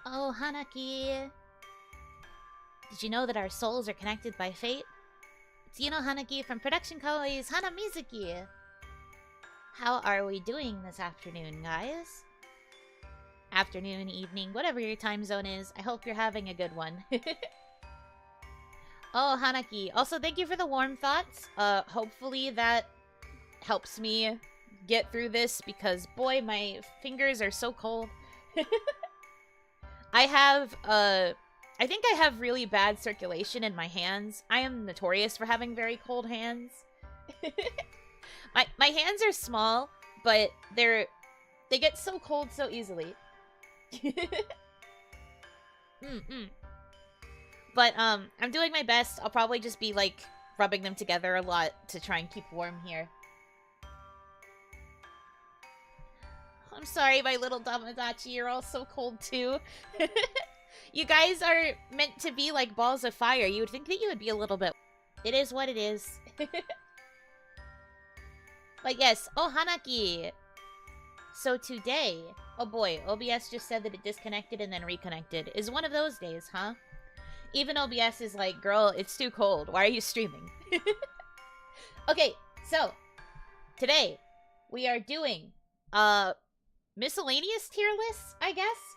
Oh, Hanaki. Did you know that our souls are connected by fate? It's Yuno Hanaki from Production Kawaii's Hanamizuki. How are we doing this afternoon, guys? Afternoon, evening, whatever your time zone is. I hope you're having a good one. Oh, Hanaki. Also, thank you for the warm thoughts. Hopefully that helps me get through this because, boy, my fingers are so cold. I think I have really bad circulation in my hands. I am notorious for having very cold hands. My hands are small, but they get so cold so easily. But I'm doing my best. I'll probably just be like rubbing them together a lot to try and keep warm here. I'm sorry, my little Tamagotchi, you're all so cold too. You guys are meant to be like balls of fire. You would think that you would be a little bit... It is what it is. But yes, oh, Hanaki! So today... Oh boy, OBS just said that it disconnected and then reconnected. Is one of those days, huh? Even OBS is like, girl, it's too cold. Why are you streaming? Okay, so... Today, we are doing... miscellaneous tier lists, I guess?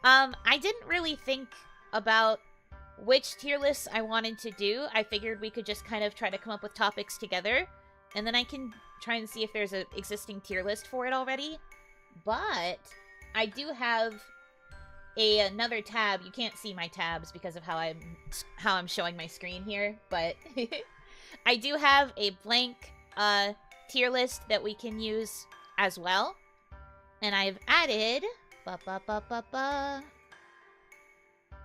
I didn't really think about which tier lists I wanted to do. I figured we could just kind of try to come up with topics together, and then I can try and see if there's an existing tier list for it already. But I do have another tab. You can't see my tabs because of how I'm showing my screen here, but I do have a blank tier list that we can use as well. And I've added the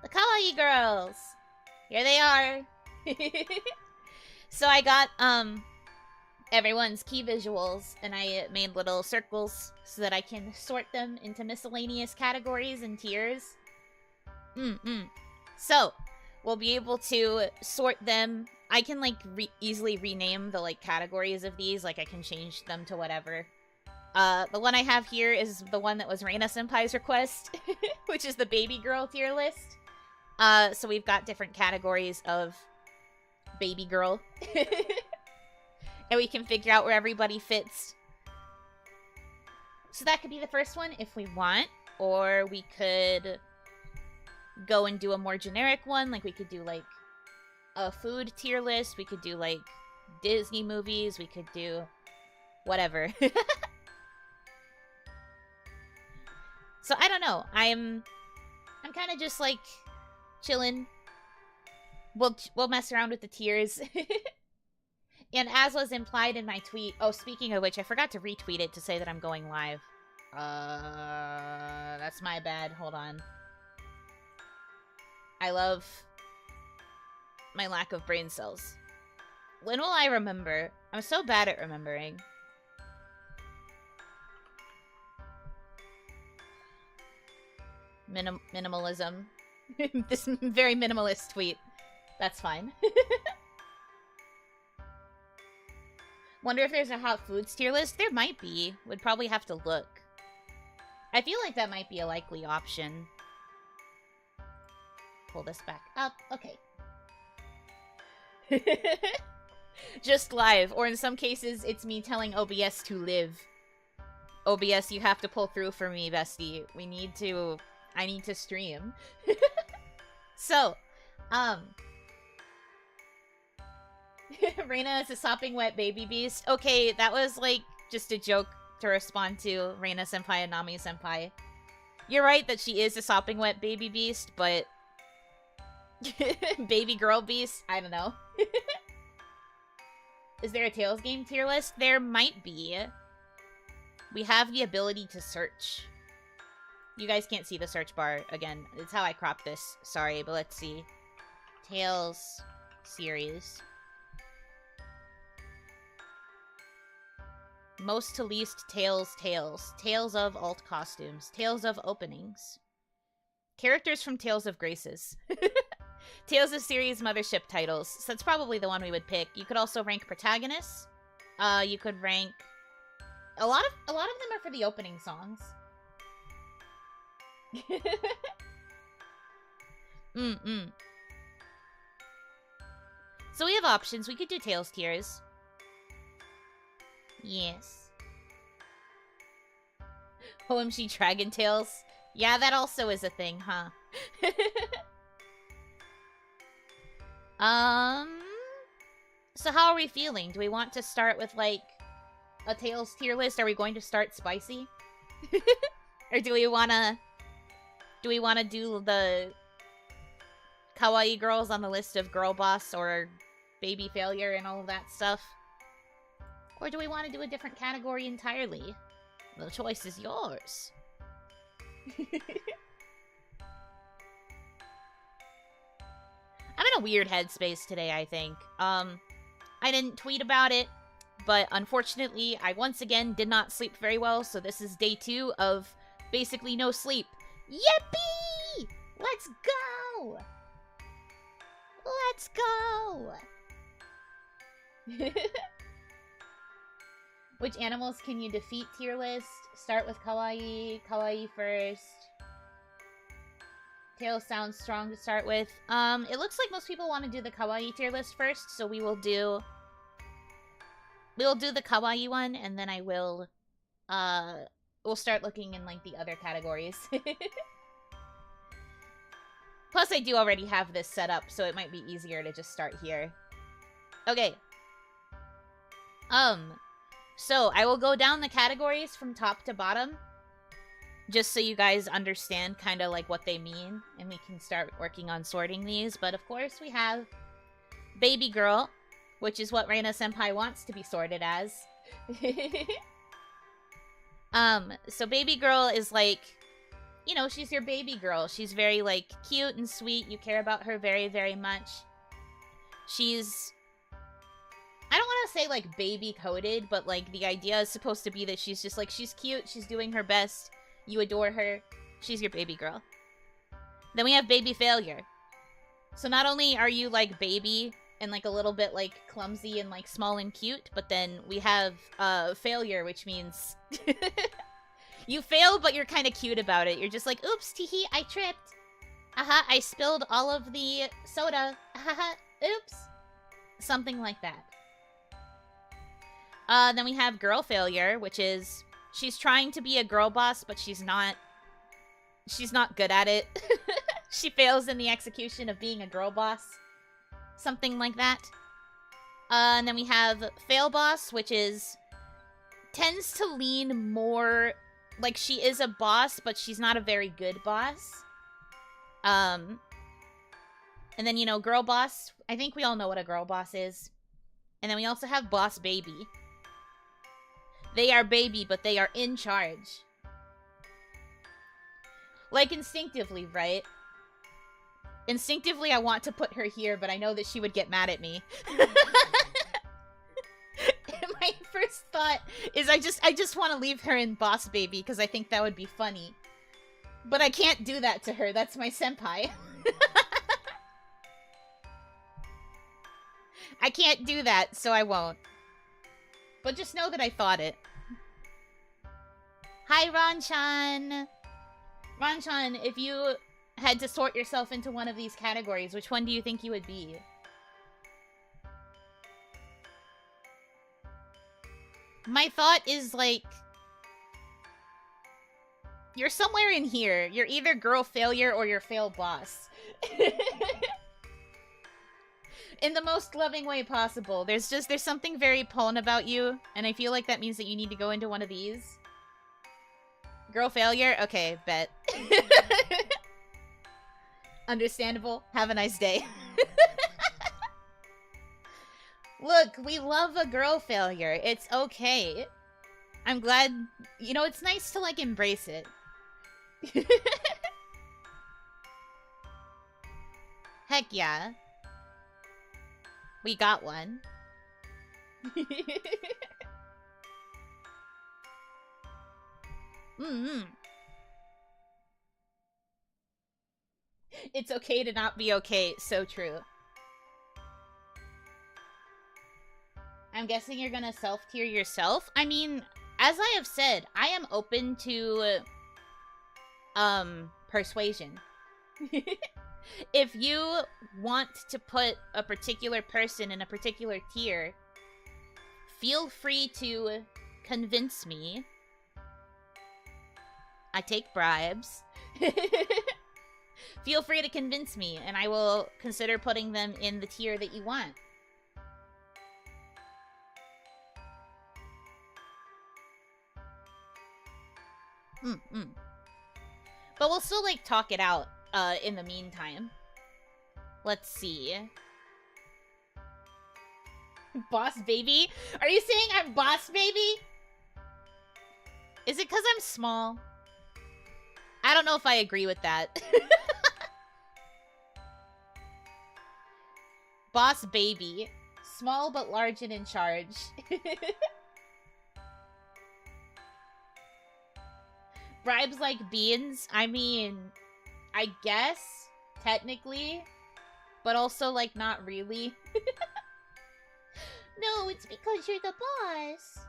Kawaii girls. Here they are. So I got everyone's key visuals, and I made little circles so that I can sort them into miscellaneous categories and tiers. So we'll be able to sort them. I can like easily rename the like categories of these. Like I can change them to whatever. The one I have here is the one that was Reina Senpai's request, which is the baby girl tier list. So we've got different categories of baby girl. And we can figure out where everybody fits. So that could be the first one if we want. Or we could go and do a more generic one. Like we could do like a food tier list. We could do like Disney movies. We could do whatever. So I don't know. I'm kind of just like chilling. We'll mess around with the tiers. And as was implied in my tweet. Oh, speaking of which, I forgot to retweet it to say that I'm going live. That's my bad. Hold on. I love my lack of brain cells. When will I remember? I'm so bad at remembering. Minimalism. This very minimalist tweet. That's fine. Wonder if there's a hot foods tier list? There might be. Would probably have to look. I feel like that might be a likely option. Pull this back up. Okay. Just live. Or in some cases, it's me telling OBS to live. OBS, you have to pull through for me, bestie. I need to stream. So, Reina is a sopping wet baby beast. Okay, that was like just a joke to respond to Reina Senpai and Nami Senpai. You're right that she is a sopping wet baby beast, but baby girl beast? I don't know. Is there a Tales game tier list? There might be. We have the ability to search. You guys can't see the search bar. Again, it's how I crop this. Sorry, but let's see. Tales series. Most to least Tales. Tales of alt costumes. Tales of openings. Characters from Tales of Graces. Tales of series mothership titles. So that's probably the one we would pick. You could also rank protagonists. You could rank... A lot of them are for the opening songs. So we have options. We could do Tails tiers. Yes. OMG Dragon Tails. Yeah, that also is a thing, huh? So how are we feeling? Do we want to start with, like, a Tails tier list? Are we going to start spicy? Or do we wanna do the Kawaii girls on the list of girl boss or baby failure and all of that stuff? Or do we want to do a different category entirely? The choice is yours. I'm in a weird headspace today, I think. I didn't tweet about it, but unfortunately, I once again did not sleep very well, so this is day 2 of basically no sleep. Yippee! Let's go! Let's go! Which animals can you defeat tier list? Start with Kawaii. Kawaii first. Tails sounds strong to start with. It looks like most people want to do the Kawaii tier list first, so we will do the Kawaii one, and then I will, we'll start looking in, like, the other categories. Plus, I do already have this set up, so it might be easier to just start here. Okay. So, I will go down the categories from top to bottom, just so you guys understand kind of, like, what they mean, and we can start working on sorting these. But, of course, we have Baby Girl, which is what Reina-senpai wants to be sorted as. So Baby Girl is, like, you know, she's your baby girl. She's very, like, cute and sweet. You care about her very, very much. She's... I don't want to say, like, baby-coded, but, like, the idea is supposed to be that she's just, like, she's cute, she's doing her best, you adore her, she's your baby girl. Then we have Baby Failure. So not only are you, like, baby and, like, a little bit, like, clumsy and, like, small and cute, but then we have, Failure, which means... You fail, but you're kind of cute about it. You're just like, oops, teehee, I tripped. Aha, I spilled all of the soda. Haha, oops. Something like that. Then we have Girl Failure, which is... She's trying to be a girl boss, but she's not good at it. She fails in the execution of being a girl boss. Something like that. And then we have Fail Boss, which is... Tends to lean more... Like, she is a boss, but she's not a very good boss. And then, you know, Girl Boss. I think we all know what a Girl Boss is. And then we also have Boss Baby. They are baby, but they are in charge. Like, instinctively, right? Instinctively, I want to put her here, but I know that she would get mad at me. My first thought is I just want to leave her in Boss Baby, because I think that would be funny. But I can't do that to her. That's my senpai. I can't do that, so I won't. But just know that I thought it. Hi, Ron-chan! Ron-chan, if you had to sort yourself into one of these categories, which one do you think you would be? My thought is, like... You're somewhere in here. You're either Girl Failure or you're Fail Boss. In the most loving way possible. There's something very Pon about you, and I feel like that means that you need to go into one of these. Girl Failure? Okay, bet. Understandable. Have a nice day. Look, we love a Girl Failure. It's okay. I'm glad... You know, it's nice to, like, embrace it. Heck yeah. We got one. It's okay to not be okay. So true. I'm guessing you're gonna self-tier yourself? I mean, as I have said, I am open to, persuasion. If you want to put a particular person in a particular tier, feel free to convince me. I take bribes. Feel free to convince me, and I will consider putting them in the tier that you want. But we'll still, like, talk it out in the meantime. Let's see. Boss baby? Are you saying I'm boss baby? Is it because I'm small? I don't know if I agree with that. Boss baby. Small but large and in charge. Bribes like beans? I mean, I guess, technically. But also, like, not really. No, it's because you're the boss.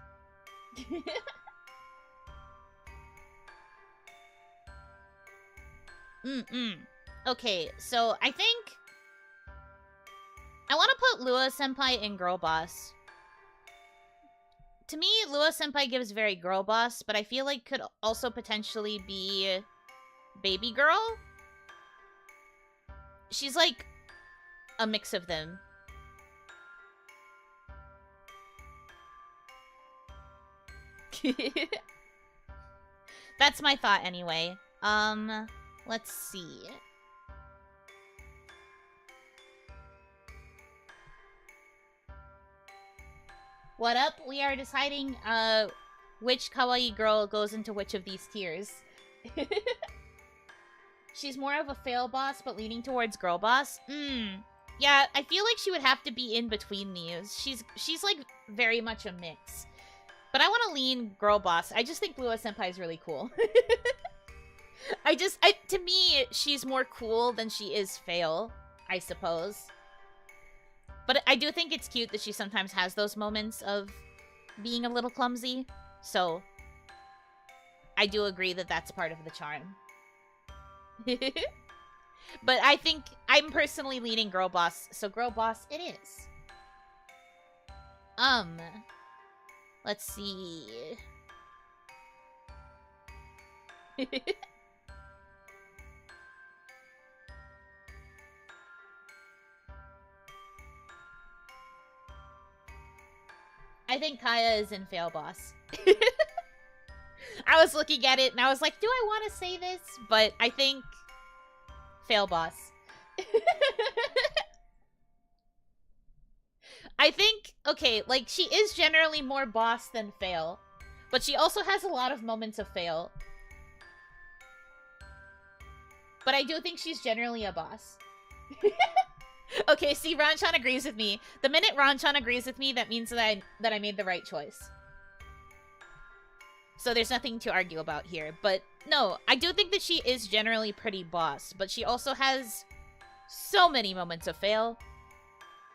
Okay, so I think I want to put Lua-senpai in Girl Boss. To me, Lua-senpai gives very Girl Boss, but I feel like could also potentially be Baby Girl. She's like a mix of them. That's my thought anyway. Let's see. What up? We are deciding, which kawaii girl goes into which of these tiers. She's more of a fail boss, but leaning towards girl boss. Yeah, I feel like she would have to be in between these. She's like, very much a mix. But I want to lean girl boss. I just think Lua-senpai is really cool. To me, she's more cool than she is fail, I suppose. But I do think it's cute that she sometimes has those moments of being a little clumsy. So, I do agree that that's part of the charm. But I think I'm personally leaning girl boss, so girl boss it is. Let's see. I think Kaya is in fail boss. I was looking at it and I was like, do I want to say this? But I think fail boss. I think, okay, like, she is generally more boss than fail. But she also has a lot of moments of fail. But I do think she's generally a boss. Okay, see, Ranchan agrees with me. The minute Ranchan agrees with me, that means that I made the right choice. So there's nothing to argue about here. But no, I do think that she is generally pretty boss. But she also has so many moments of fail.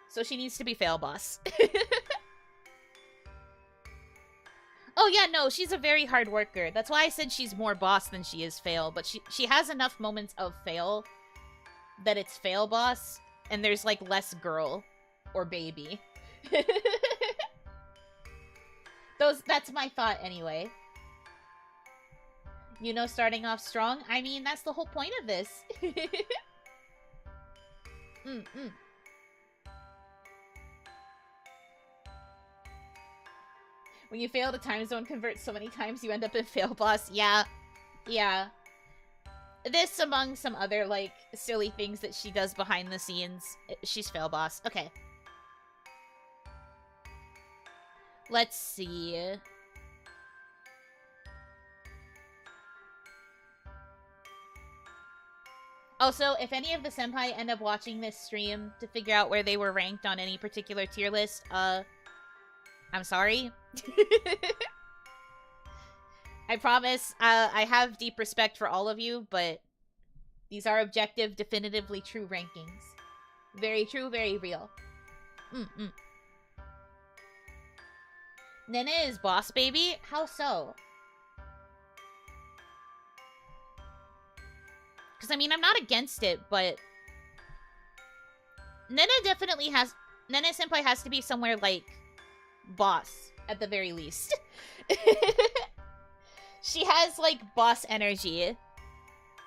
So she needs to be fail boss. Oh yeah, no, she's a very hard worker. That's why I said she's more boss than she is fail. But she has enough moments of fail that it's fail boss. And there's, like, less girl or baby. That's my thought anyway. You know, starting off strong? I mean, that's the whole point of this. When you fail to time zone convert so many times, you end up in fail boss. Yeah. Yeah. This among some other, like, silly things that she does behind the scenes. She's fail boss. Okay. Let's see. Also, if any of the senpai end up watching this stream to figure out where they were ranked on any particular tier list, I'm sorry. I promise, I have deep respect for all of you, but these are objective, definitively true rankings. Very true, very real. Nene is boss baby? How so? Because, I mean, I'm not against it, but... Nene Senpai has to be somewhere, like, boss, at the very least. She has, like, boss energy.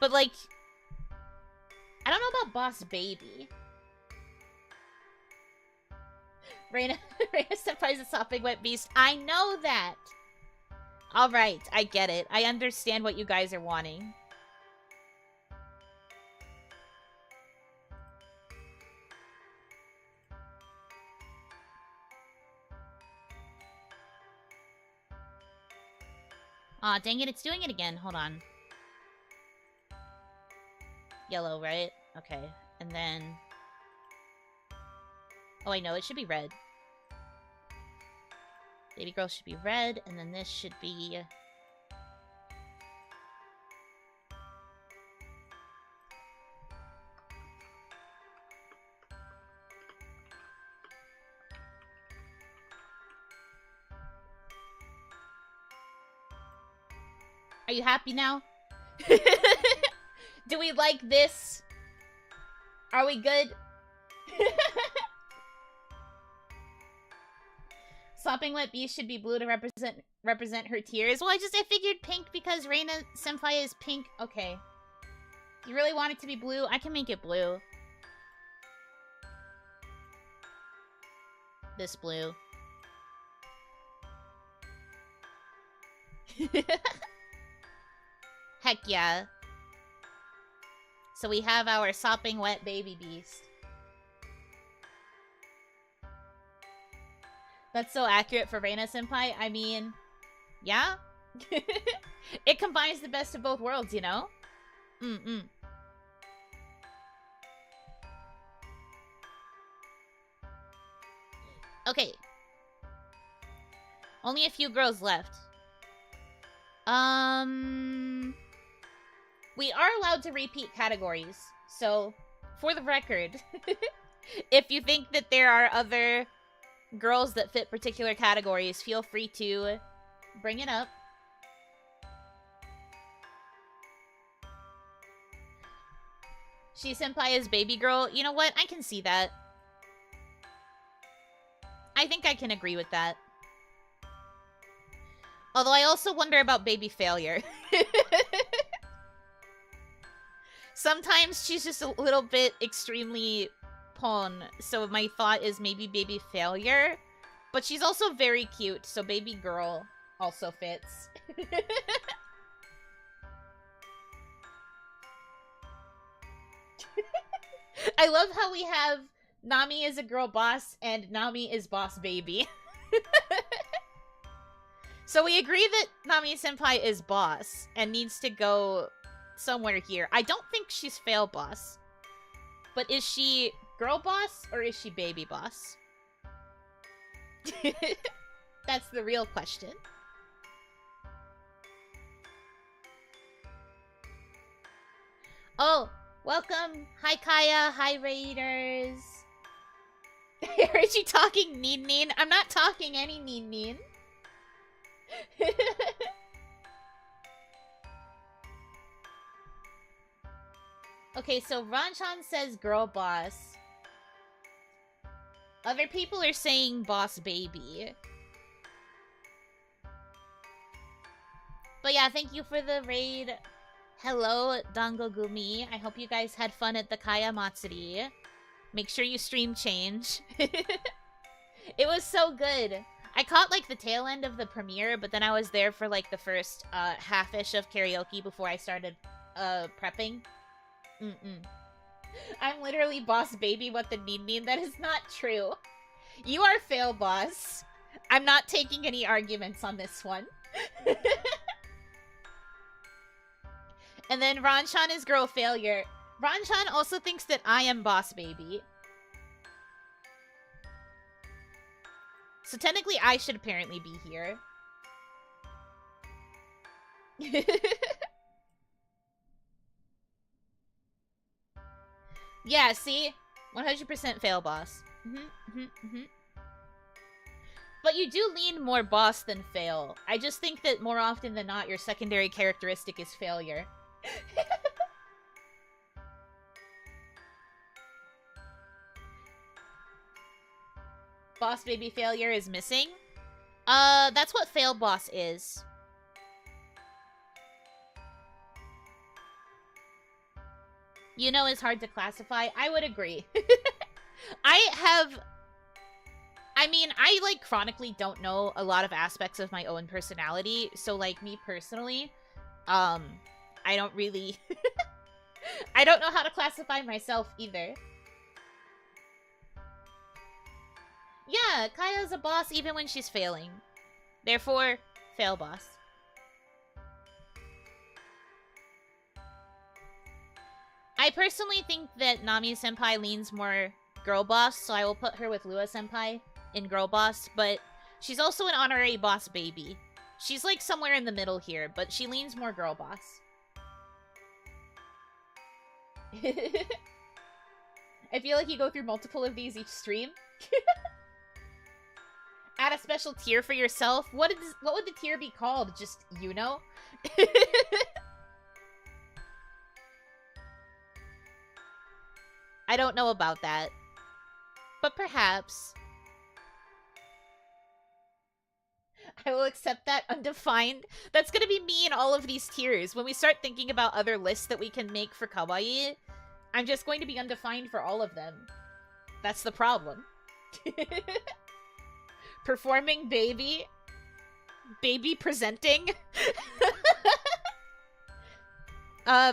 But, like... I don't know about boss baby. Reina Senpai's a sopping wet beast. I know that! Alright, I get it. I understand what you guys are wanting. Aw, dang it, it's doing it again. Hold on. Yellow, right? Okay. And then... Oh, I know, it should be red. Baby girl should be red, and then this should be... Are you happy now? Do we like this? Are we good? Sopping wet beast should be blue to represent her tears. Well, I figured pink because Reina Senpai is pink. Okay. You really want it to be blue? I can make it blue. This blue. Heck yeah. So we have our sopping wet baby beast. That's so accurate for Reina Senpai. I mean, yeah. It combines the best of both worlds, you know? Okay. Only a few girls left. We are allowed to repeat categories. So, for the record, if you think that there are other girls that fit particular categories, feel free to bring it up. She Senpai is baby girl. You know what? I can see that. I think I can agree with that. Although I also wonder about baby failure. Sometimes she's just a little bit extremely pon, so my thought is maybe baby failure. But she's also very cute, so baby girl also fits. I love how we have Nami is a girl boss and Nami is boss baby. So we agree that Nami Senpai is boss and needs to go somewhere here. I don't think she's fail boss. But is she girl boss or is she baby boss? That's the real question. Oh, welcome. Hi, Kaya. Hi, Raiders. I heard you talking Nin. I'm not talking any Nin. Okay, so Ranchan says girl boss. Other people are saying boss baby. But yeah, thank you for the raid. Hello, Dangogumi. I hope you guys had fun at the Kaya Matsuri. Make sure you stream change. It was so good. I caught, like, the tail end of the premiere, but then I was there for, like, the first half-ish of karaoke before I started prepping. I'm literally boss baby, what the Nin. That is not true. You are fail boss. I'm not taking any arguments on this one. And then Ranchan is girl failure. Ranchan also thinks that I am boss baby. So technically I should apparently be here. Yeah, see? 100% fail boss. But you do lean more boss than fail. I just think that more often than not, your secondary characteristic is failure. Boss baby failure is missing. That's what fail boss is. Yuno is hard to classify. I would agree. I mean, I, like, chronically don't know a lot of aspects of my own personality, so, like, me personally, I don't really... I don't know how to classify myself, either. Yeah, Kaya's a boss even when she's failing. Therefore, fail boss. I personally think that Nami-senpai leans more girl boss, so I will put her with Lua-senpai in girl boss, but she's also an honorary boss baby. She's like somewhere in the middle here, but she leans more girl boss. I feel like you go through multiple of these each stream. Add a special tier for yourself. What would the tier be called? Just Yuno? I don't know about that. But perhaps. I will accept that undefined. That's gonna be me in all of these tiers. When we start thinking about other lists that we can make for Kawaii, I'm just going to be undefined for all of them. That's the problem. Performing baby. Baby presenting.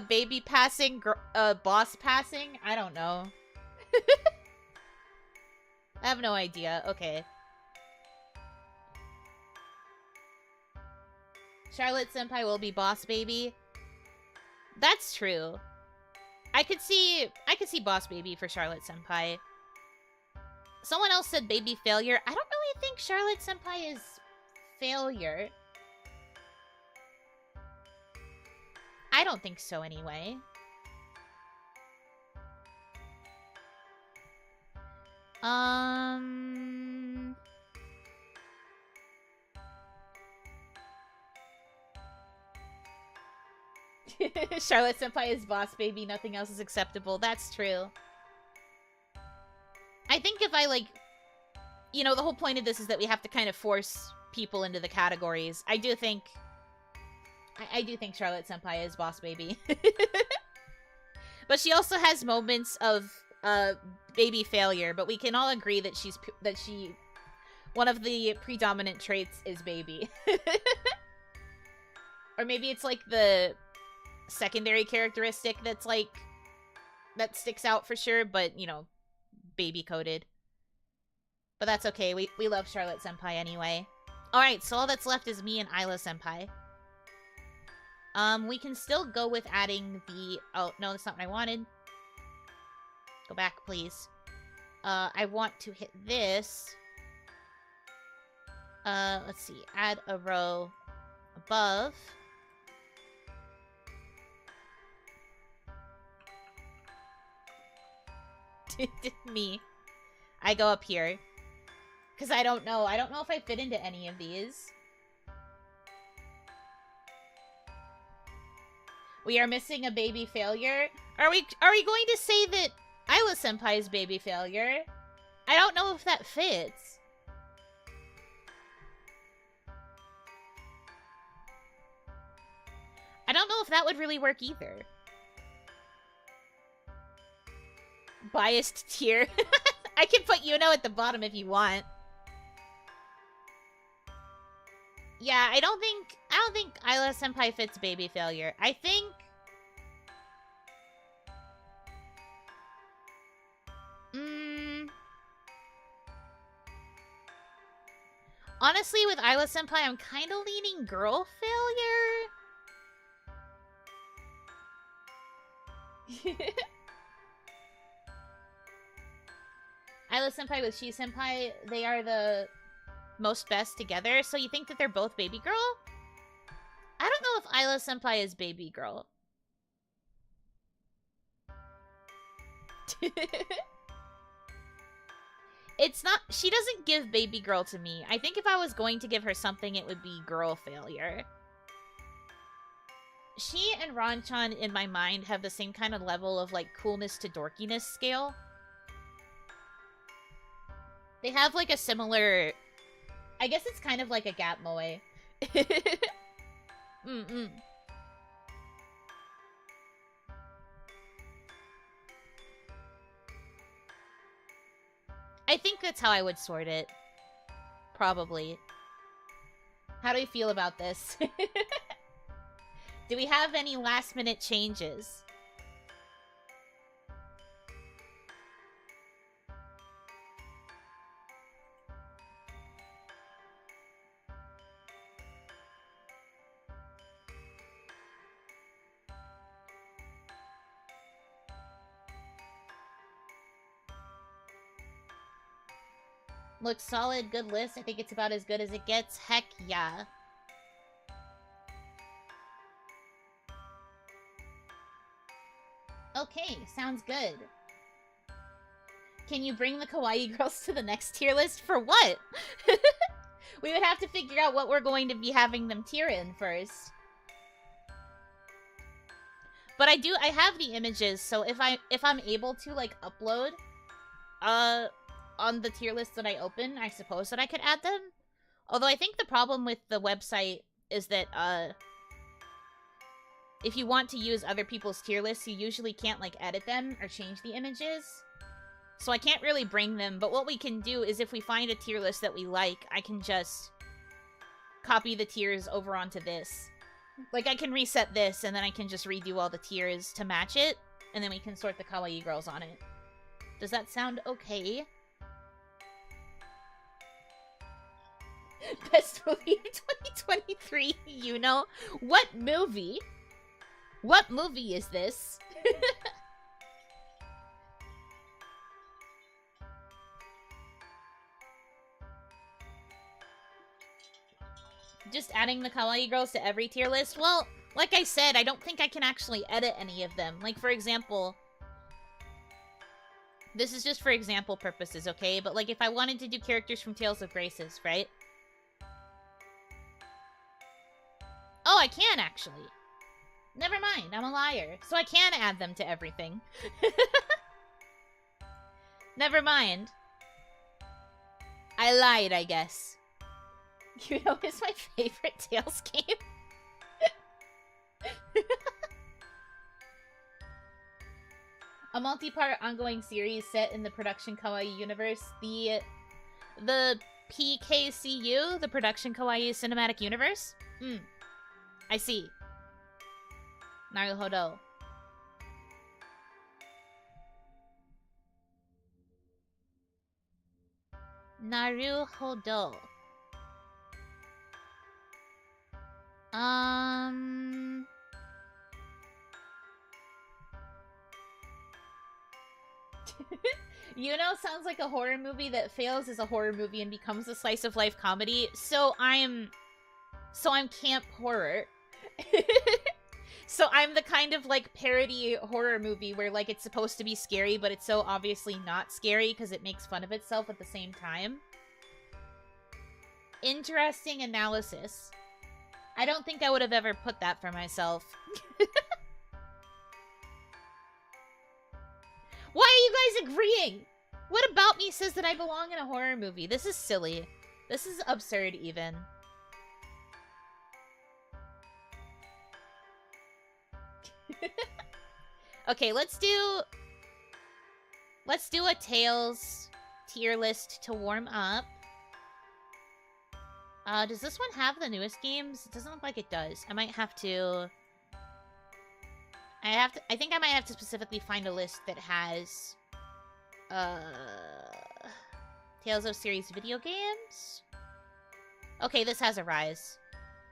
Baby passing, boss passing? I don't know. I have no idea. Okay. Charlotte-senpai will be boss baby. That's true. I could see boss baby for Charlotte-senpai. Someone else said baby failure. I don't really think Charlotte-senpai is failure. I don't think so anyway. Charlotte-senpai is boss baby, nothing else is acceptable. That's true. I think if I, like... You know, the whole point of this is that we have to kind of force people into the categories. I do think Charlotte-senpai is boss baby. But she also has moments of baby failure, but we can all agree that one of the predominant traits is baby. Or maybe it's like the secondary characteristic that's like that sticks out for sure, but you know, baby coded. But that's okay. We love Charlotte-senpai anyway. Alright, so all that's left is me and Isla-senpai. We can still go with adding the... Oh, no, that's not what I wanted. Go back, please. I want to hit this. Let's see. Add a row above. Me. I go up here. Because I don't know. I don't know if I fit into any of these. We are missing a baby failure. Are we going to say that Isla-senpai's baby failure? I don't know if that fits. I don't know if that would really work either. Biased tier. I can put Yuno at the bottom if you want. Yeah, I don't think Isla-senpai fits baby failure. I think... Honestly, with Isla-senpai, I'm kind of leaning girl failure. Isla-senpai with Shi-senpai, they are the most best together, so you think that they're both baby girl? I don't know if Isla-senpai is baby girl. It's not... She doesn't give baby girl to me. I think if I was going to give her something, it would be girl failure. She and Ron-chan, in my mind, have the same kind of level of, like, coolness to dorkiness scale. They have, like, a similar... I guess it's kind of like a Gap Moe. Mm-mm. I think that's how I would sort it. Probably. How do we feel about this? Do we have any last-minute changes? Looks solid, good list. I think it's about as good as it gets. Heck yeah. Okay, sounds good. Can you bring the Kawaii girls to the next tier list? For what? We would have to figure out what we're going to be having them tier in first. But I have the images, so if I'm able to, like, upload, on the tier list that I open, I suppose that I could add them. Although I think the problem with the website is that, if you want to use other people's tier lists, you usually can't, like, edit them or change the images. So I can't really bring them, but what we can do is if we find a tier list that we like, I can just copy the tiers over onto this. Like, I can reset this, and then I can just redo all the tiers to match it, and then we can sort the Kawaii girls on it. Does that sound okay? Best movie of 2023, Yuno. What movie? What movie is this? Just adding the Kawaii girls to every tier list? Well, like I said, I don't think I can actually edit any of them. Like, for example... This is just for example purposes, okay? But, like, if I wanted to do characters from Tales of Graces, right? Oh, I can, actually. Never mind, I'm a liar. So I can add them to everything. Never mind. I lied, I guess. You know, it's my favorite Tales game. A multi-part ongoing series set in the production Kawaii universe. The PKCU, the production Kawaii cinematic universe? I see. Naruhodo. Naruhodo. Yuno sounds like a horror movie that fails as a horror movie and becomes a slice of life comedy. So I'm camp horror. So I'm the kind of, like, parody horror movie where, like, it's supposed to be scary, but it's so obviously not scary because it makes fun of itself at the same time. Interesting analysis. I don't think I would have ever put that for myself. Why are you guys agreeing? What about me says that I belong in a horror movie? This is silly. This is absurd, even. Okay, let's do a Tales tier list to warm up. Does this one have the newest games? It doesn't look like it does. I might have to... I think I might have to specifically find a list that has... Tales of Series video games? Okay, this has a Rise.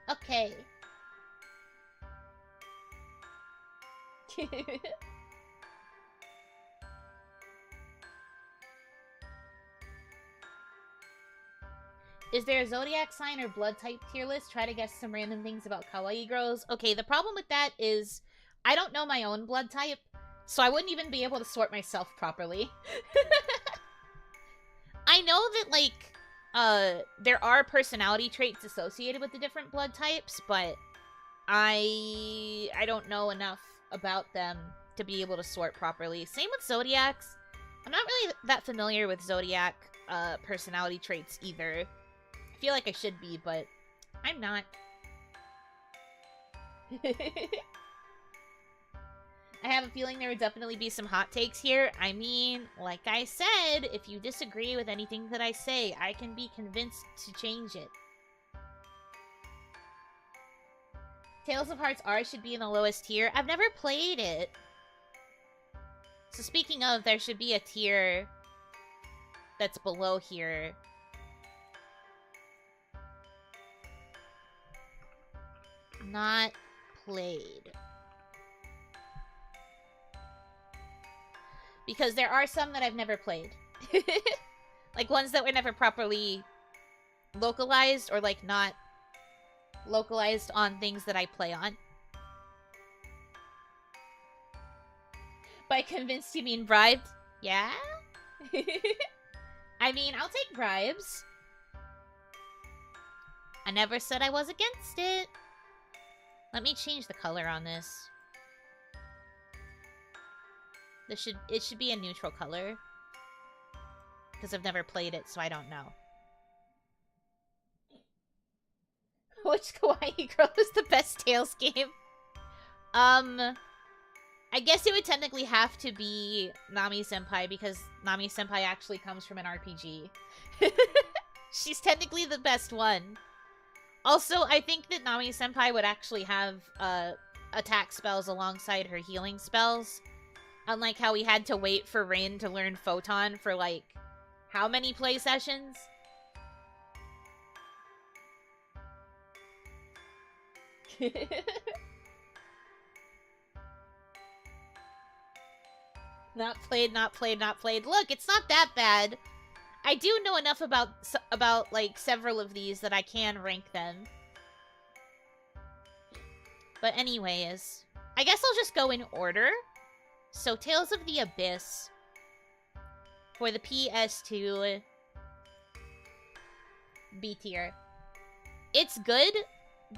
Okay. Is there a zodiac sign or blood type tier list? Try to guess some random things about kawaii girls. Okay, the problem with that is I don't know my own blood type, so I wouldn't even be able to sort myself properly. I know that, like, there are personality traits associated with the different blood types, but I don't know enough about them to be able to sort properly. Same with zodiacs. I'm not really that familiar with zodiac. personality traits either. I feel like I should be, but I'm not. I have a feeling there would definitely be some hot takes here. I mean, like I said, if you disagree with anything that I say, I can be convinced to change it. Tales of Hearts R should be in the lowest tier. I've never played it. So speaking of, there should be a tier that's below here. Not played. Because there are some that I've never played. Like ones that were never properly localized or like not localized on things that I play on. By convinced you mean bribed? Yeah? I mean, I'll take bribes. I never said I was against it. Let me change the color on this. It should be a neutral color. Because I've never played it, so I don't know. Which Kawaii girl is the best Tales game? I guess it would technically have to be Nami-senpai, because Nami-senpai actually comes from an RPG. She's technically the best one. Also, I think that Nami-senpai would actually have attack spells alongside her healing spells. Unlike how we had to wait for Rin to learn Photon for, like, how many play sessions? Not played, not played, not played. Look, it's not that bad. I do know enough about like, several of these that I can rank them. But anyways, I guess I'll just go in order. So, Tales of the Abyss for the PS2 B tier. It's good,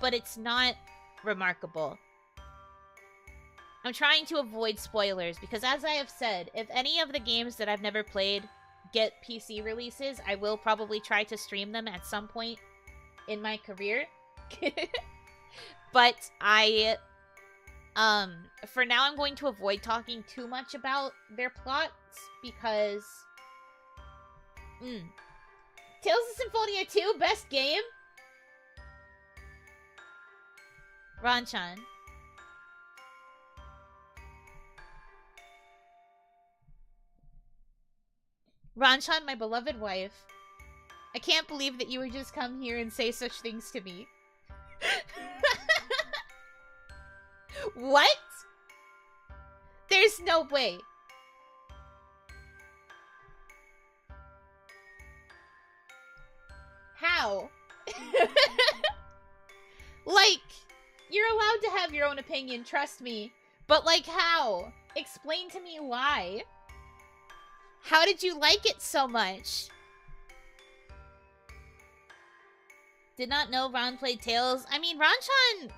but it's not remarkable. I'm trying to avoid spoilers because, as I have said, if any of the games that I've never played get PC releases, I will probably try to stream them at some point in my career. But for now, I'm going to avoid talking too much about their plots because... Tales of Symphonia 2, best game? Ranchan. Ranchan, my beloved wife. I can't believe that you would just come here and say such things to me. What? There's no way. How? Like, you're allowed to have your own opinion, trust me. But, like, how? Explain to me why. How did you like it so much? Did not know Ron played Tales. I mean, Ranchan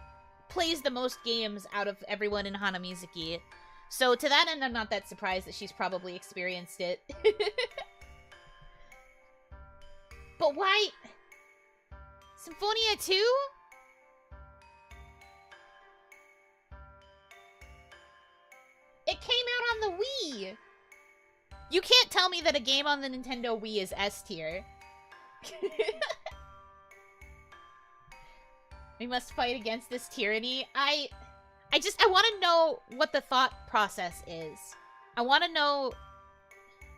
plays the most games out of everyone in Hanamizuki. So to that end, I'm not that surprised that she's probably experienced it. But why? Symphonia 2? It came out on the Wii! You can't tell me that a game on the Nintendo Wii is S tier. We must fight against this tyranny. I want to know what the thought process is. I want to know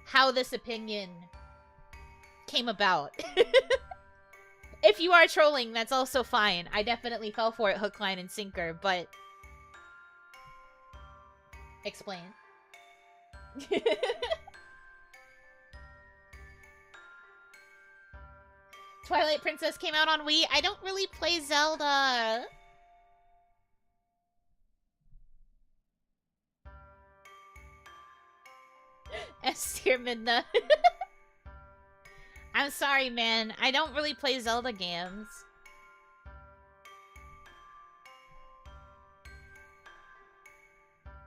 how this opinion came about. If you are trolling, that's also fine. I definitely fell for it hook, line, and sinker, but... Explain. Twilight Princess came out on Wii. I don't really play Zelda. S tier Midna. I'm sorry, man. I don't really play Zelda games.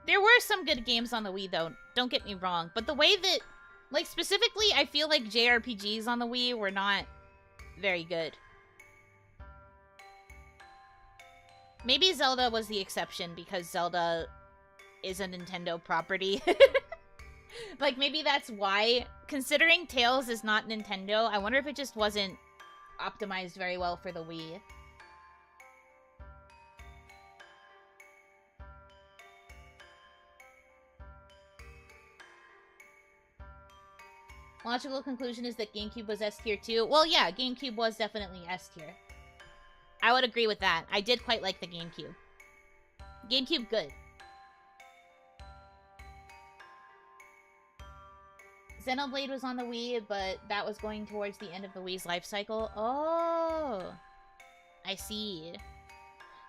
There were some good games on the Wii, though. Don't get me wrong. But the way that Like, specifically, I feel like JRPGs on the Wii were not very good. Maybe Zelda was the exception because Zelda is a Nintendo property. Like, maybe that's why. Considering Tails is not Nintendo, I wonder if it just wasn't optimized very well for the Wii. Logical conclusion is that GameCube was S tier too. Well, yeah, GameCube was definitely S tier. I would agree with that. I did quite like the GameCube. GameCube, good. Xenoblade was on the Wii, but that was going towards the end of the Wii's life cycle. Oh, I see.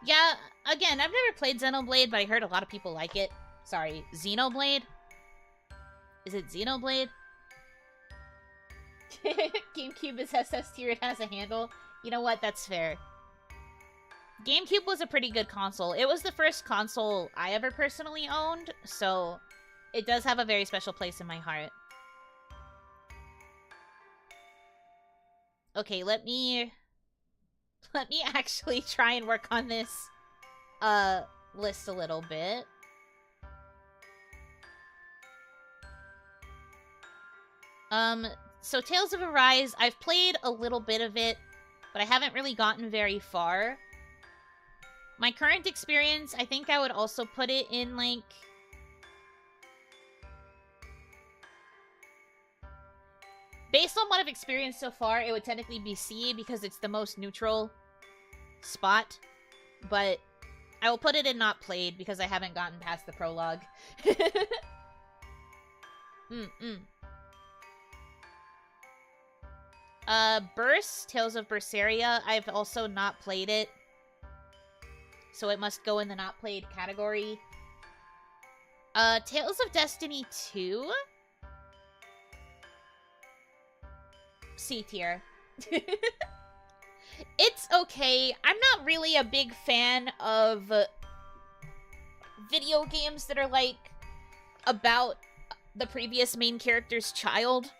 Yeah, again, I've never played Xenoblade, but I heard a lot of people like it. Sorry, Xenoblade? Is it Xenoblade? GameCube is SS tier, it has a handle. You know what, that's fair. GameCube was a pretty good console. It was the first console I ever personally owned, so it does have a very special place in my heart. Okay, let me actually try and work on this list a little bit. So Tales of Arise, I've played a little bit of it, but I haven't really gotten very far. My current experience, I think I would also put it in, like... Based on what I've experienced so far, it would technically be C because it's the most neutral spot. But I will put it in not played because I haven't gotten past the prologue. Burst, Tales of Berseria, I've also not played it. So it must go in the not played category. Tales of Destiny 2? C tier. It's okay. I'm not really a big fan of video games that are, like, about the previous main character's child.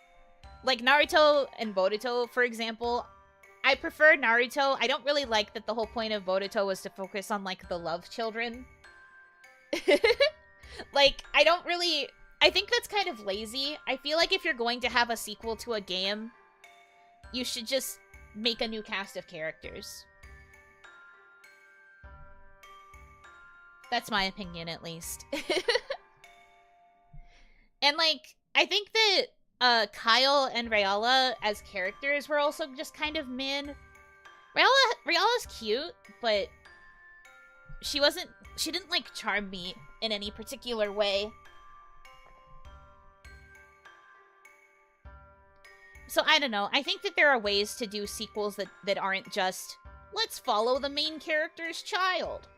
Like Naruto and Boruto, for example. I prefer Naruto. I don't really like that the whole point of Boruto was to focus on, like, the love children. Like, I think that's kind of lazy. I feel like if you're going to have a sequel to a game, you should just make a new cast of characters. That's my opinion, at least. And, like, I think that Kyle and Rayala as characters were also just kind of mid. Rayala's cute, but she didn't, like, charm me in any particular way. So, I don't know. I think that there are ways to do sequels that aren't just, let's follow the main character's child.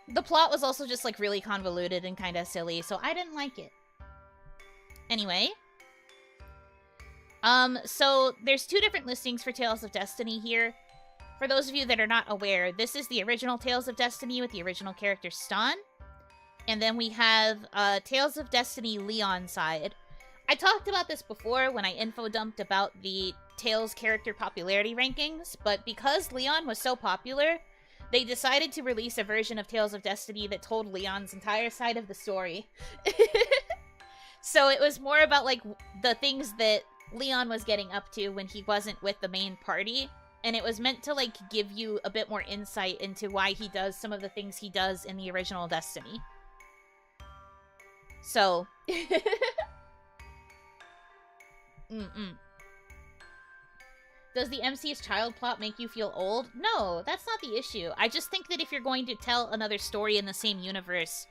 The plot was also just, like, really convoluted and kind of silly, so I didn't like it. Anyway. So there's two different listings for Tales of Destiny here. For those of you that are not aware, this is the original Tales of Destiny with the original character Stan. And then we have Tales of Destiny Leon side. I talked about this before when I info dumped about the Tales character popularity rankings, but because Leon was so popular, they decided to release a version of Tales of Destiny that told Leon's entire side of the story. So it was more about, like, the things that Leon was getting up to when he wasn't with the main party, and it was meant to, like, give you a bit more insight into why he does some of the things he does in the original Destiny. So... Does the MC's child plot make you feel old? No, that's not the issue. I just think that if you're going to tell another story in the same universe,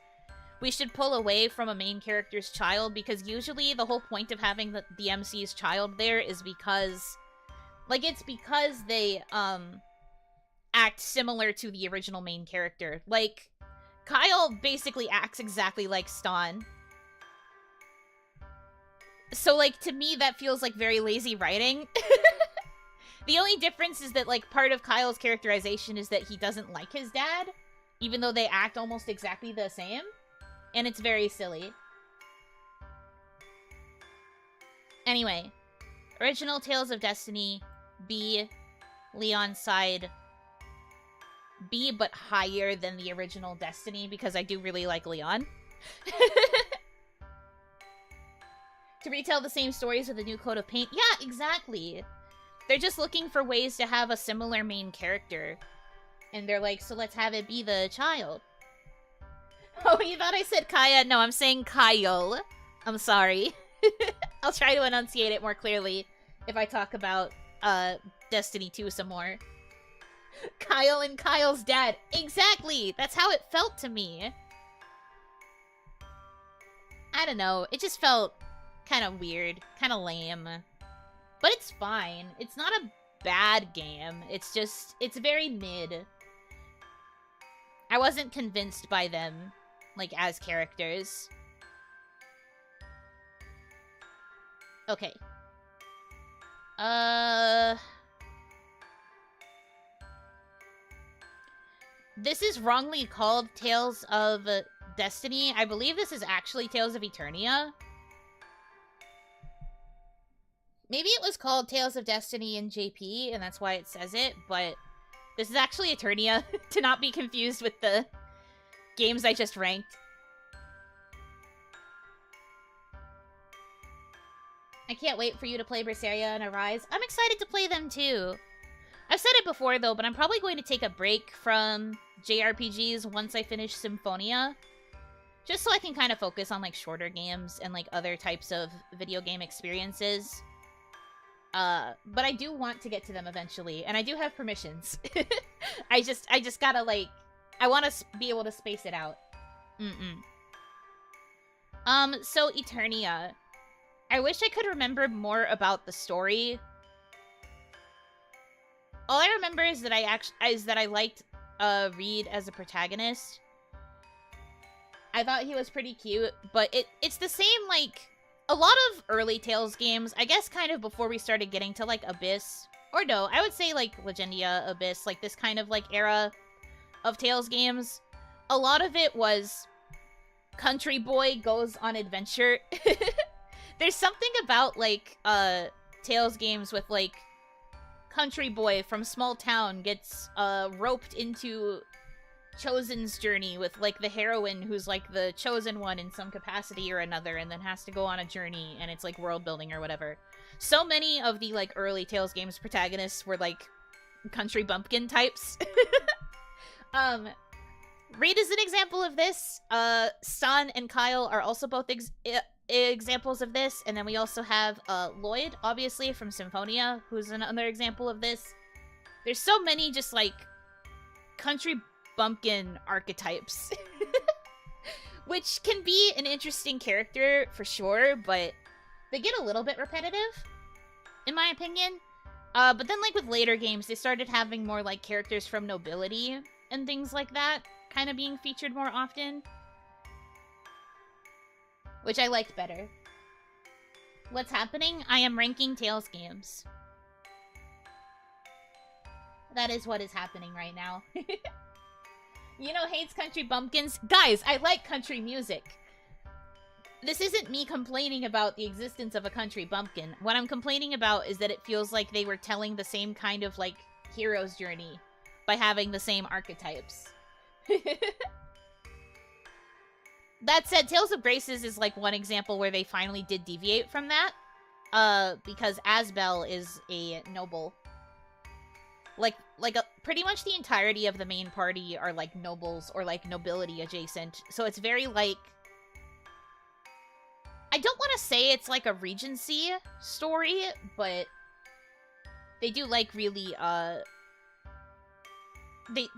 we should pull away from a main character's child, because usually the whole point of having the MC's child there is because... Like, it's because they, act similar to the original main character. Like, Kyle basically acts exactly like Stan. So, like, to me, that feels like very lazy writing. The only difference is that, like, part of Kyle's characterization is that he doesn't like his dad, even though they act almost exactly the same. And it's very silly. Anyway, original Tales of Destiny, B, Leon's side, B, but higher than the original Destiny, because I do really like Leon. To retell the same stories with a new coat of paint. Yeah, exactly. They're just looking for ways to have a similar main character. And they're like, so let's have it be the child. Oh, you thought I said Kaya? No, I'm saying Kyle. I'm sorry. I'll try to enunciate it more clearly if I talk about Destiny 2 some more. Kyle and Kyle's dad. Exactly! That's how it felt to me. I don't know. It just felt kind of weird. Kind of lame. But it's fine. It's not a bad game. It's just... it's very mid. I wasn't convinced by them, like, as characters. Okay. This is wrongly called Tales of Destiny. I believe this is actually Tales of Eternia. Maybe it was called Tales of Destiny in JP, and that's why it says it, but this is actually Eternia, to not be confused with the games I just ranked. I can't wait for you to play Berseria and Arise. I'm excited to play them too. I've said it before though, but I'm probably going to take a break from JRPGs once I finish Symphonia. Just so I can kind of focus on like shorter games and like other types of video game experiences. But I do want to get to them eventually, and I do have permissions. I just gotta like, I want to be able to space it out. So Eternia. I wish I could remember more about the story. All I remember is that I liked Reed as a protagonist. I thought he was pretty cute, but it's the same, like, a lot of early Tales games, I guess kind of before we started getting to, like, Abyss. Or no, I would say, like, Legendia, Abyss, like, this kind of, like, era of Tales games. A lot of it was country boy goes on adventure. There's something about, like, Tales games with, like, country boy from small town gets, roped into Chosen's journey with, like, the heroine who's, like, the chosen one in some capacity or another, and then has to go on a journey, and it's, like, world building or whatever. So many of the, like, early Tales games protagonists were, like, country bumpkin types. Reed is an example of this. San and Kyle are also both examples of this, and then we also have Lloyd, obviously, from Symphonia, who's another example of this. There's so many just, like, country bumpkin archetypes. Which can be an interesting character, for sure, but they get a little bit repetitive, in my opinion. But then, like, with later games, they started having more, like, characters from nobility and things like that kind of being featured more often. Which I liked better. What's happening? I am ranking Tales games. That is what is happening right now. Yuno hates country bumpkins. Guys, I like country music. This isn't me complaining about the existence of a country bumpkin. What I'm complaining about is that it feels like they were telling the same kind of, like, hero's journey by having the same archetypes. That said, Tales of Graces is, like, one example where they finally did deviate from that. Because Asbel is a noble. Pretty much the entirety of the main party are, like, nobles or, like, nobility adjacent. So it's very, like... I don't want to say it's, like, a Regency story, but... They do, like, really,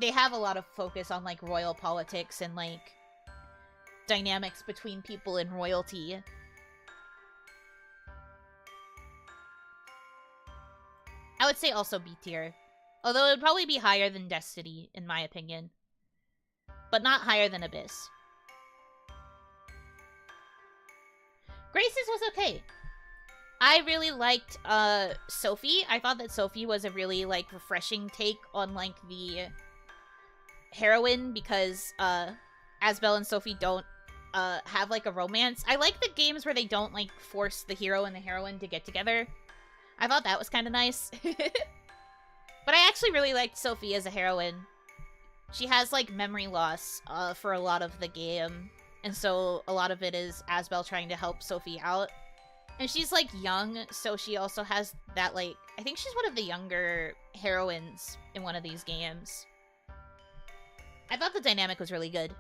They have a lot of focus on, like, royal politics and, like... dynamics between people and royalty. I would say also B tier. Although it would probably be higher than Destiny, in my opinion. But not higher than Abyss. Graces was okay. I really liked Sophie. I thought that Sophie was a really, like, refreshing take on, like, the heroine, because Asbel and Sophie don't have like a romance. I like the games where they don't like force the hero and the heroine to get together. I thought that was kind of nice. But I actually really liked Sophie as a heroine. She has like memory loss for a lot of the game, and so a lot of it is Asbel trying to help Sophie out. And she's like young, so she also has that like, I think she's one of the younger heroines in one of these games. I thought the dynamic was really good.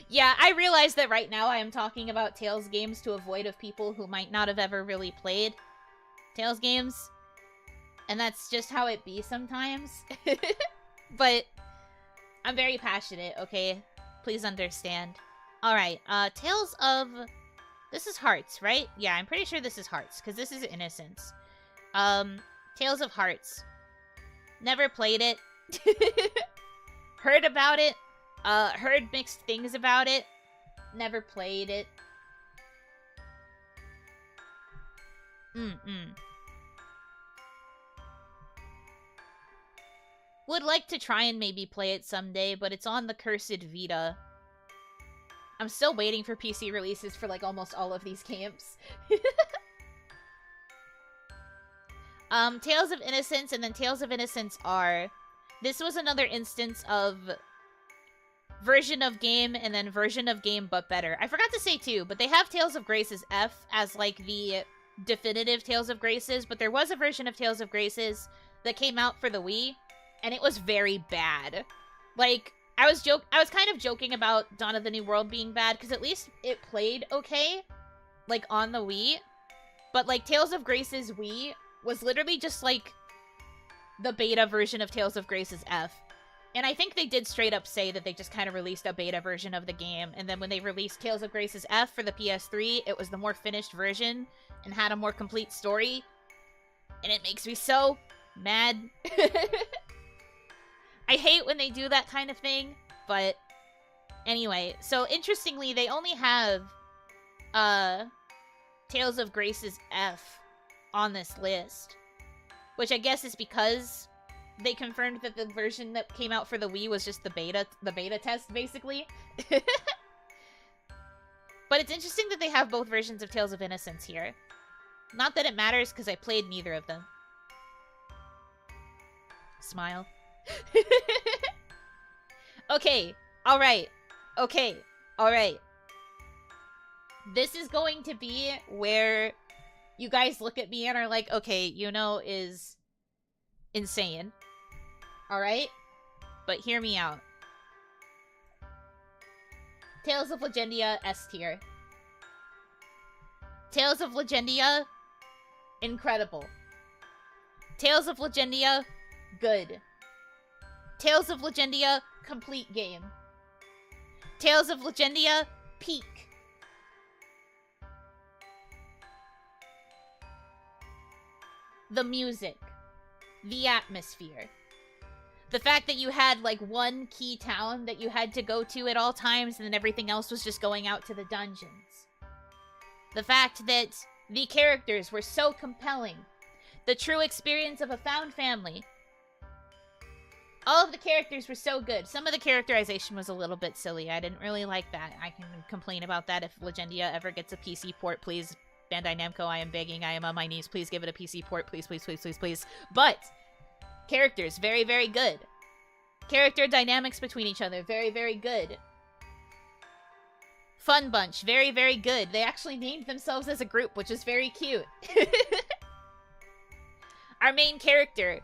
Yeah, I realize that right now I am talking about Tales games to avoid of people who might not have ever really played Tales games. And that's just how it be sometimes. But I'm very passionate, okay? Please understand. Alright, Tales of... This is Hearts, right? Yeah, I'm pretty sure this is Hearts, because this is Innocence. Tales of Hearts. Never played it. Heard about it. Heard mixed things about it. Never played it. Would like to try and maybe play it someday, but it's on the cursed Vita. I'm still waiting for PC releases for like almost all of these games. Tales of Innocence and then Tales of Innocence R. This was another instance of version of game and then version of game but better. I forgot to say too, but they have Tales of Graces F as like the definitive Tales of Graces, but there was a version of Tales of Graces that came out for the Wii, and it was very bad. Like, I was kind of joking about Dawn of the New World being bad, because at least it played okay, like, on the Wii. But, like, Tales of Graces Wii was literally just, like, the beta version of Tales of Graces F. And I think they did straight up say that they just kind of released a beta version of the game, and then when they released Tales of Graces F for the PS3, it was the more finished version, and had a more complete story. And it makes me so mad. I hate when they do that kind of thing, but anyway. So, interestingly, they only have Tales of Graces F on this list. Which I guess is because they confirmed that the version that came out for the Wii was just the beta test, basically. But it's interesting that they have both versions of Tales of Innocence here. Not that it matters, because I played neither of them. Smile. Okay, alright. Okay, alright. This is going to be where you guys look at me and are like, okay, Yuno is insane. Alright? But hear me out. Tales of Legendia, S tier. Tales of Legendia, incredible. Tales of Legendia, good. Tales of Legendia, complete game. Tales of Legendia, peak. The music. The atmosphere. The fact that you had, like, one key town that you had to go to at all times, and then everything else was just going out to the dungeons. The fact that the characters were so compelling. The true experience of a found family. All of the characters were so good. Some of the characterization was a little bit silly. I didn't really like that. I can complain about that if Legendia ever gets a PC port, please. Bandai Namco, I am begging, I am on my knees. Please give it a PC port, please, please, please, please, please. But characters, very, very good. Character dynamics between each other, very, very good. Fun bunch, very, very good. They actually named themselves as a group, which is very cute. Our main character,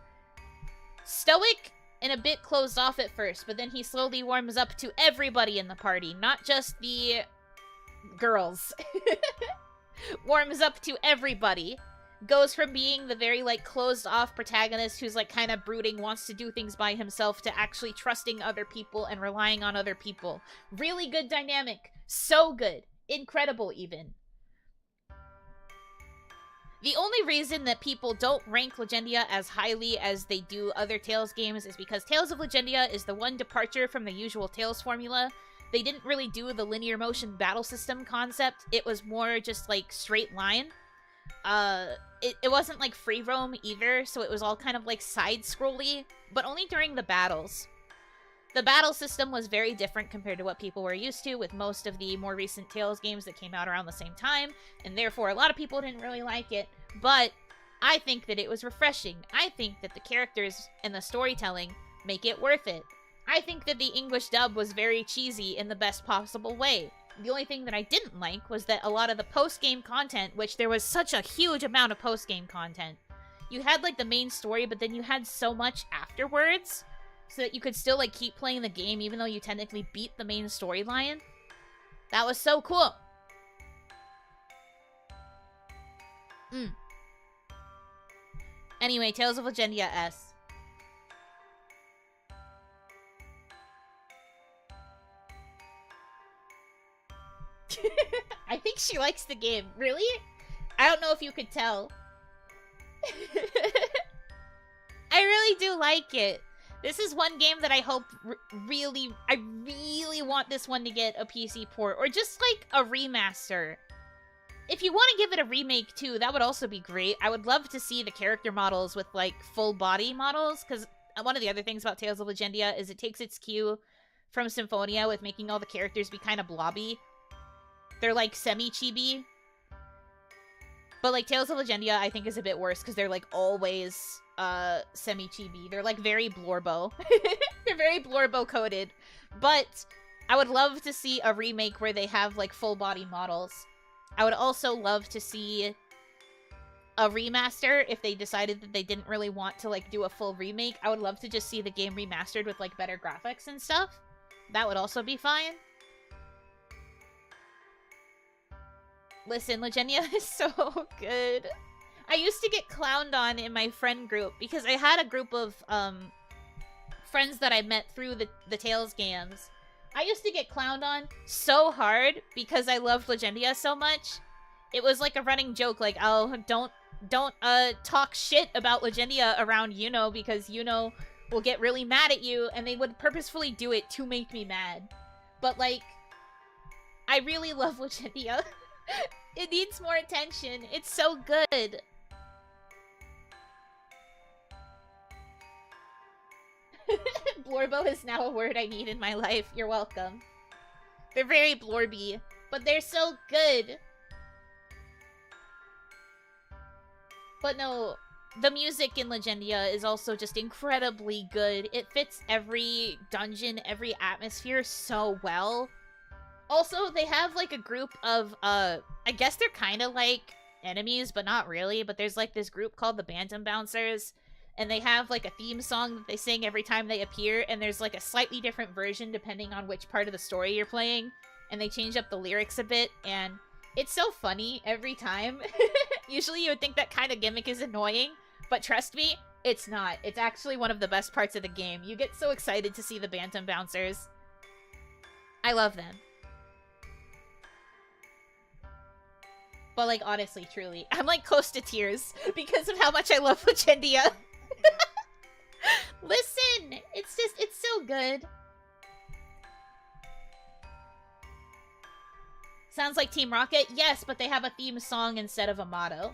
stoic and a bit closed off at first, but then he slowly warms up to everybody in the party, not just the girls. Warms up to everybody. Goes from being the very, like, closed-off protagonist who's, like, kind of brooding, wants to do things by himself, to actually trusting other people and relying on other people. Really good dynamic. So good. Incredible, even. The only reason that people don't rank Legendia as highly as they do other Tales games is because Tales of Legendia is the one departure from the usual Tales formula. They didn't really do the linear motion battle system concept. It was more just, like, straight line. it wasn't like free roam either, so it was all kind of like side-scrolly, but only during the battles. The battle system was very different compared to what people were used to with most of the more recent Tales games that came out around the same time, and therefore a lot of people didn't really like it, but I think that it was refreshing. I think that the characters and the storytelling make it worth it. I think that the English dub was very cheesy in the best possible way. The only thing that I didn't like was that a lot of the post-game content, which there was such a huge amount of post-game content, you had like the main story, but then you had so much afterwards, so that you could still like keep playing the game even though you technically beat the main storyline. That was so cool. Anyway, Tales of Legendia S. I think she likes the game. Really? I don't know if you could tell. I really do like it. This is one game that I hope I really want this one to get a PC port, or just like a remaster. If you want to give it a remake too, that would also be great. I would love to see the character models with like full body models, because one of the other things about Tales of Legendia is it takes its cue from Symphonia with making all the characters be kind of blobby. They're like semi-chibi. But like Tales of Legendia I think is a bit worse because they're like always semi-chibi. They're like very Blorbo. They're very Blorbo coded. But I would love to see a remake where they have like full body models. I would also love to see a remaster if they decided that they didn't really want to like do a full remake. I would love to just see the game remastered with like better graphics and stuff. That would also be fine. Listen, Legendia is so good. I used to get clowned on in my friend group because I had a group of friends that I met through the Tales games. I used to get clowned on so hard because I loved Legendia so much. It was like a running joke, like, oh, don't talk shit about Legendia around Yuno because Yuno will get really mad at you, and they would purposefully do it to make me mad. But like, I really love Legendia. It needs more attention. It's so good. Blorbo is now a word I need in my life. You're welcome. They're very blorby, but they're so good. But no, the music in Legendia is also just incredibly good. It fits every dungeon, every atmosphere so well. Also, they have, like, a group of, I guess they're kind of like enemies, but not really. But there's, like, this group called the Bantam Bouncers. And they have, like, a theme song that they sing every time they appear. And there's, like, a slightly different version depending on which part of the story you're playing. And they change up the lyrics a bit. And it's so funny every time. Usually you would think that kind of gimmick is annoying. But trust me, it's not. It's actually one of the best parts of the game. You get so excited to see the Bantam Bouncers. I love them. But, like, honestly, truly, I'm, like, close to tears because of how much I love Legendia. Listen! It's so good. Sounds like Team Rocket? Yes, but they have a theme song instead of a motto.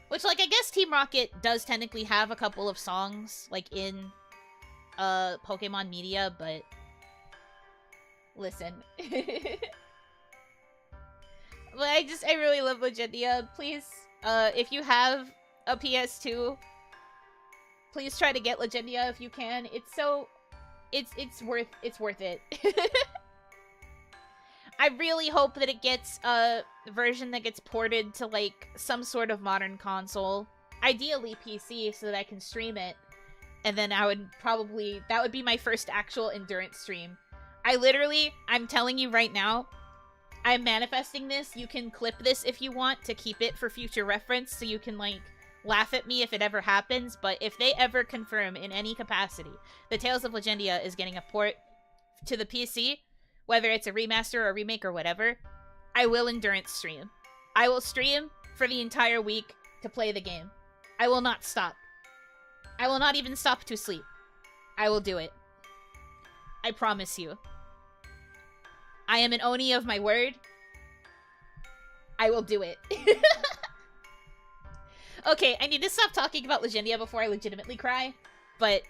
Which, like, I guess Team Rocket does technically have a couple of songs, like, in, Pokemon media, but... Listen. But I really love Legendia. Please, if you have a PS2, please try to get Legendia if you can. It's so... It's worth it. I really hope that it gets a version that gets ported to, like, some sort of modern console. Ideally PC, so that I can stream it. And then I would probably... That would be my first actual endurance stream. I'm telling you right now, I'm manifesting this. You can clip this if you want to keep it for future reference, so you can, like, laugh at me if it ever happens. But if they ever confirm in any capacity that Tales of Legendia is getting a port to the PC, whether it's a remaster or a remake or whatever, I will endurance stream. I will stream for the entire week to play the game. I will not stop. I will not even stop to sleep. I will do it. I promise you. I am an Oni of my word. I will do it. Okay, I need to stop talking about Legendia before I legitimately cry, but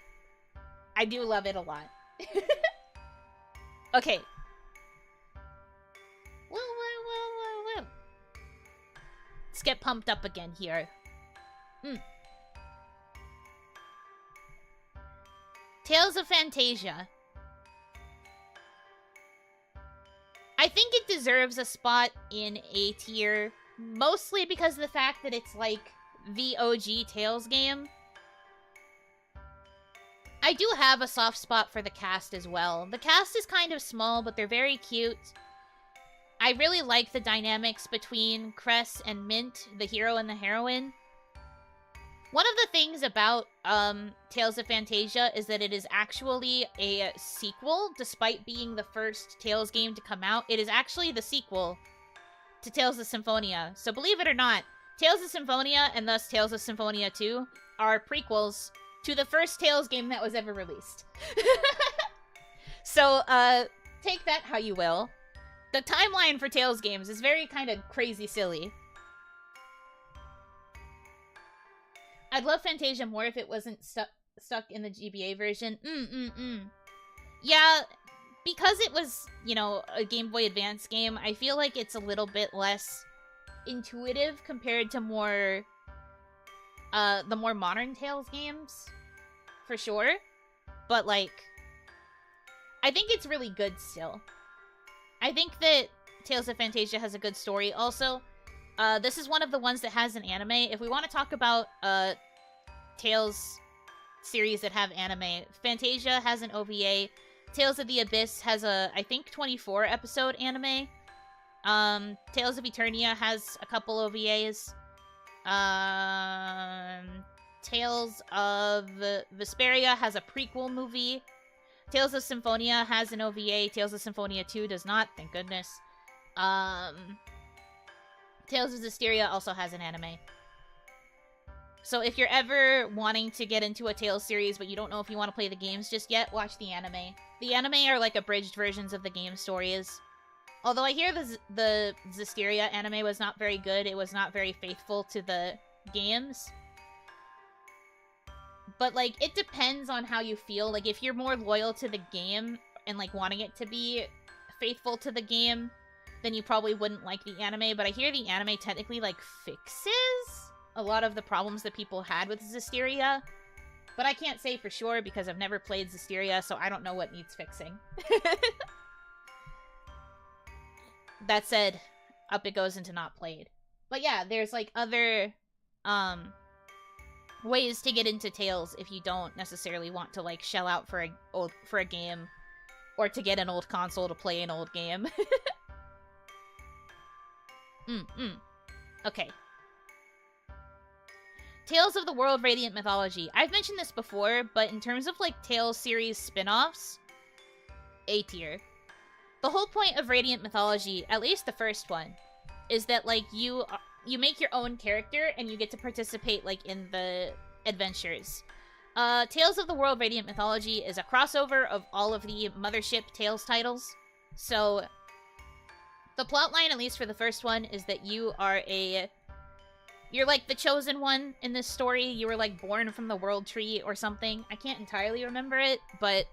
I do love it a lot. Okay. Well. Let's get pumped up again here. Tales of Fantasia. I think it deserves a spot in A tier, mostly because of the fact that it's like the OG Tales game. I do have a soft spot for the cast as well. The cast is kind of small, but they're very cute. I really like the dynamics between Cress and Mint, the hero and the heroine. One of the things about Tales of Fantasia is that it is actually a sequel, despite being the first Tales game to come out. It is actually the sequel to Tales of Symphonia. So believe it or not, Tales of Symphonia, and thus Tales of Symphonia 2, are prequels to the first Tales game that was ever released. So, take that how you will. The timeline for Tales games is very kind of crazy silly. I'd love Fantasia more if it wasn't stuck in the GBA version. Yeah, because it was, you know, a Game Boy Advance game, I feel like it's a little bit less intuitive compared to more, the more modern Tales games, for sure. But, like, I think it's really good still. I think that Tales of Fantasia has a good story. Also, this is one of the ones that has an anime. If we want to talk about Tales series that have anime, Fantasia has an OVA. Tales of the Abyss has a, I think, 24 episode anime. Tales of Eternia has a couple OVAs. Tales of Vesperia has a prequel movie. Tales of Symphonia has an OVA. Tales of Symphonia 2 does not, thank goodness. Tales of Zestiria also has an anime. So if you're ever wanting to get into a Tales series, but you don't know if you want to play the games just yet, watch the anime. The anime are like abridged versions of the game stories. Although I hear the Zestiria anime was not very good. It was not very faithful to the games. But, like, it depends on how you feel. Like, if you're more loyal to the game and, like, wanting it to be faithful to the game, then you probably wouldn't like the anime. But I hear the anime technically, like, fixes a lot of the problems that people had with Zestiria. But I can't say for sure because I've never played Zestiria, so I don't know what needs fixing. That said, up it goes into not played. But yeah, there's, like, other, ways to get into Tales if you don't necessarily want to, like, shell out for a game, or to get an old console to play an old game. Okay. Tales of the World Radiant Mythology. I've mentioned this before, but in terms of, like, Tales series spin-offs, A tier. The whole point of Radiant Mythology, at least the first one, is that, like, you make your own character, and you get to participate, like, in the adventures. Tales of the World Radiant Mythology is a crossover of all of the Mothership Tales titles. So, the plotline, at least for the first one, is that you are you're, like, the chosen one in this story. You were, like, born from the World Tree or something. I can't entirely remember it, but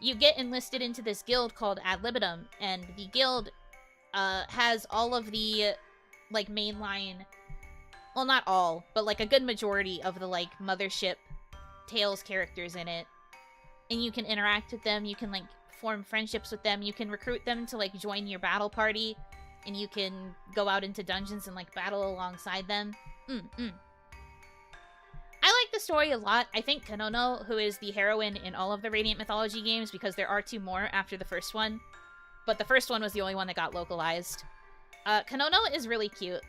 you get enlisted into this guild called Ad Libitum, and the guild has all of the, like, mainline, well, not all, but, like, a good majority of the, like, Mothership Tales characters in it. And you can interact with them, you can, like, form friendships with them, you can recruit them to, like, join your battle party, and you can go out into dungeons and, like, battle alongside them. I like the story a lot. I think Kanono, who is the heroine in all of the Radiant Mythology games, because there are 2 more after the first one, but the first one was the only one that got localized. Kanono is really cute.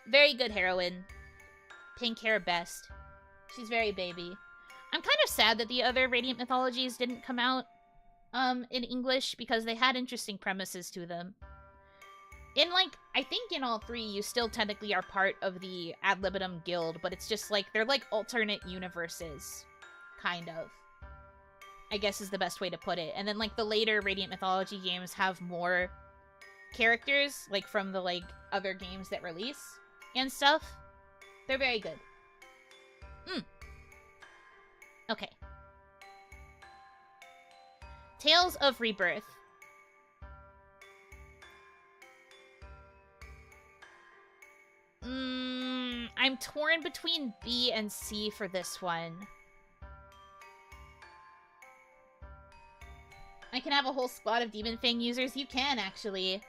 Very good heroine. Pink hair best. She's very baby. I'm kind of sad that the other Radiant Mythologies didn't come out in English, because they had interesting premises to them. In, like, I think in all 3, you still technically are part of the Ad Libitum Guild, but it's just, like, they're, like, alternate universes. Kind of. I guess is the best way to put it. And then, like, the later Radiant Mythology games have more characters, like, from the, like, other games that release and stuff. They're very good. Okay. Tales of Rebirth. I'm torn between B and C for this one. I can have a whole squad of Demon Fang users. You can, actually.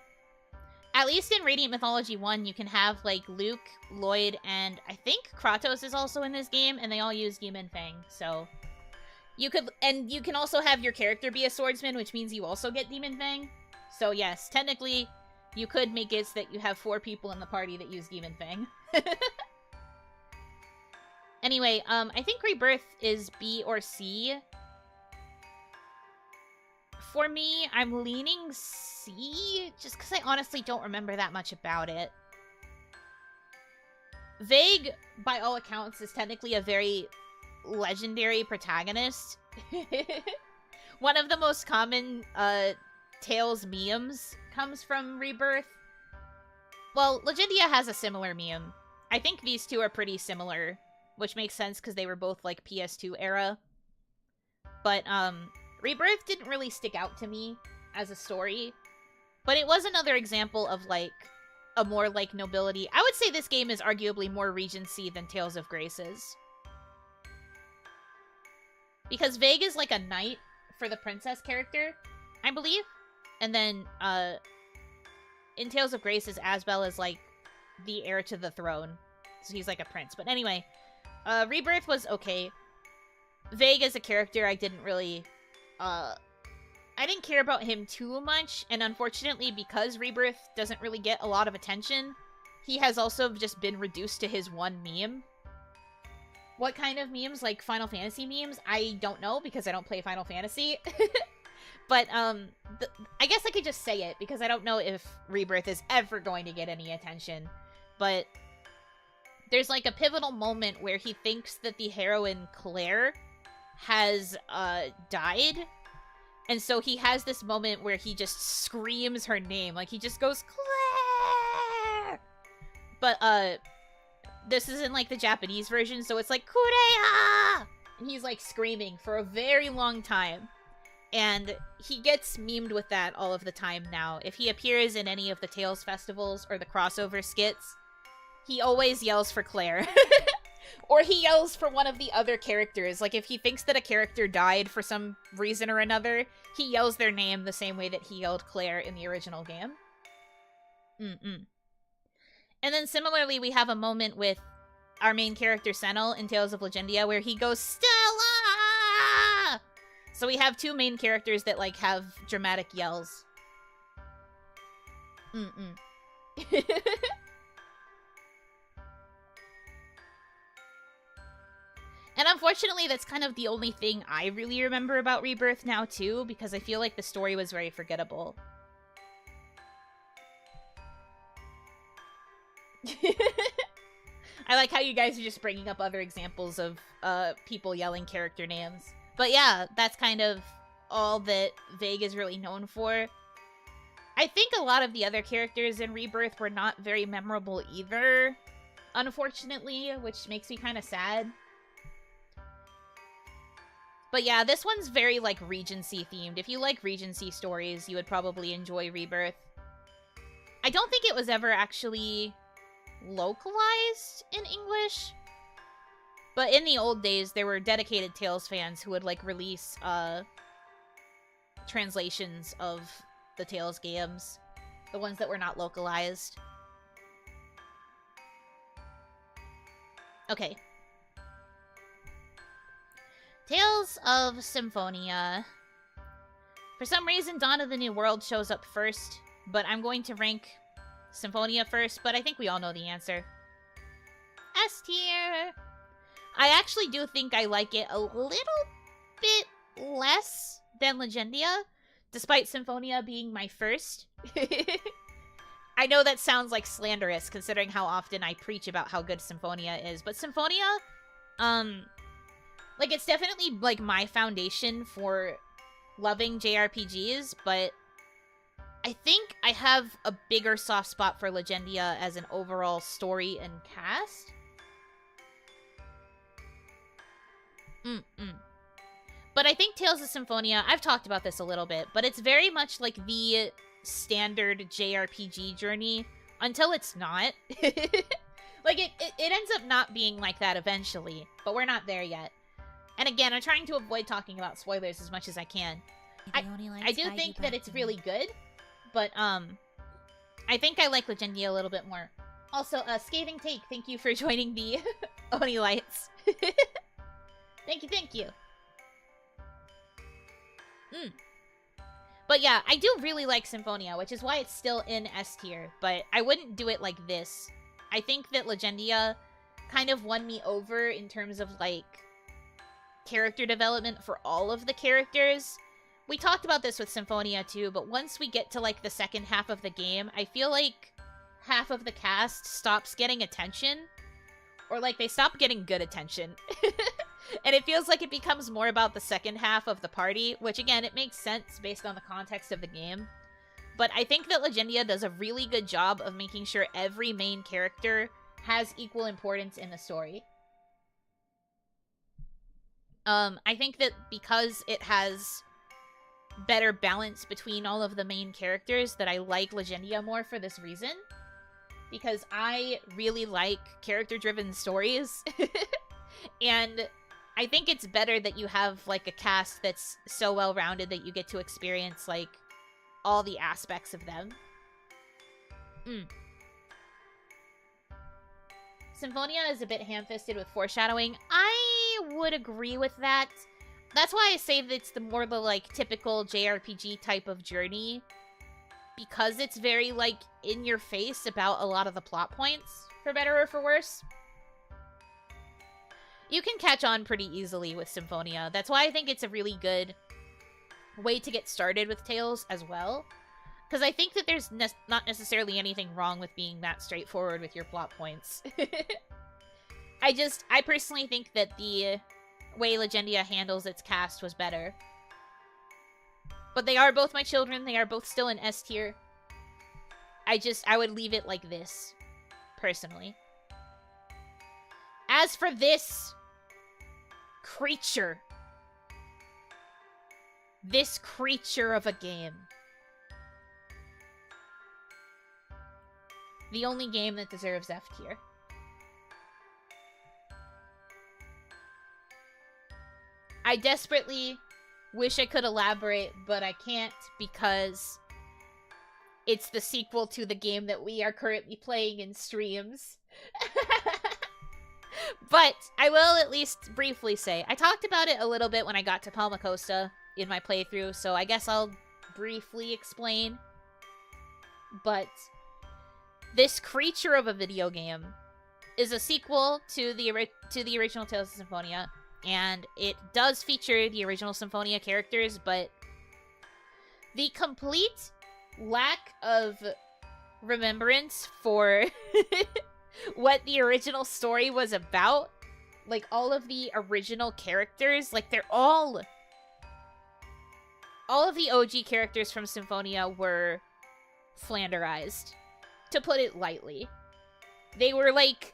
At least in Radiant Mythology 1, you can have, like, Luke, Lloyd, and I think Kratos is also in this game, and they all use Demon Fang, so... You could, and you can also have your character be a swordsman, which means you also get Demon Fang. So yes, technically, you could make it so that you have 4 people in the party that use Demon Fang. Anyway, I think Rebirth is B or C. For me, I'm leaning C, just because I honestly don't remember that much about it. Vague, by all accounts, is technically a very legendary protagonist. One of the most common Tales memes comes from Rebirth. Well, Legendia has a similar meme. I think these two are pretty similar, which makes sense because they were both, like, PS2 era. But, Rebirth didn't really stick out to me as a story, but it was another example of, like, a more, like, nobility. I would say this game is arguably more Regency than Tales of Grace is. Because Vague is, like, a knight for the princess character, I believe. And then, in Tales of Grace is Asbel is, like, the heir to the throne. So he's, like, a prince. But anyway, Rebirth was okay. Vague as a character, I didn't really... I didn't care about him too much, and unfortunately, because Rebirth doesn't really get a lot of attention, he has also just been reduced to his one meme. What kind of memes? Like Final Fantasy memes? I don't know, because I don't play Final Fantasy. But, I guess I could just say it, because I don't know if Rebirth is ever going to get any attention. But there's, like, a pivotal moment where he thinks that the heroine Claire has died, and so he has this moment where he just screams her name, like he just goes Claire. But this isn't like the Japanese version, so it's like Kureya, and he's like screaming for a very long time, and he gets memed with that all of the time now. If he appears in any of the Tales festivals or the crossover skits, he always yells for Claire. Or he yells for one of the other characters. Like, if he thinks that a character died for some reason or another, he yells their name the same way that he yelled Claire in the original game. And then similarly, we have a moment with our main character, Senel, in Tales of Legendia, where he goes, Stella! So we have 2 main characters that, like, have dramatic yells. And unfortunately, that's kind of the only thing I really remember about Rebirth now, too, because I feel like the story was very forgettable. I like how you guys are just bringing up other examples of people yelling character names. But yeah, that's kind of all that Vague is really known for. I think a lot of the other characters in Rebirth were not very memorable either, unfortunately, which makes me kind of sad. But yeah, this one's very, like, Regency themed. If you like Regency stories, you would probably enjoy Rebirth. I don't think it was ever actually localized in English. But in the old days, there were dedicated Tales fans who would, like, release, translations of the Tales games. The ones that were not localized. Okay. Tales of Symphonia. For some reason, Dawn of the New World shows up first, but I'm going to rank Symphonia first, but I think we all know the answer. S tier! I actually do think I like it a little bit less than Legendia, despite Symphonia being my first. I know that sounds like slanderous, considering how often I preach about how good Symphonia is, but Symphonia, like, it's definitely, like, my foundation for loving JRPGs, but I think I have a bigger soft spot for Legendia as an overall story and cast. But I think Tales of Symphonia, I've talked about this a little bit, but it's very much like the standard JRPG journey until it's not. Like, it ends up not being like that eventually, but we're not there yet. And again, I'm trying to avoid talking about spoilers as much as I can. I do think that it's really good, but I think I like Legendia a little bit more. Also, Scathing Take, thank you for joining the Oni Lights. Thank you. But yeah, I do really like Symphonia, which is why it's still in S tier, but I wouldn't do it like this. I think that Legendia kind of won me over in terms of, like, character development for all of the characters. We talked about this with Symphonia too, but once we get to, like, the second half of the game, I feel like half of the cast stops getting attention, or, like, they stop getting good attention. And it feels like it becomes more about the second half of the party, which, again, it makes sense based on the context of the game. But I think that Legendia does a really good job of making sure every main character has equal importance in the story. I think that because it has better balance between all of the main characters, that I like Legendia more for this reason. Because I really like character-driven stories. And I think it's better that you have, like, a cast that's so well-rounded that you get to experience, like, all the aspects of them. Symphonia is a bit ham-fisted with foreshadowing. I would agree with that. That's why I say that it's the more the, like, typical JRPG type of journey. Because it's very, like, in-your-face about a lot of the plot points, for better or for worse. You can catch on pretty easily with Symphonia. That's why I think it's a really good way to get started with Tales as well. Because I think that there's not necessarily anything wrong with being that straightforward with your plot points. I personally think that the way Legendia handles its cast was better. But they are both my children. They are both still in S tier. I would leave it like this, personally. As for this creature of a game, the only game that deserves F tier. I desperately wish I could elaborate, but I can't because it's the sequel to the game that we are currently playing in streams. But I will at least briefly say, I talked about it a little bit when I got to Palma Costa in my playthrough, so I guess I'll briefly explain. But this creature of a video game is a sequel to the original Tales of Symphonia, and it does feature the original Symphonia characters, but the complete lack of remembrance for what the original story was about, like, all of the original characters, like, they're all of the OG characters from Symphonia were flanderized, to put it lightly. They were, like,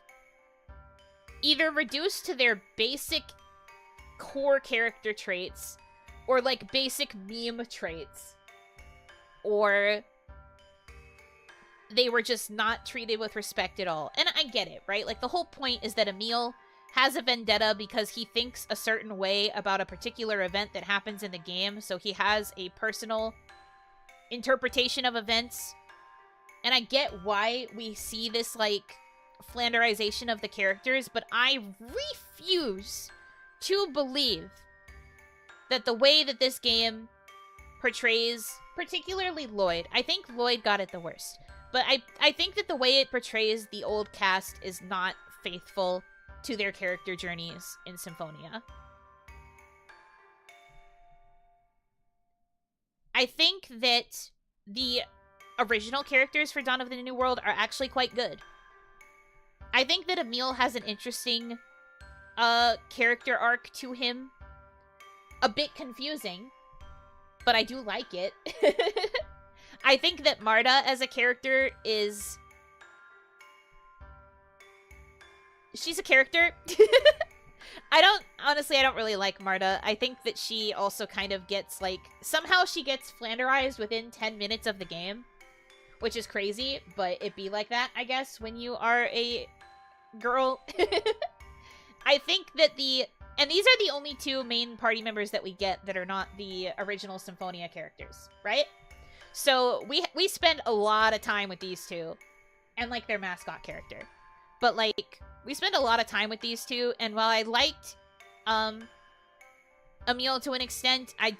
either reduced to their basic core character traits, or, like, basic meme traits, or they were just not treated with respect at all. And I get it, right? Like, the whole point is that Emil has a vendetta because he thinks a certain way about a particular event that happens in the game, so he has a personal interpretation of events. And I get why we see this, like, flanderization of the characters, but I refuse to believe that the way that this game portrays, particularly Lloyd, I think Lloyd got it the worst, but I think that the way it portrays the old cast is not faithful to their character journeys in Symphonia. I think that the original characters for Dawn of the New World are actually quite good. I think that Emil has an interesting character arc to him. A bit confusing, but I do like it. I think that Marta as a character is... She's a character. Honestly, I don't really like Marta. I think that she also kind of gets, like, somehow she gets flanderized within 10 minutes of the game, which is crazy, but it be like that, I guess, when you are a girl. I think that and these are the only two main party members that we get that are not the original Symphonia characters, right? So we spend a lot of time with these two, and, like, their mascot character. But, like, we spend a lot of time with these two, and while I liked Emil to an extent, I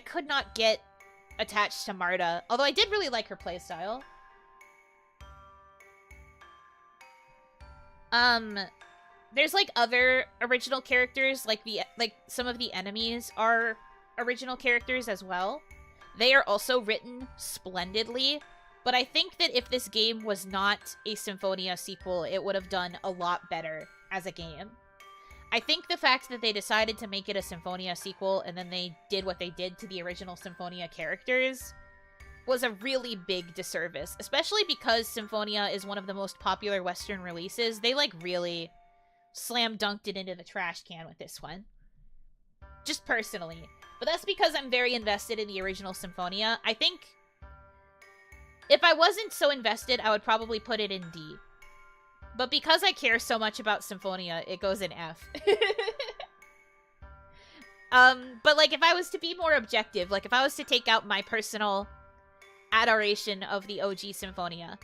could not get attached to Marta. Although I did really like her playstyle. There's, like, other original characters, like some of the enemies are original characters as well. They are also written splendidly, but I think that if this game was not a Symphonia sequel, it would have done a lot better as a game. I think the fact that they decided to make it a Symphonia sequel and then they did what they did to the original Symphonia characters was a really big disservice, especially because Symphonia is one of the most popular Western releases. They, like, really slam dunked it into the trash can with this one. Just personally. But that's because I'm very invested in the original Symphonia. I think if I wasn't so invested, I would probably put it in D. But because I care so much about Symphonia, it goes in F. But, like, if I was to be more objective, like, if I was to take out my personal adoration of the OG Symphonia,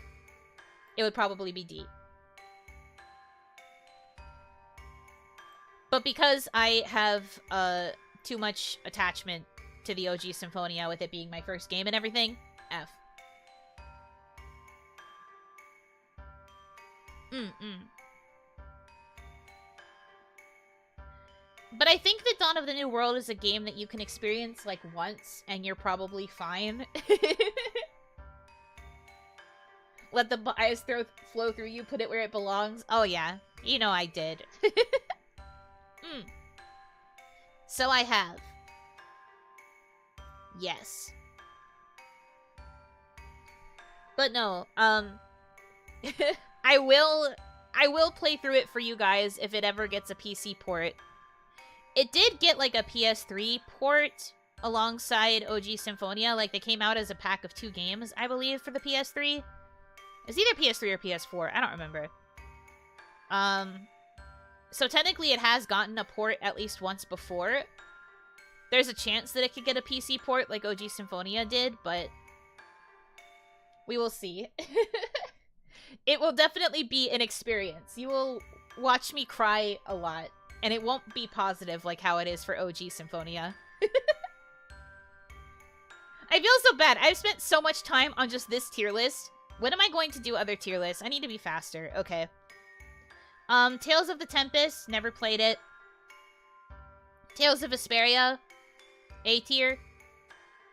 it would probably be D. But because I have too much attachment to the OG Symphonia, with it being my first game and everything, F. But I think that Dawn of the New World is a game that you can experience, like, once, and you're probably fine. Let the bias flow through you, put it where it belongs. Oh, yeah. You know I did. So I have. Yes. But no, I will play through it for you guys if it ever gets a PC port. It did get, like, a PS3 port alongside OG Symphonia. Like, they came out as a pack of 2 games, I believe, for the PS3. It's either PS3 or PS4. I don't remember. So technically it has gotten a port at least once before. There's a chance that it could get a PC port like OG Symphonia did, but we will see. It will definitely be an experience. You will watch me cry a lot, and it won't be positive like how it is for OG Symphonia. I feel so bad. I've spent so much time on just this tier list. When am I going to do other tier lists? I need to be faster. Okay. Tales of the Tempest. Never played it. Tales of Vesperia. A tier.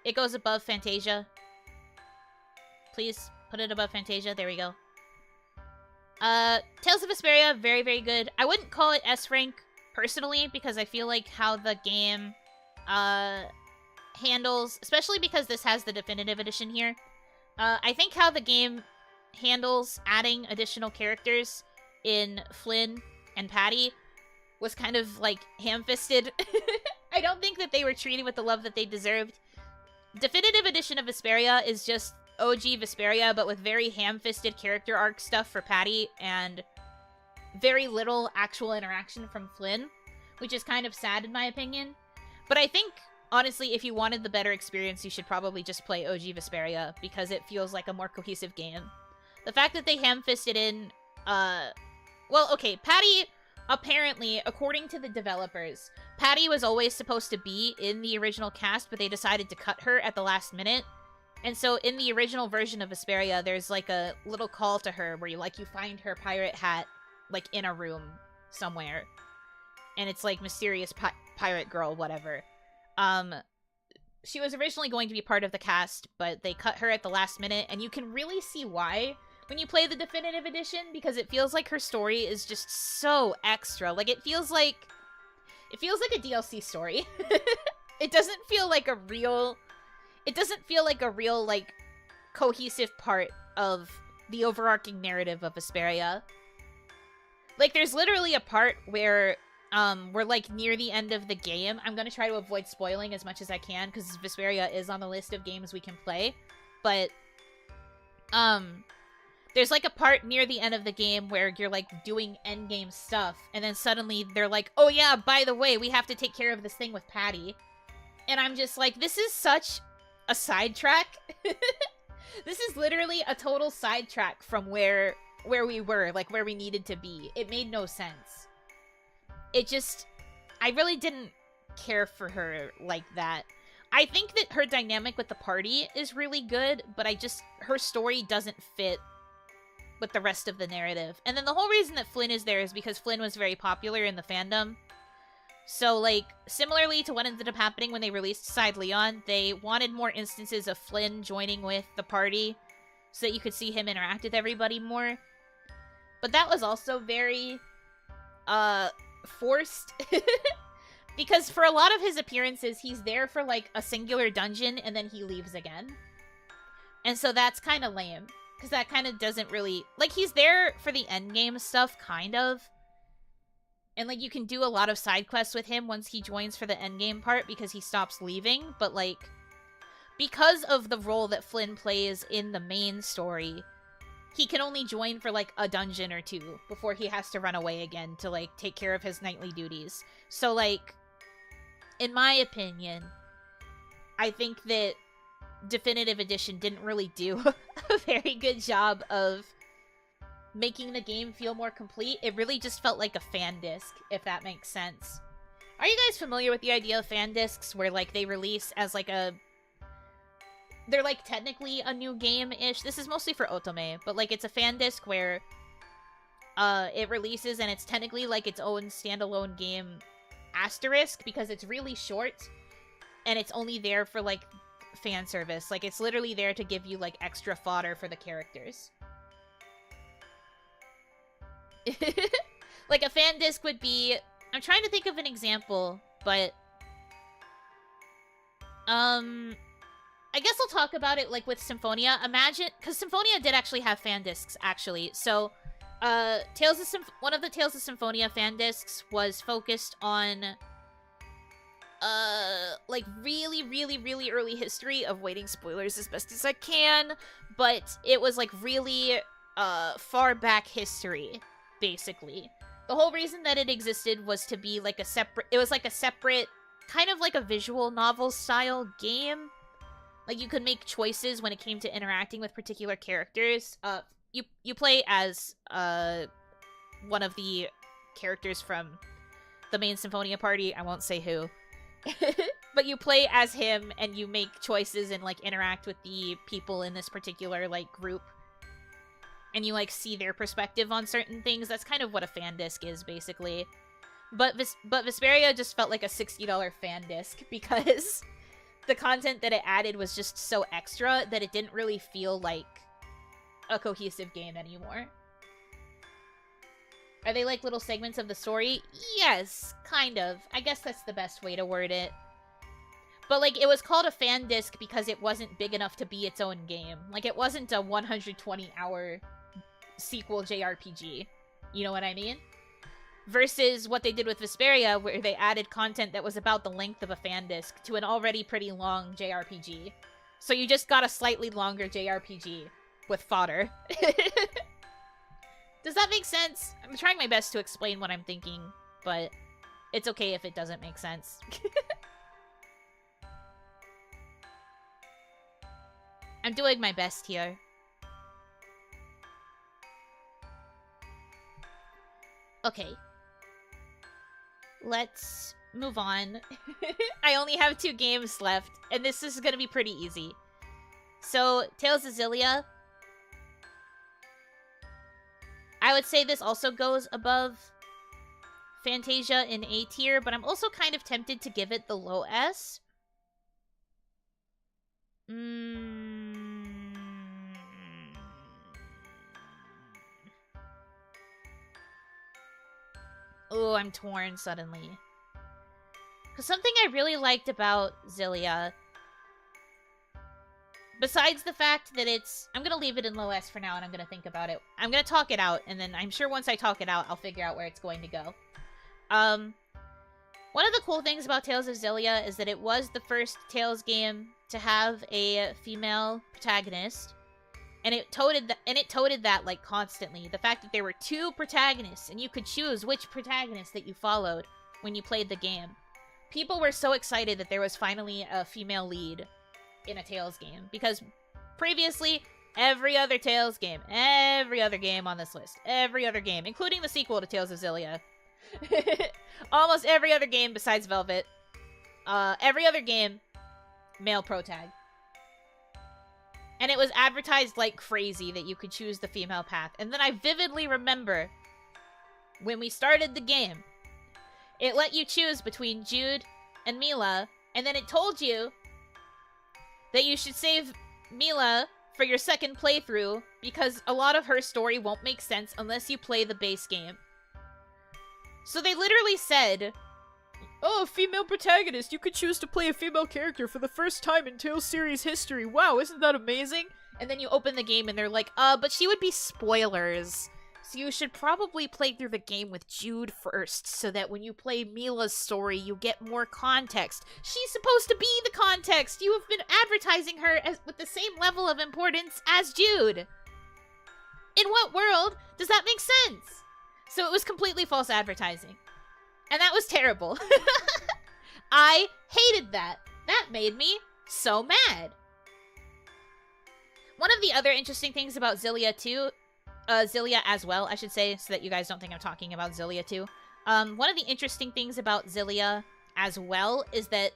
It goes above Fantasia. Please, put it above Fantasia. There we go. Tales of Vesperia, very, very good. I wouldn't call it S rank, personally, because I feel like how the game, handles, especially because this has the definitive edition here, I think how the game handles adding additional characters in Flynn and Patty was kind of, like, ham-fisted. I don't think that they were treated with the love that they deserved. Definitive edition of Vesperia is just OG Vesperia, but with very ham-fisted character arc stuff for Patty, and very little actual interaction from Flynn, which is kind of sad in my opinion. But I think, honestly, if you wanted the better experience, you should probably just play OG Vesperia, because it feels like a more cohesive game. The fact that they ham-fisted in, well, okay, Patty, apparently, according to the developers, Patty was always supposed to be in the original cast, but they decided to cut her at the last minute. And so in the original version of Vesperia, there's, like, a little call to her where you find her pirate hat, like, in a room somewhere. And it's, like, mysterious pirate girl, whatever. She was originally going to be part of the cast, but they cut her at the last minute, and you can really see why when you play the definitive edition, because it feels like her story is just so extra. Like, it feels like a DLC story. It doesn't feel like a real, like, cohesive part of the overarching narrative of Vesperia. Like, there's literally a part where we're, like, near the end of the game. I'm gonna try to avoid spoiling as much as I can, because Vesperia is on the list of games we can play. But, there's, like, a part near the end of the game where you're, like, doing endgame stuff, and then suddenly they're like, oh yeah, by the way, we have to take care of this thing with Patty. And I'm just like, this is such a sidetrack. This is literally a total sidetrack from where we were, like, where we needed to be. It made no sense. It just... I really didn't care for her like that. I think that her dynamic with the party is really good, but her story doesn't fit with the rest of the narrative. And then the whole reason that Flynn is there is because Flynn was very popular in the fandom. So, like, similarly to what ended up happening when they released Side Leon, they wanted more instances of Flynn joining with the party so that you could see him interact with everybody more. But that was also very, forced. Because for a lot of his appearances, he's there for, like, a singular dungeon, and then he leaves again. And so that's kind of lame. Because that kind of doesn't really... Like, he's there for the endgame stuff, kind of. And, like, you can do a lot of side quests with him once he joins for the endgame part, because he stops leaving. But, like, because of the role that Flynn plays in the main story, he can only join for, like, a dungeon or two before he has to run away again to, like, take care of his nightly duties. So, like, in my opinion, I think that Definitive Edition didn't really do a very good job of making the game feel more complete. It really just felt like a fan disc, if that makes sense. Are you guys familiar with the idea of fan discs where, like, they release as, like, they're, like, technically a new game-ish? This is mostly for Otome, but, like, it's a fan disc where it releases and it's technically, like, its own standalone game asterisk because it's really short and it's only there for, like, fan service. Like, it's literally there to give you, like, extra fodder for the characters. Like, a fan disc would be... I'm trying to think of an example, but... I guess I'll talk about it, like, with Symphonia. Imagine... Because Symphonia did actually have fan discs, actually. So, one of the Tales of Symphonia fan discs was focused on... like, really, really, really early history. Avoiding spoilers as best as I can. But it was, like, really, far back history, basically. The whole reason that it existed was to be, like, it was, like, a separate, kind of like a visual novel-style game. Like, you could make choices when it came to interacting with particular characters. You play as, one of the characters from the main Symphonia party. I won't say who. But you play as him, and you make choices and, like, interact with the people in this particular, like, group. And you, like, see their perspective on certain things. That's kind of what a fan disc is, basically. But Vesperia just felt like a $60 fan disc, because the content that it added was just so extra that it didn't really feel like a cohesive game anymore. Are they, like, little segments of the story? Yes, kind of. I guess that's the best way to word it. But, like, it was called a fan disc because it wasn't big enough to be its own game. Like, it wasn't a 120-hour sequel JRPG. You know what I mean? Versus what they did with Vesperia, where they added content that was about the length of a fan disc to an already pretty long JRPG. So you just got a slightly longer JRPG with fodder. Does that make sense? I'm trying my best to explain what I'm thinking, but it's okay if it doesn't make sense. I'm doing my best here. Okay. Let's move on. I only have 2 games left, and this is gonna be pretty easy. So, Tales of Xillia. I would say this also goes above Fantasia in A tier, but I'm also kind of tempted to give it the low S. Oh, I'm torn suddenly. Because something I really liked about Xillia besides the fact that I'm gonna leave it in low S for now, and I'm gonna think about it. I'm gonna talk it out, and then I'm sure once I talk it out, I'll figure out where it's going to go. One of the cool things about Tales of Xillia is that it was the first Tales game to have a female protagonist, and it toted that like constantly. The fact that there were 2 protagonists, and you could choose which protagonist that you followed when you played the game. People were so excited that there was finally a female lead in a Tales game, because previously, every other Tales game, every other game on this list, every other game, including the sequel to Tales of Xillia, almost every other game besides Velvet, every other game, male protag. And it was advertised like crazy that you could choose the female path. And then I vividly remember when we started the game, it let you choose between Jude and Mila, and then it told you that you should save Mila for your second playthrough because a lot of her story won't make sense unless you play the base game. So they literally said, oh, female protagonist, you could choose to play a female character for the first time in Tales series history. Wow, isn't that amazing? And then you open the game and they're like, but she would be spoilers. So you should probably play through the game with Jude first, so that when you play Mila's story, you get more context. She's supposed to be the context! You have been advertising her with the same level of importance as Jude! In what world does that make sense? So it was completely false advertising. And that was terrible. I hated that. That made me so mad. One of the other interesting things about Xillia 2... Xillia as well, I should say, so that you guys don't think I'm talking about Xillia 2. One of the interesting things about Xillia as well is that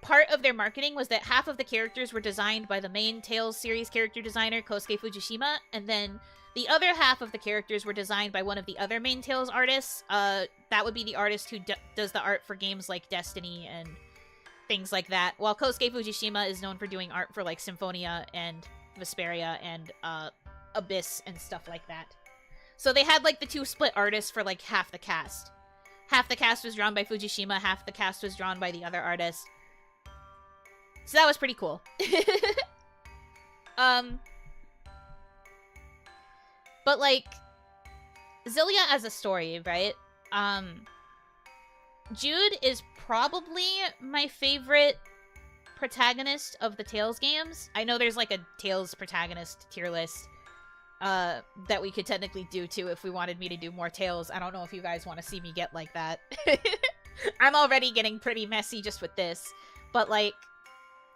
part of their marketing was that half of the characters were designed by the main Tales series character designer, Kosuke Fujishima, and then the other half of the characters were designed by one of the other main Tales artists. That would be the artist who does the art for games like Destiny and things like that, while Kosuke Fujishima is known for doing art for like Symphonia and Vesperia and Abyss and stuff like that. So they had like the 2 split artists for like half the cast. Half the cast was drawn by Fujishima, half the cast was drawn by the other artist. So that was pretty cool. But like, Xillia as a story, right? Jude is probably my favorite protagonist of the Tales games. I know there's like a Tales protagonist tier list that we could technically do too if we wanted me to do more Tales. I don't know if you guys want to see me get like that. I'm already getting pretty messy just with this. But like,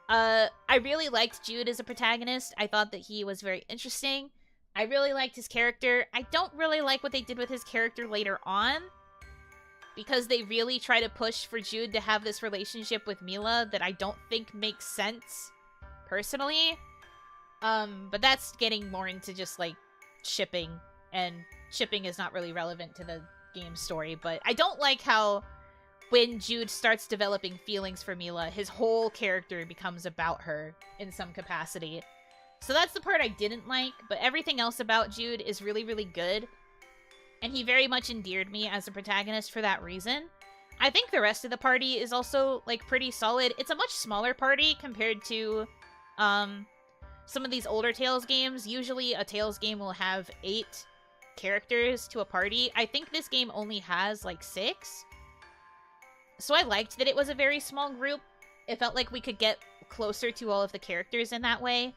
I really liked Jude as a protagonist. I thought that he was very interesting. I really liked his character. I don't really like what they did with his character later on, because they really try to push for Jude to have this relationship with Mila that I don't think makes sense, personally. But that's getting more into just, like, shipping, and shipping is not really relevant to the game story, but I don't like how when Jude starts developing feelings for Mila, his whole character becomes about her in some capacity. So that's the part I didn't like, but everything else about Jude is really, really good. And he very much endeared me as a protagonist for that reason. I think the rest of the party is also, like, pretty solid. It's a much smaller party compared to, some of these older Tales games. Usually a Tales game will have 8 characters to a party. I think this game only has, like, 6. So I liked that it was a very small group. It felt like we could get closer to all of the characters in that way.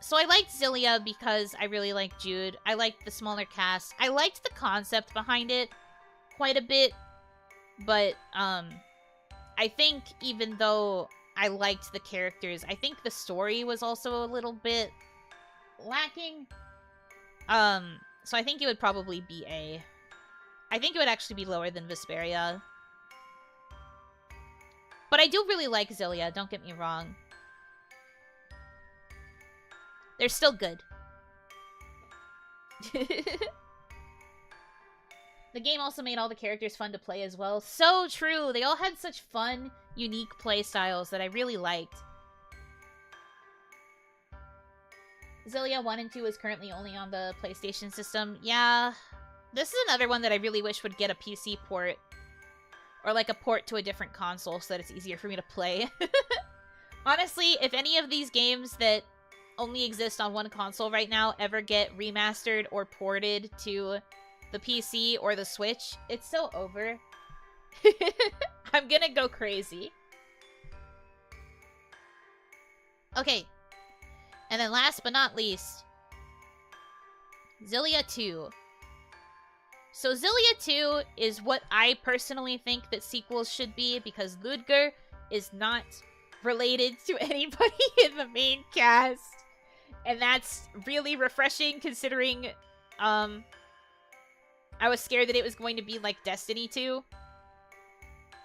So I liked Xillia because I really liked Jude. I liked the smaller cast. I liked the concept behind it quite a bit. But, I think even though I liked the characters, I think the story was also a little bit lacking. So I think it would probably be A. I think it would actually be lower than Vesperia. But I do really like Xillia, don't get me wrong. They're still good. The game also made all the characters fun to play as well. So true! They all had such fun, unique play styles that I really liked. Xillia 1 and 2 is currently only on the PlayStation system. Yeah, this is another one that I really wish would get a PC port. Or like a port to a different console so that it's easier for me to play. Honestly, if any of these games that only exist on one console right now ever get remastered or ported to the PC or the Switch, it's so over. I'm gonna go crazy. Okay. And then last but not least, Xillia 2. So Xillia 2 is what I personally think that sequels should be, because Ludger is not related to anybody in the main cast. And that's really refreshing, considering I was scared that it was going to be like Destiny 2.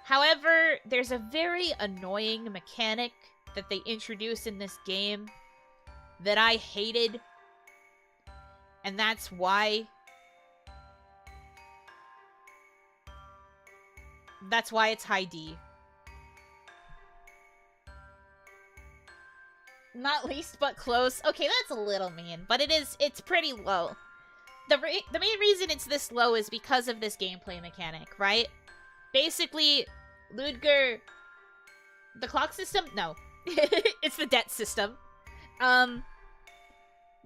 However, there's a very annoying mechanic that they introduced in this game that I hated. And that's why... That's why it's high D. Not least but close. Okay, that's a little mean, but it's pretty low. The main reason it's this low is because of this gameplay mechanic, right? Basically, Ludger... The clock system? No. It's the debt system.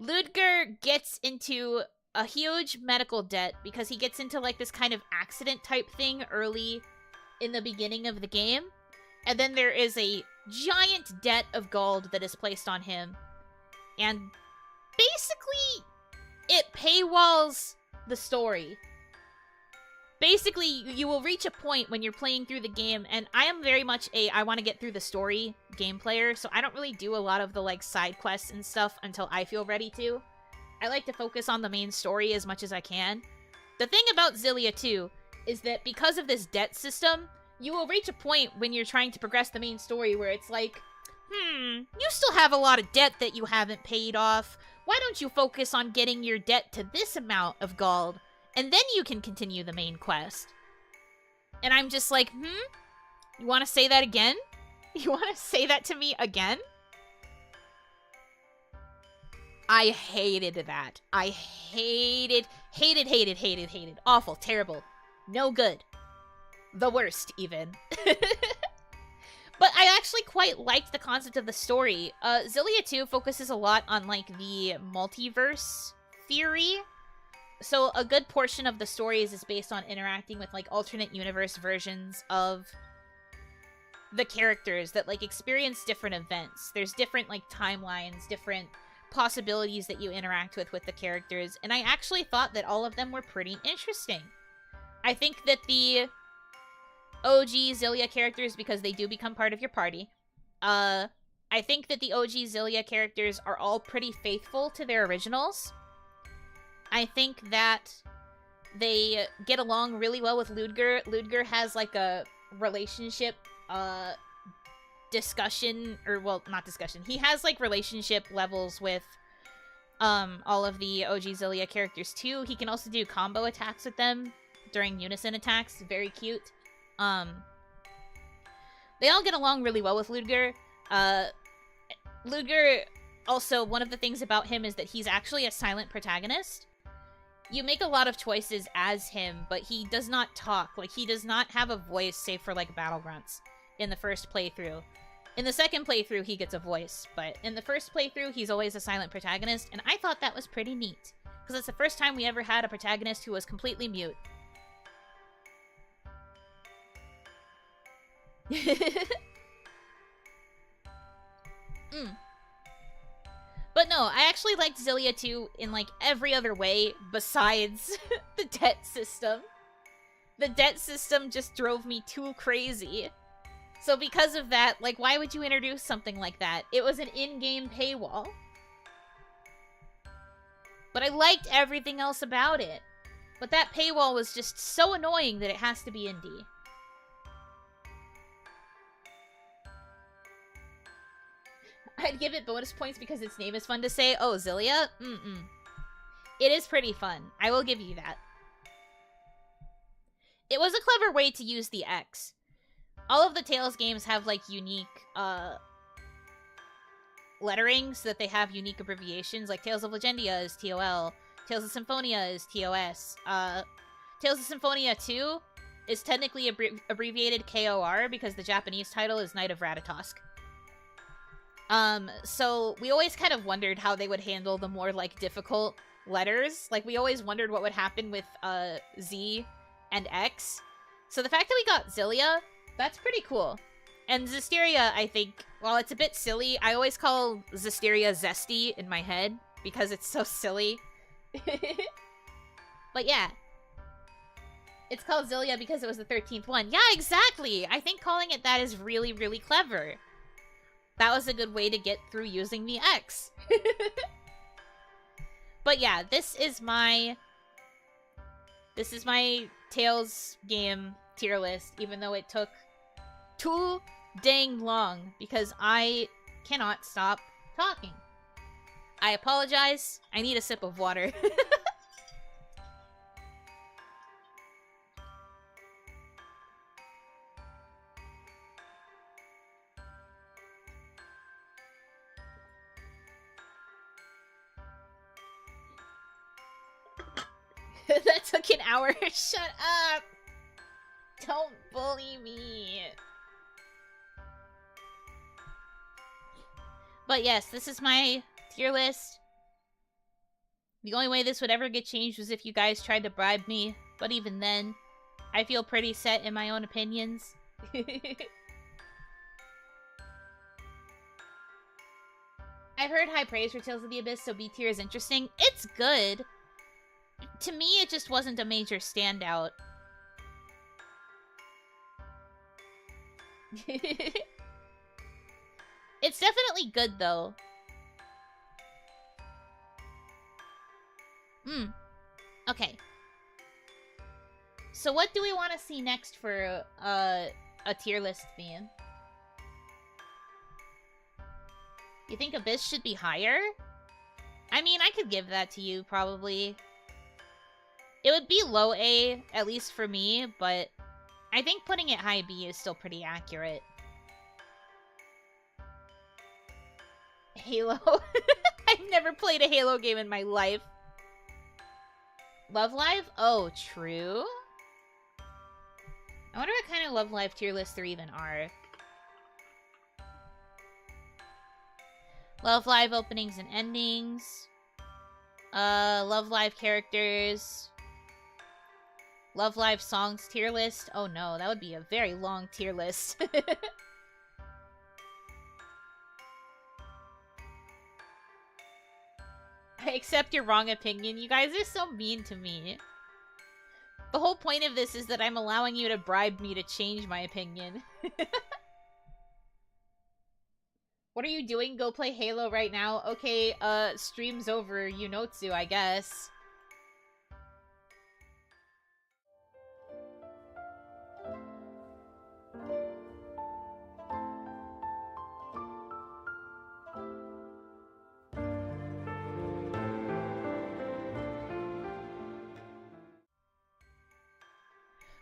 Ludger gets into a huge medical debt because he gets into like this kind of accident type thing early in the beginning of the game. And then there is a giant debt of gold that is placed on him. And basically, it paywalls the story. Basically, you will reach a point when you're playing through the game, and I am very much I want to get through the story game player, so I don't really do a lot of the like side quests and stuff until I feel ready to. I like to focus on the main story as much as I can. The thing about Xillia 2 is that because of this debt system, you will reach a point when you're trying to progress the main story where it's like, you still have a lot of debt that you haven't paid off. Why don't you focus on getting your debt to this amount of gold, and then you can continue the main quest? And I'm just like, You want to say that again? You want to say that to me again? I hated that. I hated. Awful, terrible. No good. The worst, even. But I actually quite liked the concept of the story. Xillia 2 focuses a lot on, like, the multiverse theory. So a good portion of the stories is based on interacting with, like, alternate universe versions of the characters that, like, experience different events. There's different, like, timelines, different possibilities that you interact with the characters, and I actually thought that all of them were pretty interesting. I think that the OG Xillia characters, because they do become part of your party, I think that the OG Xillia characters are all pretty faithful to their originals. I think that they get along really well with Ludger. Ludger has, like, a relationship, discussion, or, well, not discussion. He has, like, relationship levels with, all of the OG Xillia characters, too. He can also do combo attacks with them during unison attacks. Very cute. They all get along really well with Ludger. Ludger, also, one of the things about him is that he's actually a silent protagonist. You make a lot of choices as him, but he does not talk. Like, he does not have a voice, save for, like, battle grunts in the first playthrough. In the second playthrough, he gets a voice, but in the first playthrough, he's always a silent protagonist, and I thought that was pretty neat, because it's the first time we ever had a protagonist who was completely mute. But no, I actually liked Xillia 2 in, like, every other way besides the debt system. The debt system just drove me too crazy. So because of that, like, why would you introduce something like that? It was an in-game paywall. But I liked everything else about it. But that paywall was just so annoying that it has to be indie. I'd give it bonus points because its name is fun to say. Oh, Xillia? It is pretty fun. I will give you that. It was a clever way to use the X. All of the Tales games have, like, unique, lettering, so that they have unique abbreviations. Like, Tales of Legendia is TOL. Tales of Symphonia is TOS. Tales of Symphonia 2 is technically abbreviated KOR because the Japanese title is Knight of Ratatosk. So we always kind of wondered how they would handle the more, like, difficult letters. Like, we always wondered what would happen with, Z and X. So the fact that we got Zilia, that's pretty cool. And Zestiria, I think, while it's a bit silly, I always call Zestiria Zesty in my head because it's so silly. But yeah. It's called Zilia because it was the 13th one. Yeah, exactly! I think calling it that is really, really clever. That was a good way to get through using the X. But yeah, this is my Tales game tier list, even though it took too dang long because I cannot stop talking. I apologize. I need a sip of water. That took an hour. Shut up! Don't bully me. But yes, this is my tier list. The only way this would ever get changed was if you guys tried to bribe me. But even then, I feel pretty set in my own opinions. I've heard high praise for Tales of the Abyss, so B tier is interesting. It's good. To me, it just wasn't a major standout. It's definitely good, though. Okay. So what do we want to see next for a tier list theme? You think Abyss should be higher? I mean, I could give that to you, probably. It would be low A, at least for me, but I think putting it high B is still pretty accurate. Halo. I've never played a Halo game in my life. Love Live? Oh, true. I wonder what kind of Love Live tier lists there even are. Love Live openings and endings. Love Live characters. Love Live songs tier list. Oh no, that would be a very long tier list. I accept your wrong opinion. You guys are so mean to me. The whole point of this is that I'm allowing you to bribe me to change my opinion. What are you doing? Go play Halo right now? Okay, stream's over. Yunotsu, I guess.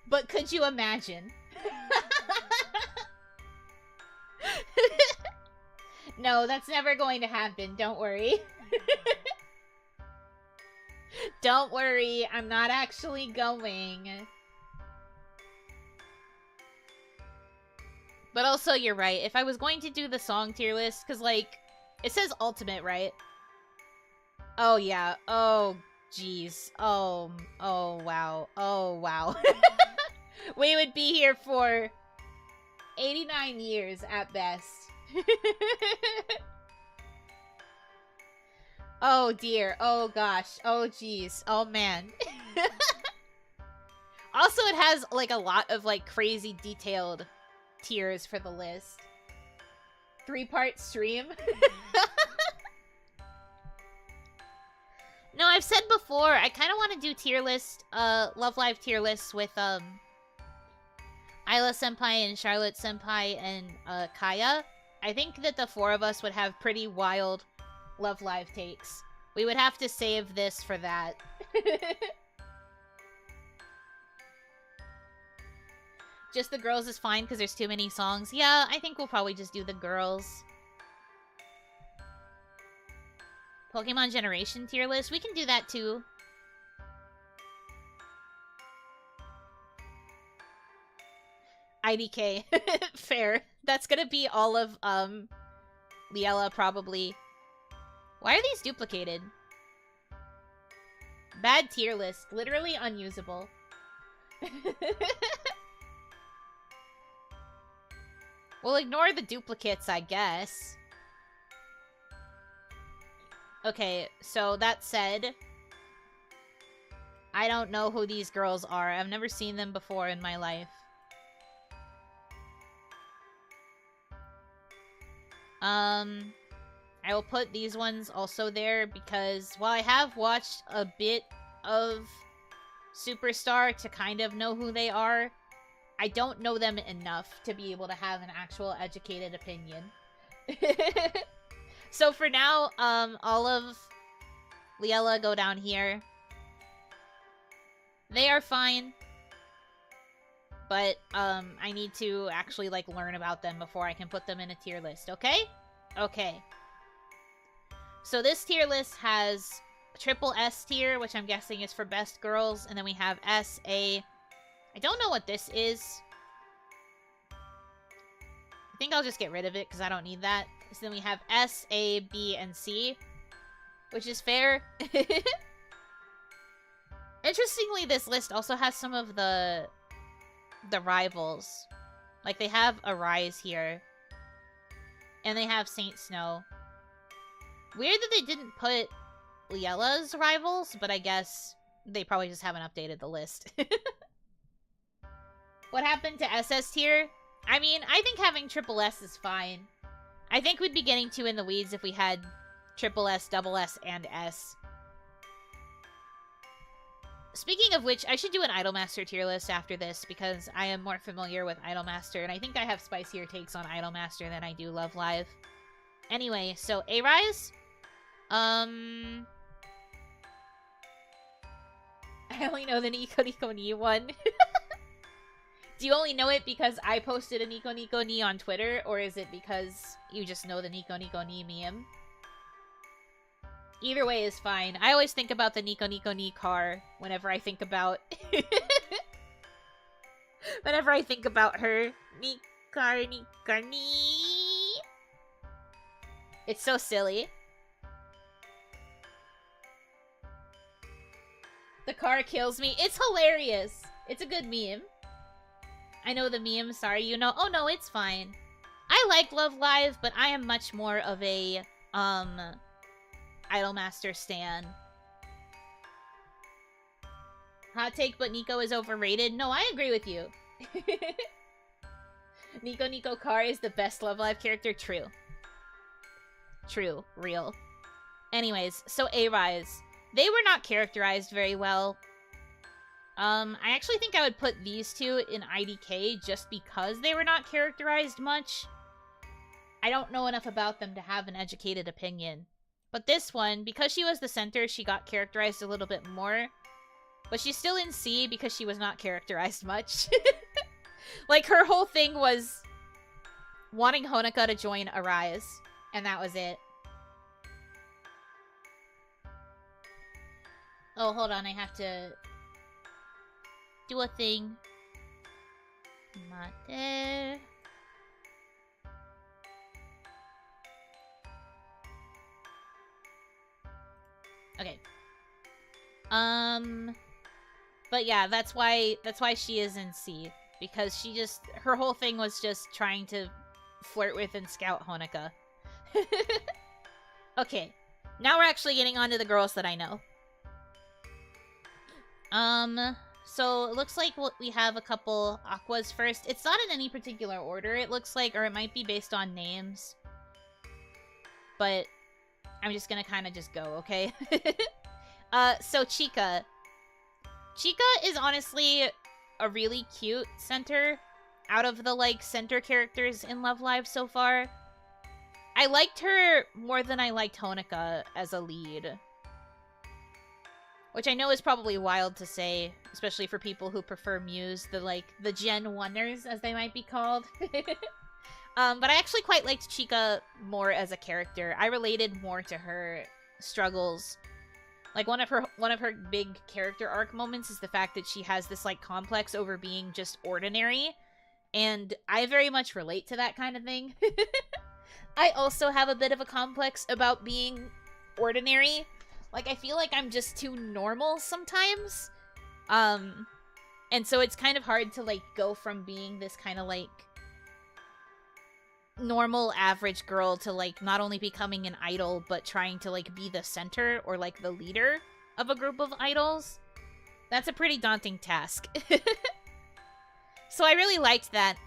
But could you imagine? No, that's never going to happen. Don't worry. Don't worry. I'm not actually going. But also, you're right. If I was going to do the song tier list, because, like, it says ultimate, right? Oh, yeah. Oh, jeez. Oh, wow. Oh, wow. We would be here for 89 years at best. Oh dear. Oh gosh. Oh jeez. Oh man. Also, it has like a lot of like crazy detailed tiers for the list. 3-part stream. No, I've said before, I kind of want to do tier list, Love Live tier lists with, Isla Senpai and Charlotte Senpai and, Kaya. I think that the 4 of us would have pretty wild Love Live takes. We would have to save this for that. Just the girls is fine because there's too many songs. Yeah, I think we'll probably just do the girls. Pokemon Generation tier list? We can do that too. IDK. Fair. That's gonna be all of, Liella, probably. Why are these duplicated? Bad tier list. Literally unusable. We'll ignore the duplicates, I guess. Okay, so that said, I don't know who these girls are. I've never seen them before in my life. I will put these ones also there because while I have watched a bit of Superstar to kind of know who they are, I don't know them enough to be able to have an actual educated opinion. So for now, all of Liella go down here. They are fine. But, I need to actually, like, learn about them before I can put them in a tier list, okay? Okay. So this tier list has triple S tier, which I'm guessing is for best girls, and then we have S, A. I don't know what this is. I think I'll just get rid of it, because I don't need that. So then we have S, A, B, and C, which is fair. Interestingly, this list also has some of the rivals. Like, they have Arise here. And they have Saint Snow. Weird that they didn't put Liella's rivals, but I guess they probably just haven't updated the list. What happened to SS tier? I mean, I think having triple S is fine. I think we'd be getting too in the weeds if we had triple S, double S, and S. Speaking of which, I should do an Idolmaster tier list after this, because I am more familiar with Idolmaster, and I think I have spicier takes on Idolmaster than I do Love Live. Anyway, so A-Rise? I only know the Nico Nico Ni one. Do you only know it because I posted a Nico Nico Ni on Twitter, or is it because you just know the Nico Nico Ni meme? Either way is fine. I always think about the Nico Nico Ni car whenever I think about... whenever I think about her. Nikar Nikar Ni. It's so silly. The car kills me. It's hilarious. It's a good meme. I know the meme. Sorry, you know. Oh no, it's fine. I like Love Live, but I am much more of a, Idolmaster stan. Hot take, but Nico is overrated. No, I agree with you. Nico Nico Car is the best Love Live character. True. True. Real. Anyways, so A-Rise. They were not characterized very well. I actually think I would put these two in IDK just because they were not characterized much. I don't know enough about them to have an educated opinion. But this one, because she was the center, she got characterized a little bit more. But she's still in C because she was not characterized much. Like, her whole thing was wanting Honoka to join Arise. And that was it. Oh, hold on, I have to do a thing. Mate. Okay. But yeah, that's why she is in C. Because she just, her whole thing was just trying to flirt with and scout Honoka. Okay. Now we're actually getting on to the girls that I know. So it looks like we have a couple Aquas first. It's not in any particular order, it looks like, or it might be based on names. But I'm just gonna kind of just go, okay? So Chika. Chika is honestly a really cute center out of the, like, center characters in Love Live so far. I liked her more than I liked Honoka as a lead. Which I know is probably wild to say, especially for people who prefer Muse, the Gen 1ers, as they might be called. But I actually quite liked Chika more as a character. I related more to her struggles. Like, one of her big character arc moments is the fact that she has this, like, complex over being just ordinary. And I very much relate to that kind of thing. I also have a bit of a complex about being ordinary. Like, I feel like I'm just too normal sometimes. And so it's kind of hard to, like, go from being this kind of, like, normal average girl to, like, not only becoming an idol, but trying to, like, be the center or, like, the leader of a group of idols. That's a pretty daunting task. So I really liked that,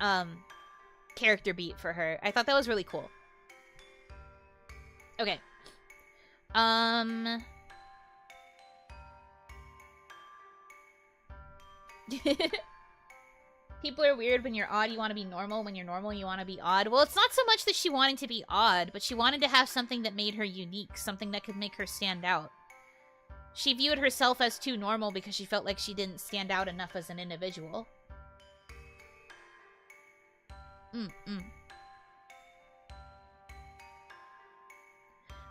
character beat for her. I thought that was really cool. Okay. People are weird when you're odd, you want to be normal. When you're normal, you want to be odd. Well, it's not so much that she wanted to be odd, but she wanted to have something that made her unique, something that could make her stand out. She viewed herself as too normal because she felt like she didn't stand out enough as an individual.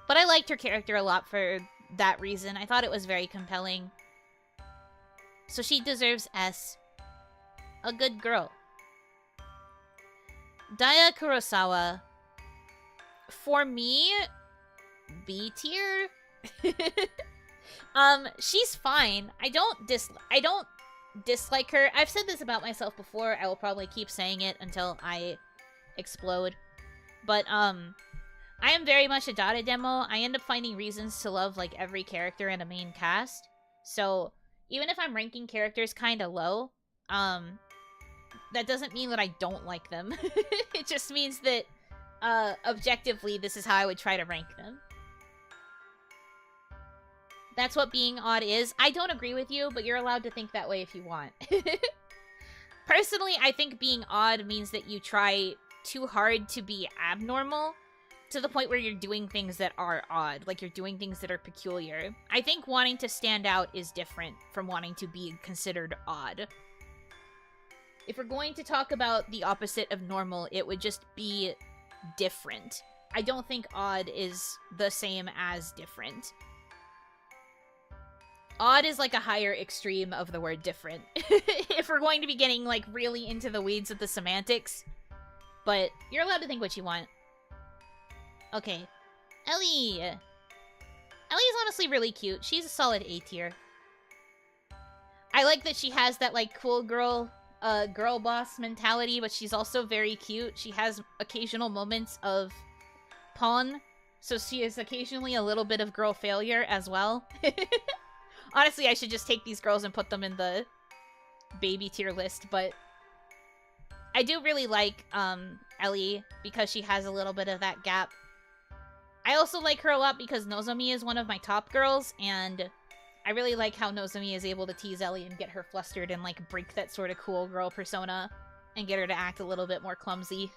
But I liked her character a lot for that reason. I thought it was very compelling. So she deserves S. A good girl. Daya Kurosawa. For me, B tier. She's fine. I don't dislike her. I've said this about myself before. I will probably keep saying it until I explode. But I am very much a Dada demo. I end up finding reasons to love like every character in a main cast. So even if I'm ranking characters kind of low, that doesn't mean that I don't like them. It just means that objectively this is how I would try to rank them. That's what being odd is. I don't agree with you, but you're allowed to think that way if you want. Personally, I think being odd means that you try too hard to be abnormal to the point where you're doing things that are odd, like you're doing things that are peculiar. I think wanting to stand out is different from wanting to be considered odd. If we're going to talk about the opposite of normal, it would just be different. I don't think odd is the same as different. Odd is like a higher extreme of the word different. If we're going to be getting like really into the weeds of the semantics. But you're allowed to think what you want. Okay. Ellie! Ellie's honestly really cute. She's a solid A tier. I like that she has that like cool girl boss mentality, but she's also very cute. She has occasional moments of pawn, so she is occasionally a little bit of girl failure as well. Honestly, I should just take these girls and put them in the baby tier list, but I do really like Ellie because she has a little bit of that gap. I also like her a lot because Nozomi is one of my top girls, and I really like how Nozomi is able to tease Ellie and get her flustered and like break that sort of cool girl persona and get her to act a little bit more clumsy.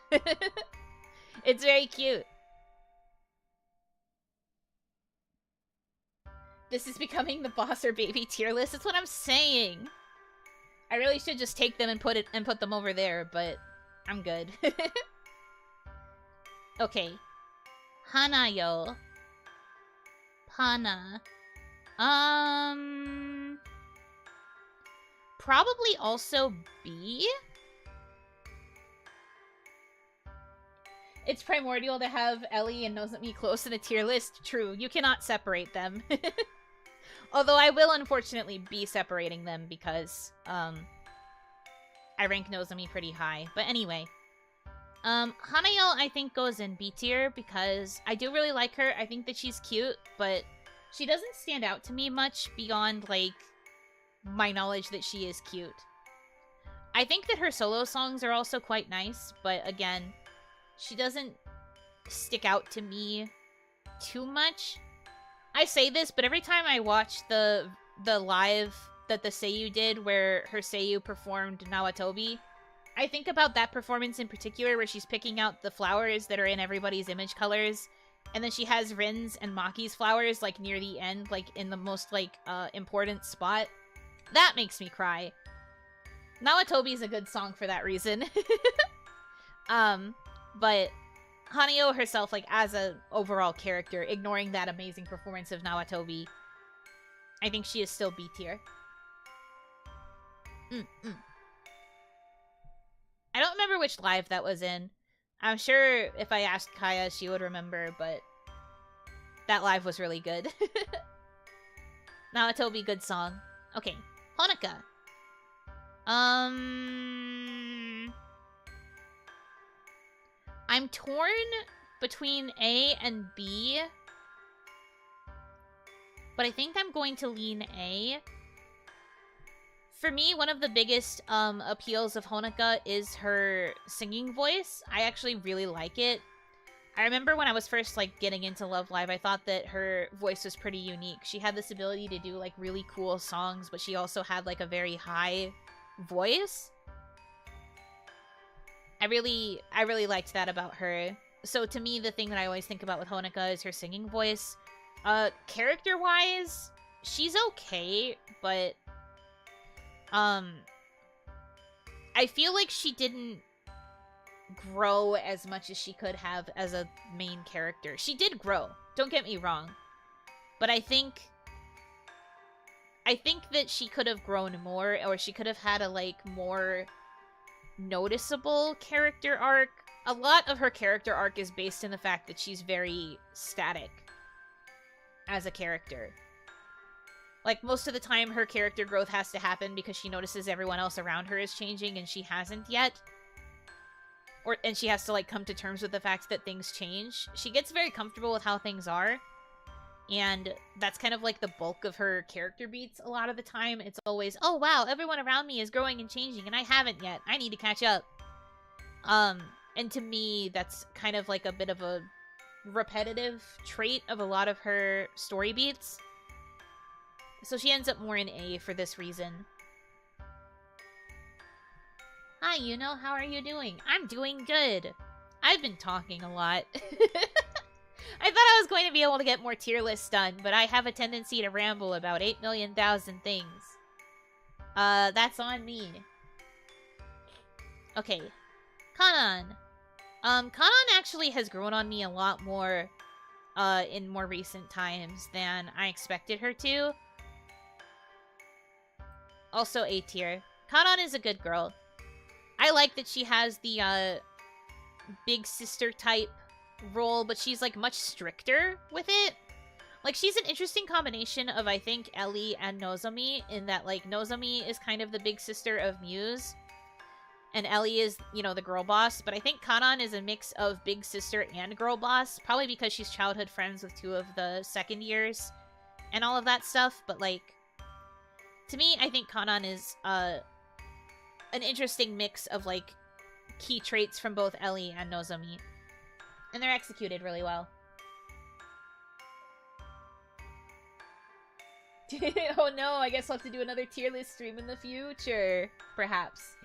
It's very cute. This is becoming the boss or baby tier list. That's what I'm saying. I really should just take them and put them over there, but I'm good. Okay. Hanayo. Hana. Probably also B? It's primordial to have Ellie and Nozomi close in a tier list. True, you cannot separate them. Although I will unfortunately be separating them because, I rank Nozomi pretty high. But anyway. Hanayo I think goes in B tier because I do really like her. I think that she's cute, but she doesn't stand out to me much beyond, like, my knowledge that she is cute. I think that her solo songs are also quite nice, but again, she doesn't stick out to me too much. I say this, but every time I watch the live that the Seiyu did where her Seiyu performed Nawatobi, I think about that performance in particular where she's picking out the flowers that are in everybody's image colors, and then she has Rin's and Maki's flowers, like, near the end, like, in the most, like, important spot. That makes me cry. Nawatobi is a good song for that reason. But Hanayo herself, like, as a overall character, ignoring that amazing performance of Nawatobi, I think she is still B tier. I don't remember which live that was in. I'm sure if I asked Kaya, she would remember, but that live was really good. Nawatobi, good song. Okay, Honoka. I'm torn between A and B, but I think I'm going to lean A. For me, one of the biggest appeals of Honoka is her singing voice. I actually really like it. I remember when I was first like getting into Love Live, I thought that her voice was pretty unique. She had this ability to do like really cool songs, but she also had like a very high voice. I really liked that about her. So to me, the thing that I always think about with Honoka is her singing voice. Character-wise, she's okay, but I feel like she didn't grow as much as she could have as a main character. She did grow, don't get me wrong, but I think that she could have grown more, or she could have had a like more noticeable character arc. A lot of her character arc is based in the fact that she's very static as a character. Like, most of the time, her character growth has to happen because she notices everyone else around her is changing and she hasn't yet. And she has to, like, come to terms with the fact that things change. She gets very comfortable with how things are. And that's kind of, like, the bulk of her character beats a lot of the time. It's always, oh, wow, everyone around me is growing and changing, and I haven't yet. I need to catch up. And to me, that's kind of, like, a bit of a repetitive trait of a lot of her story beats. So she ends up more in A for this reason. Hi, Yuno, how are you doing? I'm doing good. I've been talking a lot. I thought I was going to be able to get more tier lists done, but I have a tendency to ramble about 8,000,000 things. That's on me. Okay. Kanan. Kanan actually has grown on me a lot more, in more recent times than I expected her to. Also A tier. Kanan is a good girl. I like that she has the, big sister type role, but she's, like, much stricter with it. Like, she's an interesting combination of, I think, Ellie and Nozomi, in that, like, Nozomi is kind of the big sister of Muse, and Ellie is, you know, the girl boss, but I think Kanan is a mix of big sister and girl boss, probably because she's childhood friends with two of the second years, and all of that stuff, but, like, to me, I think Kanan is, an interesting mix of, like, key traits from both Ellie and Nozomi. And they're executed really well. Oh no, I guess we'll have to do another tier list stream in the future. Perhaps.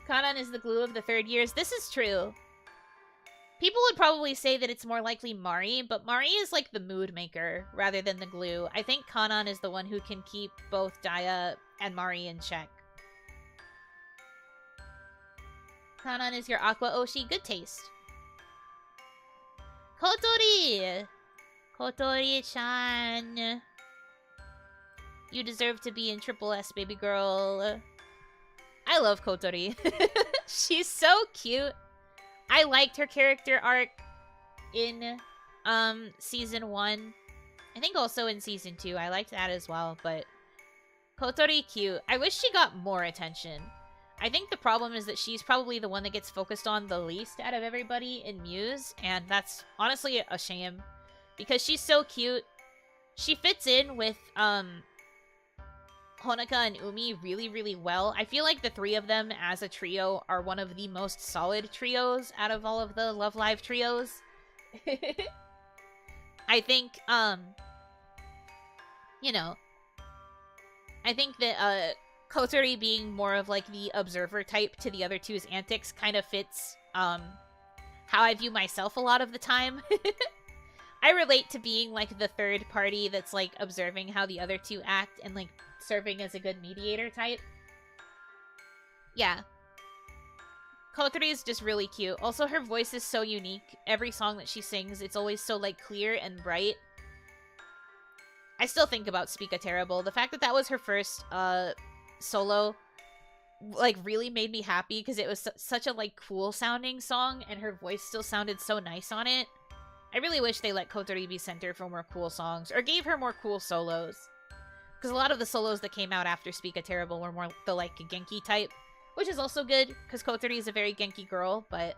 Kanan is the glue of the third years. This is true. People would probably say that it's more likely Mari, but Mari is like the mood maker rather than the glue. I think Kanan is the one who can keep both Daya and Mari in check. Kanan is your Aqua Oshi. Good taste. Kotori! Kotori-chan. You deserve to be in Triple S, baby girl. I love Kotori. She's so cute. I liked her character arc in season 1. I think also in season 2. I liked that as well, but Kotori cute. I wish she got more attention. I think the problem is that she's probably the one that gets focused on the least out of everybody in Muse, and that's honestly a shame, because she's so cute. She fits in with Honoka and Umi really, really well. I feel like the three of them as a trio are one of the most solid trios out of all of the Love Live trios. I think, you know, I think that, Kotori being more of, like, the observer type to the other two's antics kind of fits, how I view myself a lot of the time. I relate to being, like, the third party that's, like, observing how the other two act and, like, serving as a good mediator type. Yeah. Kotori is just really cute. Also, her voice is so unique. Every song that she sings, it's always so, like, clear and bright. I still think about Speak a Terrible. The fact that that was her first, solo like really made me happy because it was such a like cool sounding song and her voice still sounded so nice on it. I really wish they let Kotori be center for more cool songs or gave her more cool solos. Because a lot of the solos that came out after Speak a Terrible were more the like Genki type, which is also good because Kotori is a very Genki girl, but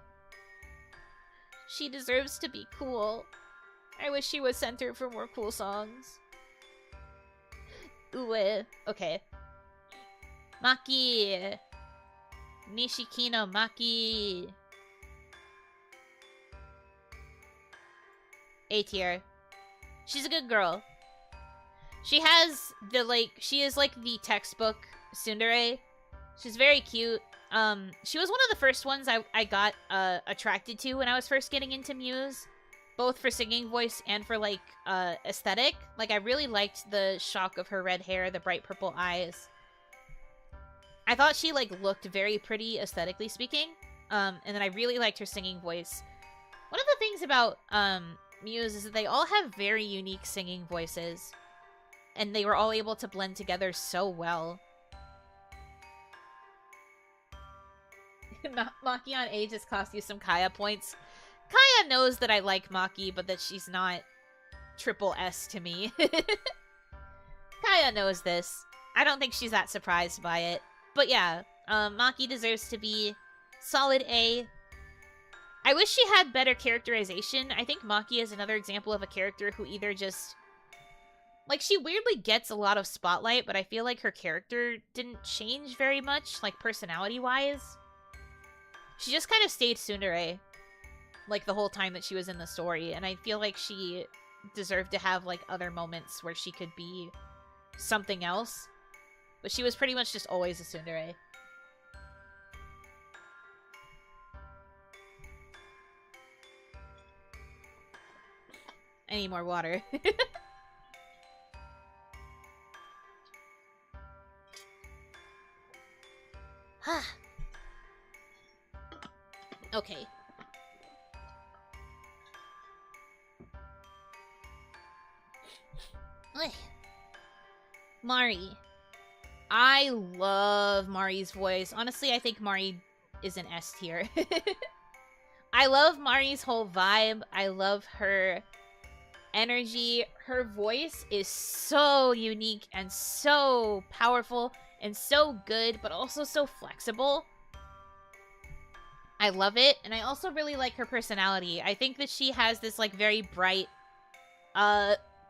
she deserves to be cool. I wish she was center for more cool songs. Ooh, okay. Maki! Nishikino Maki! A tier. She's a good girl. She has the, like, she is like the textbook tsundere. She's very cute. She was one of the first ones I got attracted to when I was first getting into Muse. Both for singing voice and for, like, aesthetic. Like, I really liked the shock of her red hair, the bright purple eyes. I thought she, like, looked very pretty, aesthetically speaking. And then I really liked her singing voice. One of the things about, Muse is that they all have very unique singing voices. And they were all able to blend together so well. Maki on age has cost you some Kaya points. Kaya knows that I like Maki, but that she's not triple S to me. Kaya knows this. I don't think she's that surprised by it. But yeah, Maki deserves to be solid A. I wish she had better characterization. I think Maki is another example of a character who either just... Like, she weirdly gets a lot of spotlight, but I feel like her character didn't change very much, like, personality-wise. She just kind of stayed tsundere, like, the whole time that she was in the story, and I feel like she deserved to have, like, other moments where she could be something else. But she was pretty much just always a tsundere. I need more water. Okay. Mari. I love Mari's voice. Honestly, I think Mari is an S tier. I love Mari's whole vibe. I love her energy. Her voice is so unique and so powerful and so good, but also so flexible. I love it, and I also really like her personality. I think that she has this, like, very bright,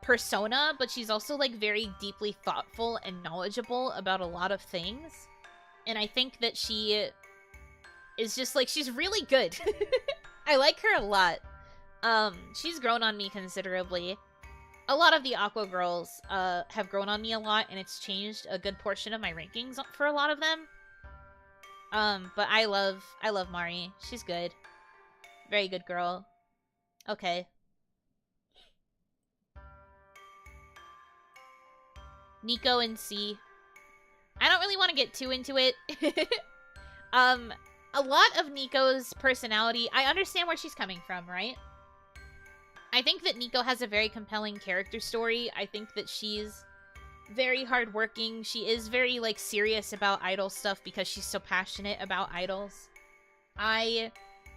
persona, but she's also, like, very deeply thoughtful and knowledgeable about a lot of things. And I think that she is just, like, she's really good. I like her a lot. She's grown on me considerably. A lot of the Aqua girls, have grown on me a lot, and it's changed a good portion of my rankings for a lot of them. But I love Mari. She's good. Very good girl. Okay. Nico and C. I don't really want to get too into it. A lot of Nico's personality, I understand where she's coming from, right? I think that Nico has a very compelling character story. I think that she's very hardworking. She is very, like, serious about idol stuff because she's so passionate about idols. I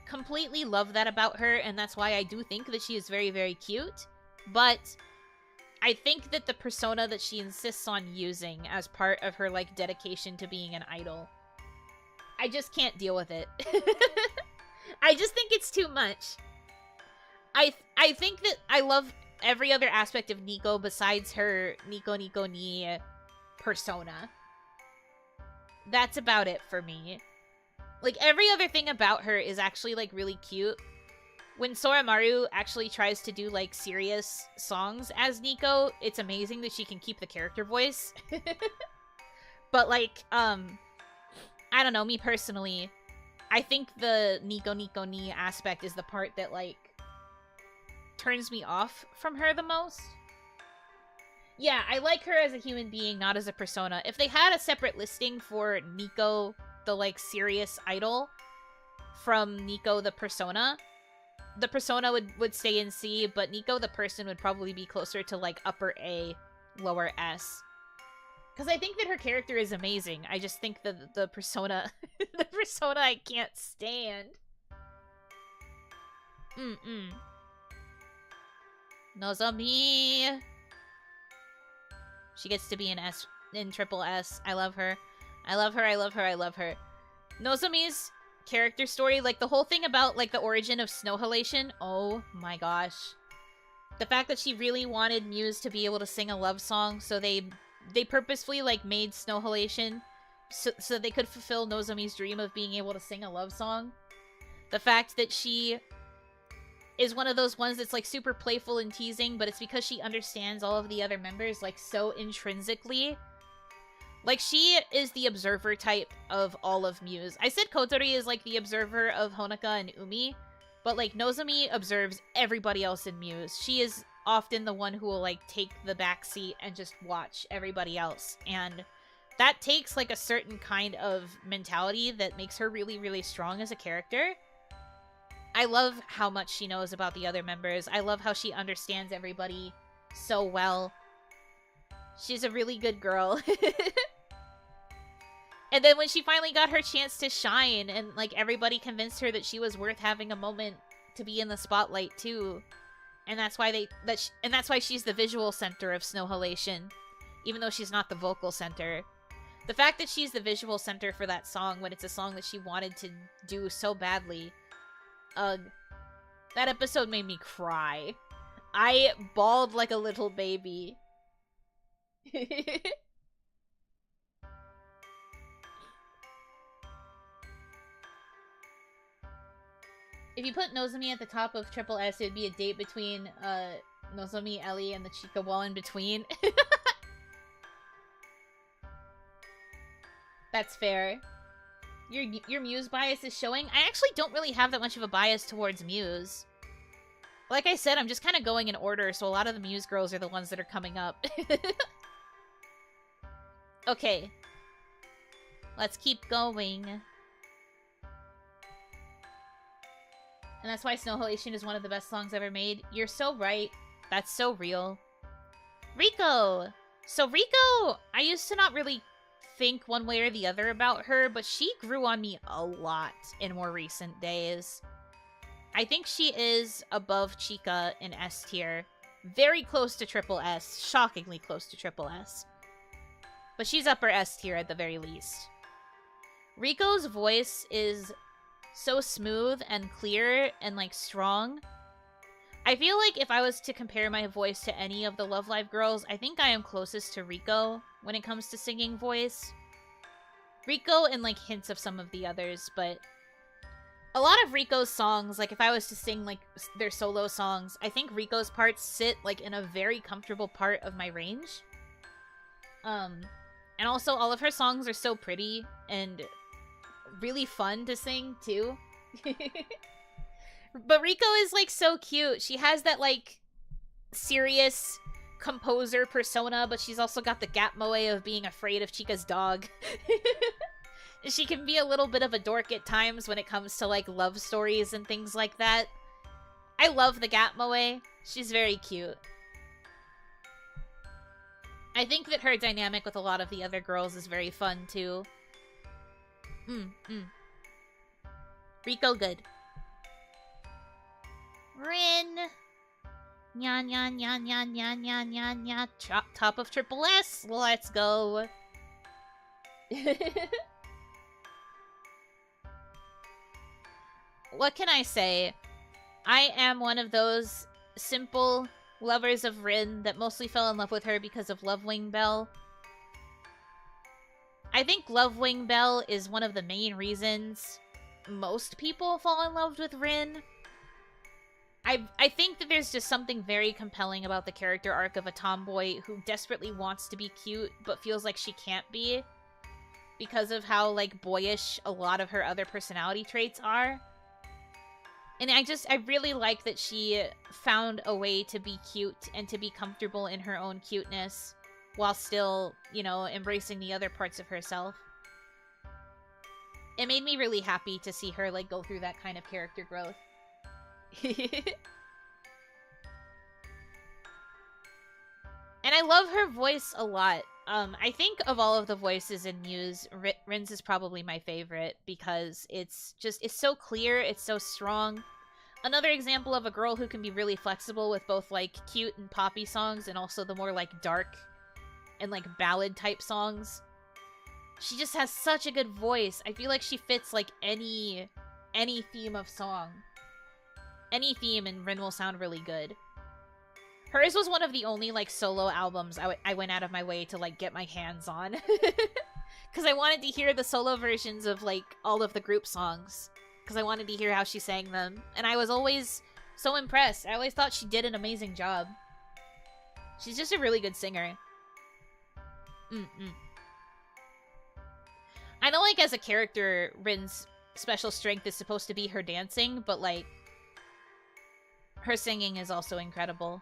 completely love that about her, and that's why I do think that she is very, very cute. But I think that the persona that she insists on using as part of her, like, dedication to being an idol, I just can't deal with it. I just think it's too much. I think that I love every other aspect of Nico besides her Nico ni persona. That's about it for me. Like, every other thing about her is actually, like, really cute. When Soramaru actually tries to do, like, serious songs as Nico, it's amazing that she can keep the character voice. But, like, I don't know, me personally, I think the Nico ni aspect is the part that, like, turns me off from her the most. Yeah, I like her as a human being, not as a persona. If they had a separate listing for Nico, the, like, serious idol, from Nico the persona would stay in C, but Nico the person would probably be closer to, like, upper A, lower S. Because I think that her character is amazing. I just think that the persona... the persona I can't stand. Nozomi! She gets to be in triple S. I love her. I love her, I love her, I love her. Nozomi's character story, like the whole thing about like the origin of snow halation, oh my gosh. The fact that she really wanted Muse to be able to sing a love song, so they purposefully like made snow halation so they could fulfill Nozomi's dream of being able to sing a love song. The fact that she is one of those ones that's like super playful and teasing, but it's because she understands all of the other members like so intrinsically. Like, she is the observer type of all of Muse. I said Kotori is like the observer of Honoka and Umi, but like Nozomi observes everybody else in Muse. She is often the one who will like take the backseat and just watch everybody else, and that takes like a certain kind of mentality that makes her really, really strong as a character. I love how much she knows about the other members. I love how she understands everybody so well. She's a really good girl. And then when she finally got her chance to shine and like everybody convinced her that she was worth having a moment to be in the spotlight too. And that's why that's why she's the visual center of Snow Halation, even though she's not the vocal center. The fact that she's the visual center for that song when it's a song that she wanted to do so badly. Ugh. That episode made me cry. I bawled like a little baby. If you put Nozomi at the top of Triple S, it would be a date between Nozomi, Ellie, and the Chica wall in between. That's fair. Your Muse bias is showing. I actually don't really have that much of a bias towards Muse. Like I said, I'm just kind of going in order, so a lot of the Muse girls are the ones that are coming up. Okay. Let's keep going. And that's why Snow Halation is one of the best songs ever made. You're so right. That's so real. Riko! So Riko, I used to not really think one way or the other about her, but she grew on me a lot in more recent days. I think she is above Chica in S tier. Very close to triple S. Shockingly close to triple S. But she's upper S tier at the very least. Riko's voice is so smooth and clear and like strong. I feel like if I was to compare my voice to any of the Love Live girls, I think I am closest to Riko when it comes to singing voice. Riko and like hints of some of the others, but a lot of Riko's songs, like if I was to sing like their solo songs, I think Riko's parts sit like in a very comfortable part of my range. And also all of her songs are so pretty and really fun to sing too. But Riko is like so cute. She has that like serious composer persona, but she's also got the gap moe of being afraid of Chica's dog. She can be a little bit of a dork at times when it comes to like love stories and things like that. I love the gap moe. She's very cute. I think that her dynamic with a lot of the other girls is very fun too. Riko good. Rin. Nya nya nya nya nya nya nya nya. Top of triple S. Let's go. What can I say? I am one of those simple lovers of Rin that mostly fell in love with her because of Lovewing Bell. I think Lovewing Bell is one of the main reasons most people fall in love with Rin. I think that there's just something very compelling about the character arc of a tomboy who desperately wants to be cute but feels like she can't be because of how like boyish a lot of her other personality traits are. And I really like that she found a way to be cute and to be comfortable in her own cuteness while still, you know, embracing the other parts of herself. It made me really happy to see her, like, go through that kind of character growth. And I love her voice a lot. I think of all of the voices in Muse, Rin's is probably my favorite because it's so clear, it's so strong. Another example of a girl who can be really flexible with both, like, cute and poppy songs and also the more, like, dark and, like, ballad type songs. She just has such a good voice. I feel like she fits, like, any theme of song. Any theme, and Rin will sound really good. Hers was one of the only, like, solo albums I went out of my way to, like, get my hands on. Because I wanted to hear the solo versions of, like, all of the group songs. Because I wanted to hear how she sang them. And I was always so impressed. I always thought she did an amazing job. She's just a really good singer. I know, like, as a character, Rin's special strength is supposed to be her dancing, but, like, her singing is also incredible.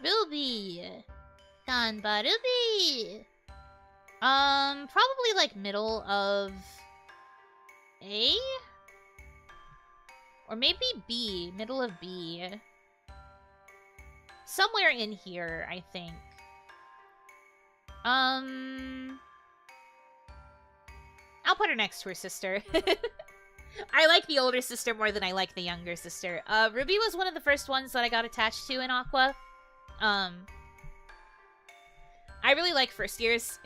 Ruby! Ganba Ruby! Probably, like, middle of A? Or maybe B. Middle of B. Somewhere in here, I think. I'll put her next to her sister. I like the older sister more than I like the younger sister. Ruby was one of the first ones that I got attached to in Aqua. I really like first years.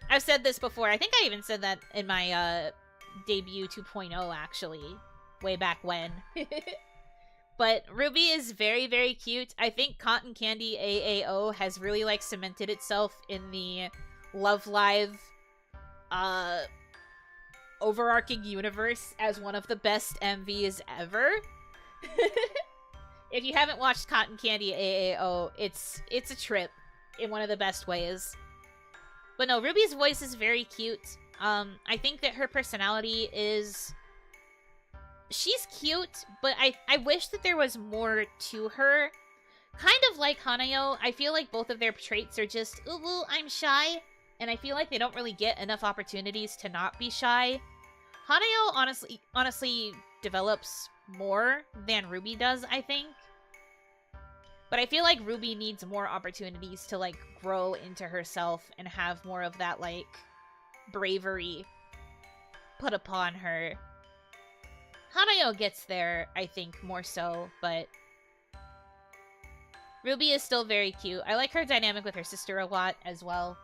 I've said this before. I think I even said that in my debut 2.0, actually. Way back when. But Ruby is very, very cute. I think Cotton Candy AAO has really, like, cemented itself in the Love Live overarching universe as one of the best MVs ever. If you haven't watched Cotton Candy AAO, it's a trip in one of the best ways. But no, Ruby's voice is very cute. I think that her personality is... She's cute, but I wish that there was more to her. Kind of like Hanayo, I feel like both of their traits are just, ooh, I'm shy. And I feel like they don't really get enough opportunities to not be shy. Hanayo honestly develops more than Ruby does, I think. But I feel like Ruby needs more opportunities to, like, grow into herself and have more of that, like, bravery put upon her. Hanayo gets there, I think, more so, but Ruby is still very cute. I like her dynamic with her sister a lot as well.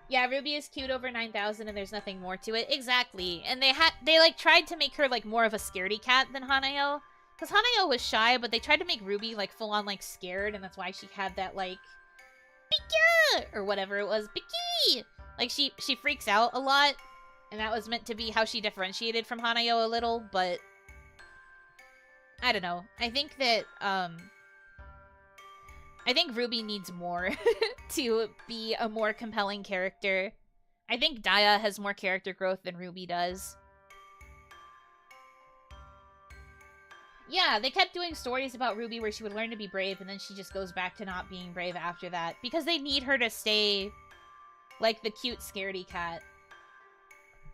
Yeah, Ruby is cute over 9,000 and there's nothing more to it. Exactly. And they like tried to make her like more of a scaredy cat than Hanayo. Because Hanayo was shy, but they tried to make Ruby like full on like scared, and that's why she had that like Pika! Or whatever it was. Piki! Like she freaks out a lot. And that was meant to be how she differentiated from Hanayo a little, but I don't know. I think that, I think Ruby needs more to be a more compelling character. I think Daya has more character growth than Ruby does. Yeah, they kept doing stories about Ruby where she would learn to be brave, and then she just goes back to not being brave after that. Because they need her to stay, like, the cute scaredy cat.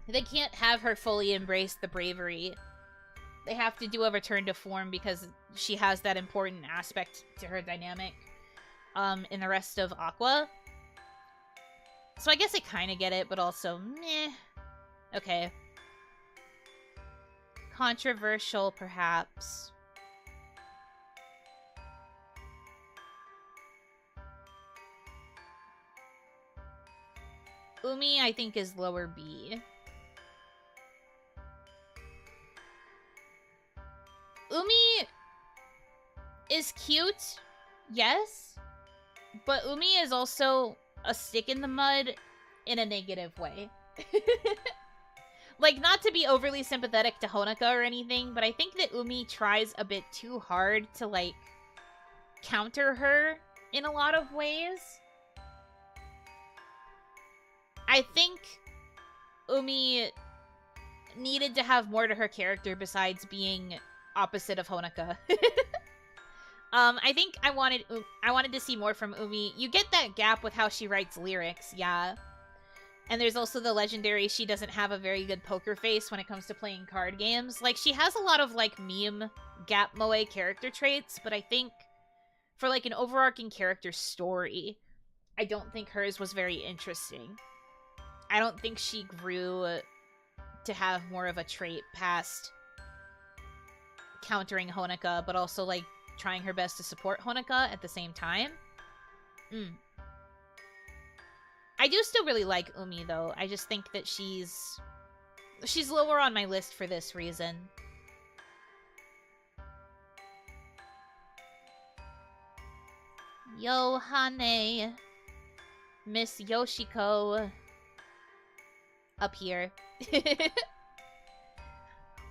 They can't have her fully embrace the bravery. They have to do a return to form because she has that important aspect to her dynamic in the rest of Aqua. So I guess I kind of get it, but also, meh. Okay. Controversial, perhaps. Umi, I think, is lower B. Umi is cute, yes, but Umi is also a stick in the mud in a negative way. Like, not to be overly sympathetic to Honoka or anything, but I think that Umi tries a bit too hard to, like, counter her in a lot of ways. I think Umi needed to have more to her character besides being opposite of Honoka. I think I wanted to see more from Umi. You get that gap with how she writes lyrics, yeah. And there's also the legendary she doesn't have a very good poker face when it comes to playing card games. Like, she has a lot of, like, meme gap moe character traits, but I think for, like, an overarching character story, I don't think hers was very interesting. I don't think she grew to have more of a trait past countering Honoka, but also, like, trying her best to support Honoka at the same time. I do still really like Umi, though. I just think that she's lower on my list for this reason. Yohane. Miss Yoshiko. Up here.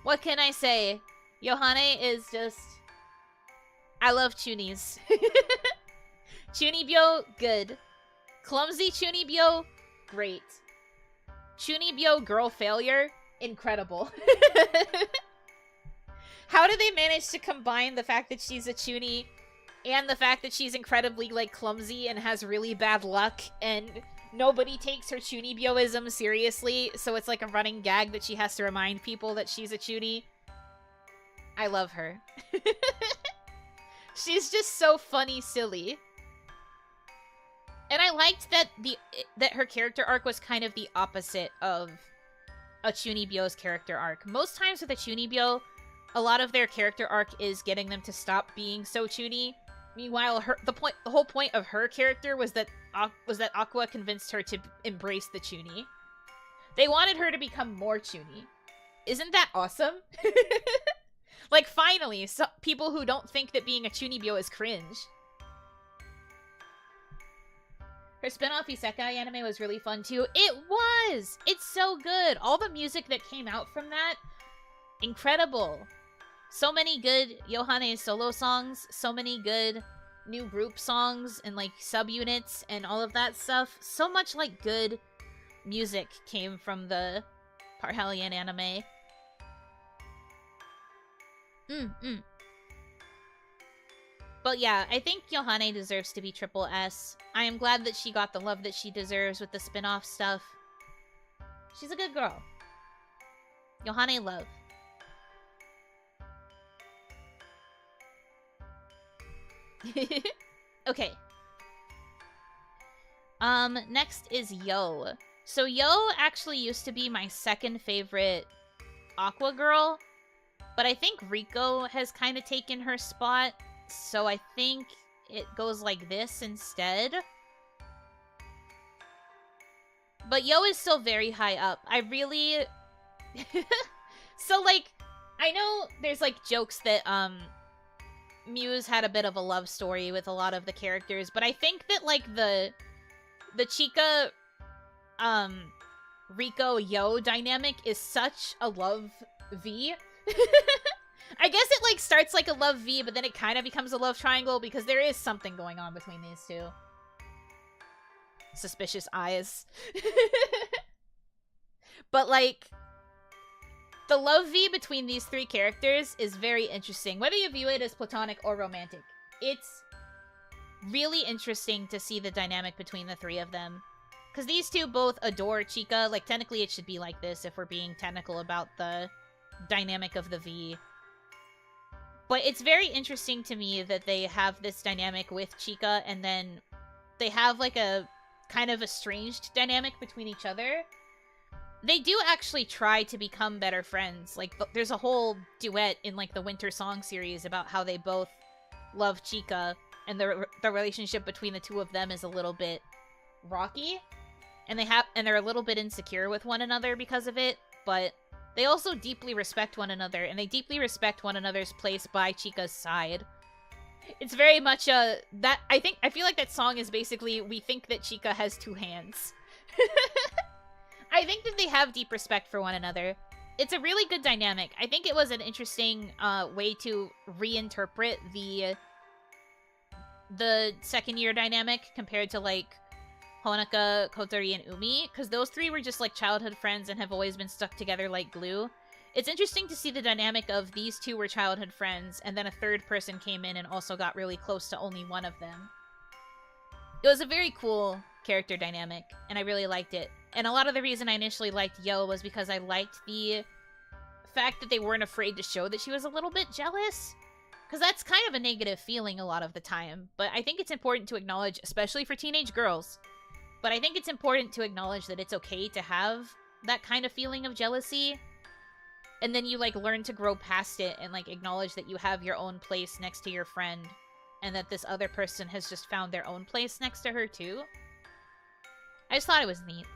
What can I say? Yohane is just... I love Chunies. Chunibyo, good. Clumsy Chunibyo, great. Chunibyo girl failure, incredible. How do they manage to combine the fact that she's a Chunie and the fact that she's incredibly, like, clumsy and has really bad luck and nobody takes her Chunibyoism seriously, so it's like a running gag that she has to remind people that she's a Chunie? I love her. She's just so funny silly. And I liked that her character arc was kind of the opposite of a Chunibyo's character arc. Most times with a Chunibyo, a lot of their character arc is getting them to stop being so Chunie. Meanwhile, the whole point of her character was that Aqua convinced her to embrace the Chunie. They wanted her to become more Chunie. Isn't that awesome? Like, finally, people who don't think that being a Chunibyo is cringe. Her spin-off Isekai anime was really fun, too. It was! It's so good! All the music that came out from that, incredible. So many good Yohane solo songs, so many good new group songs and, like, subunits and all of that stuff. So much, like, good music came from the Parhelion anime. But yeah, I think Yohane deserves to be triple S. I am glad that she got the love that she deserves with the spin-off stuff. She's a good girl. Yohane love. Okay. Next is Yo. So Yo actually used to be my second favorite Aqua girl, but I think Riko has kind of taken her spot. So I think it goes like this instead. But Yo is still very high up. I really... So, like, I know there's, like, jokes that, Muse had a bit of a love story with a lot of the characters, but I think that, like, the Chika, Riko-Yo dynamic is such a love V. I guess it, like, starts like a love V, but then it kind of becomes a love triangle because there is something going on between these two. Suspicious eyes. But, like, the love V between these three characters is very interesting, whether you view it as platonic or romantic. It's really interesting to see the dynamic between the three of them. Because these two both adore Chika. Like, technically it should be like this if we're being technical about the dynamic of the V. But it's very interesting to me that they have this dynamic with Chika, and then they have, like, a kind of estranged dynamic between each other. They do actually try to become better friends. Like, there's a whole duet in, like, the Winter Song series about how they both love Chika, and the relationship between the two of them is a little bit rocky. And they're a little bit insecure with one another because of it, but they also deeply respect one another, and they deeply respect one another's place by Chika's side. It's very much I feel like that song is basically, we think that Chika has two hands. I think that they have deep respect for one another. It's a really good dynamic. I think it was an interesting way to reinterpret the second year dynamic compared to, like, Honoka, Kotori, and Umi, because those three were just, like, childhood friends and have always been stuck together like glue. It's interesting to see the dynamic of these two were childhood friends, and then a third person came in and also got really close to only one of them. It was a very cool character dynamic, and I really liked it. And a lot of the reason I initially liked Yo was because I liked the fact that they weren't afraid to show that she was a little bit jealous. Because that's kind of a negative feeling a lot of the time. But I think it's important to acknowledge, especially for teenage girls, but I think it's important to acknowledge that it's okay to have that kind of feeling of jealousy. And then you, like, learn to grow past it and, like, acknowledge that you have your own place next to your friend. And that this other person has just found their own place next to her, too. I just thought it was neat.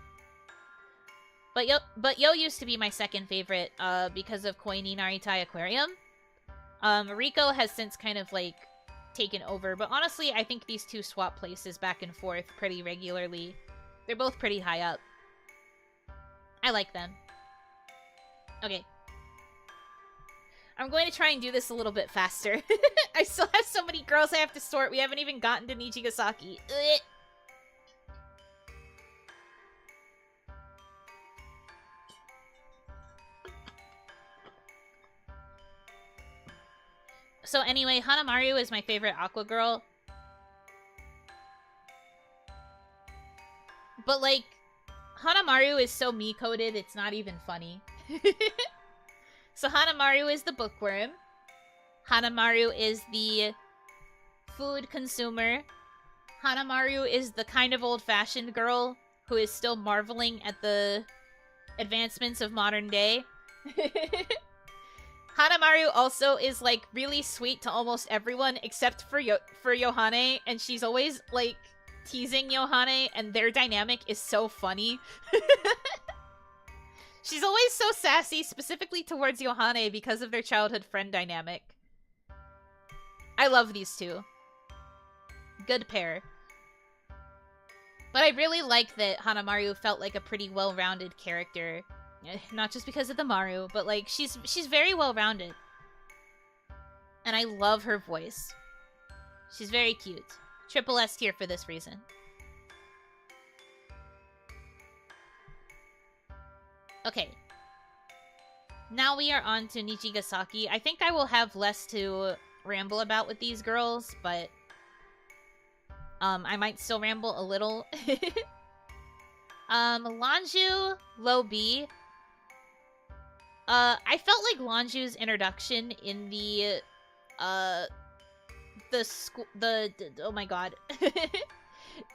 But Yo used to be my second favorite, because of Koini Naritai Aquarium. Riko has since kind of, like, taken over, but honestly, I think these two swap places back and forth pretty regularly. They're both pretty high up. I like them. Okay. I'm going to try and do this a little bit faster. I still have so many girls I have to sort. We haven't even gotten to Nichigasaki. Ugh. So anyway, Hanamaru is my favorite Aqua girl. But, like, Hanamaru is so me-coded, it's not even funny. So Hanamaru is the bookworm. Hanamaru is the food consumer. Hanamaru is the kind of old-fashioned girl who is still marveling at the advancements of modern day. Hanamaru also is, like, really sweet to almost everyone except for Yohane, and she's always, like, teasing Yohane, and their dynamic is so funny. She's always so sassy, specifically towards Yohane because of their childhood friend dynamic. I love these two. Good pair. But I really like that Hanamaru felt like a pretty well-rounded character. Not just because of the Maru, but, like, she's very well-rounded. And I love her voice. She's very cute. Triple S tier for this reason. Okay. Now we are on to Nichigasaki. I think I will have less to ramble about with these girls, but I might still ramble a little. Lanju, low B. I felt like Lanju's introduction in the oh my god.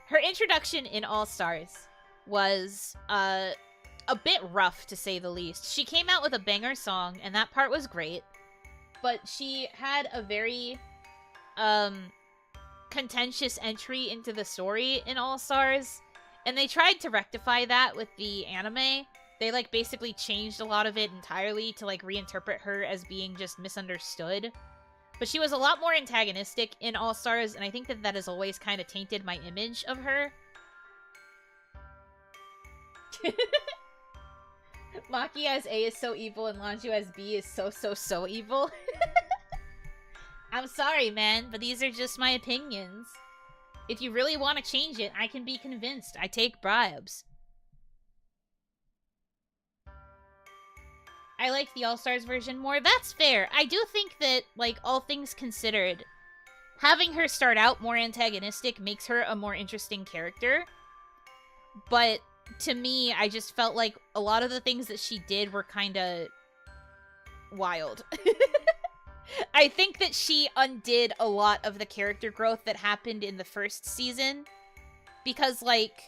Her introduction in All Stars was, a bit rough, to say the least. She came out with a banger song, and that part was great. But she had a very, contentious entry into the story in All Stars. And they tried to rectify that with the anime. They, like, basically changed a lot of it entirely to, like, reinterpret her as being just misunderstood. But she was a lot more antagonistic in All Stars, and I think that that has always kind of tainted my image of her. Maki as A is so evil, and Lanju as B is so evil. I'm sorry, man, but these are just my opinions. If you really want to change it, I can be convinced. I take bribes. I like the All-Stars version more. That's fair. I do think that, like, all things considered, having her start out more antagonistic makes her a more interesting character. But to me, I just felt like a lot of the things that she did were kind of wild. I think that she undid a lot of the character growth that happened in the first season. Because, like,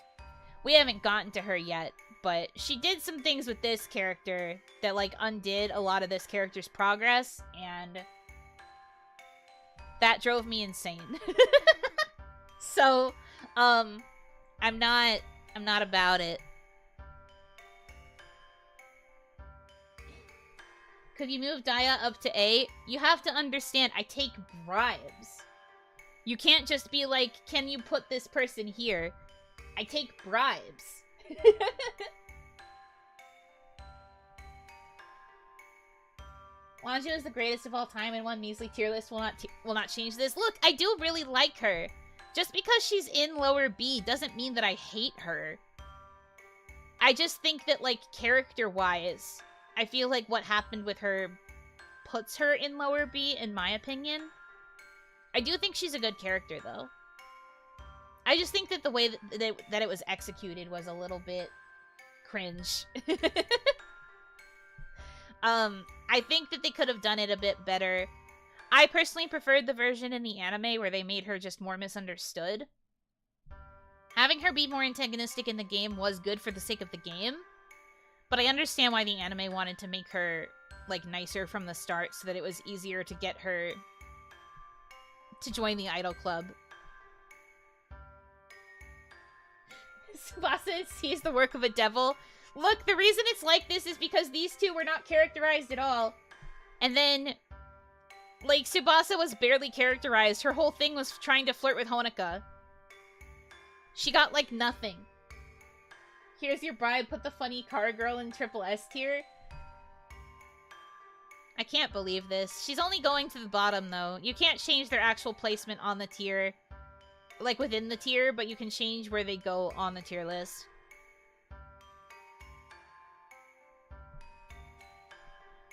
we haven't gotten to her yet, but she did some things with this character that, like, undid a lot of this character's progress, and that drove me insane. So, I'm not about it. Could you move Daya up to A? You have to understand, I take bribes. You can't just be like, can you put this person here? I take bribes. Lanju is the greatest of all time, and one measly tier list will not change this. Look, I do really like her. Just because she's in lower B doesn't mean that I hate her. I just think that, like, character-wise, I feel like what happened with her puts her in lower B, in my opinion. I do think she's a good character, though. I just think that the way that it was executed was a little bit cringe. I think that they could have done it a bit better. I personally preferred the version in the anime where they made her just more misunderstood. Having her be more antagonistic in the game was good for the sake of the game, but I understand why the anime wanted to make her, like, nicer from the start so that it was easier to get her to join the idol club. Tsubasa sees the work of a devil. Look, the reason it's like this is because these two were not characterized at all. And then, like, Tsubasa was barely characterized. Her whole thing was trying to flirt with Honoka. She got, like, nothing. Here's your bribe. Put the funny car girl in triple S tier. I can't believe this. She's only going to the bottom, though. You can't change their actual placement on the tier. Like, within the tier, but you can change where they go on the tier list.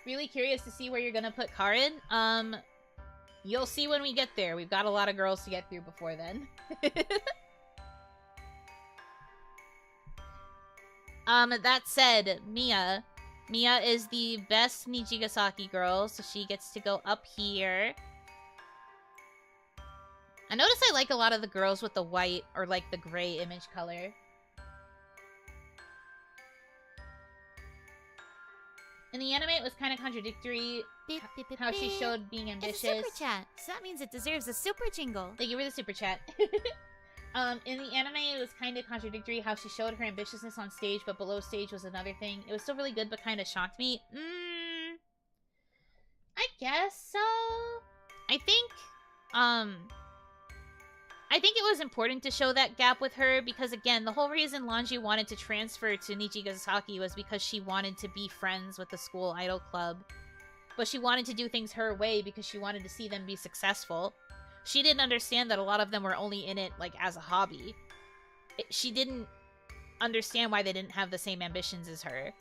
Really curious to see where you're gonna put Karin. You'll see when we get there. We've got a lot of girls to get through before then. That said, Mia. Mia is the best Nijigasaki girl, so she gets to go up here. I notice I like a lot of the girls with the white or, like, the gray image color. In the anime, it was kind of contradictory how she showed being ambitious. It's a super chat, so that means it deserves a super jingle. Thank you for the super chat. In the anime, it was kind of contradictory how she showed her ambitiousness on stage, but below stage was another thing. It was still really good, but kind of shocked me. I guess so. I think it was important to show that gap with her because, again, the whole reason Lanju wanted to transfer to Nijigasaki was because she wanted to be friends with the school idol club. But she wanted to do things her way because she wanted to see them be successful. She didn't understand that a lot of them were only in it, like, as a hobby. She didn't understand why they didn't have the same ambitions as her.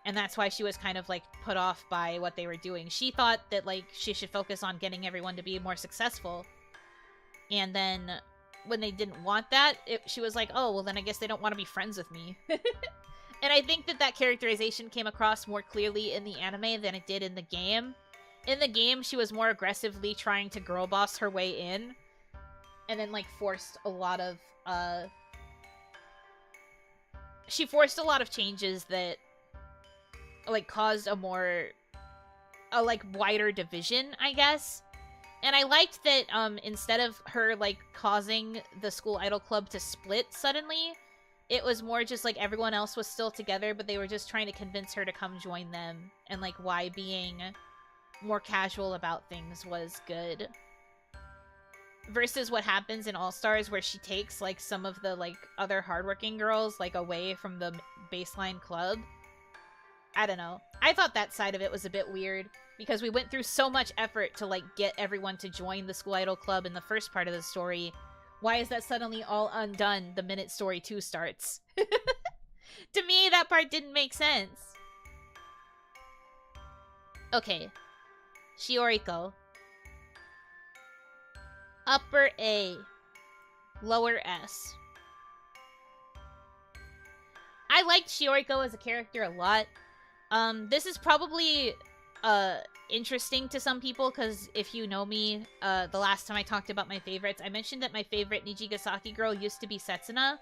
And that's why she was kind of, like, put off by what they were doing. She thought that, like, she should focus on getting everyone to be more successful. And then, when they didn't want that, she was like, oh, well then I guess they don't want to be friends with me. And I think that characterization came across more clearly in the anime than it did in the game. In the game, she was more aggressively trying to girl boss her way in. And then, like, forced a lot of, she forced a lot of changes that, like, caused a wider division, I guess. And I liked that, instead of her, like, causing the school idol club to split suddenly, it was more just, like, everyone else was still together, but they were just trying to convince her to come join them. And, like, why being more casual about things was good. Versus what happens in All-Stars, where she takes, like, some of the, like, other hardworking girls, like, away from the baseline club. I don't know. I thought that side of it was a bit weird. Because we went through so much effort to, like, get everyone to join the school idol club in the first part of the story. Why is that suddenly all undone the minute story 2 starts? To me, that part didn't make sense. Okay. Shioriko. Upper A. Lower S. I liked Shioriko as a character a lot. This is probably interesting to some people, because if you know me, the last time I talked about my favorites, I mentioned that my favorite Nijigasaki girl used to be Setsuna.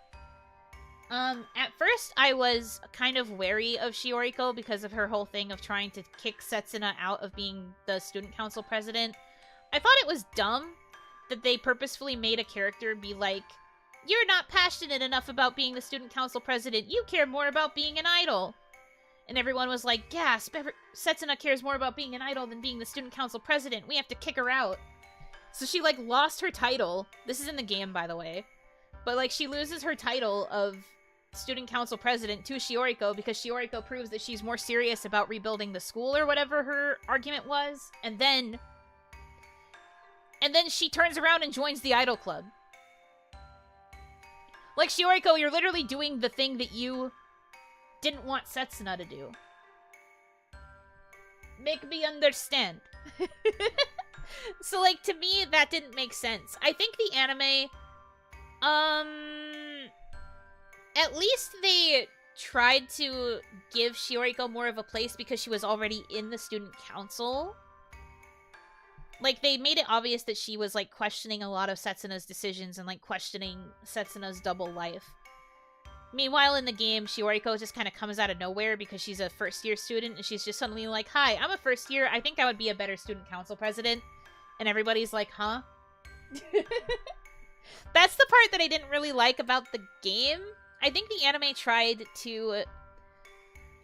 At first, I was kind of wary of Shioriko because of her whole thing of trying to kick Setsuna out of being the student council president. I thought it was dumb that they purposefully made a character be like, you're not passionate enough about being the student council president, you care more about being an idol. And everyone was like, gasp, Setsuna cares more about being an idol than being the student council president. We have to kick her out. So she, like, lost her title. This is in the game, by the way. But, like, she loses her title of student council president to Shioriko because Shioriko proves that she's more serious about rebuilding the school or whatever her argument was. And then she turns around and joins the idol club. Like, Shioriko, you're literally doing the thing that you didn't want Setsuna to do. Make me understand. So, like, to me, that didn't make sense. I think the anime, at least they tried to give Shioriko more of a place because she was already in the student council. Like, they made it obvious that she was, like, questioning a lot of Setsuna's decisions and, like, questioning Setsuna's double life. Meanwhile, in the game, Shioriko just kind of comes out of nowhere because she's a first-year student, and she's just suddenly like, hi, I'm a first year, I think I would be a better student council president. And everybody's like, huh? That's the part that I didn't really like about the game. I think the anime tried to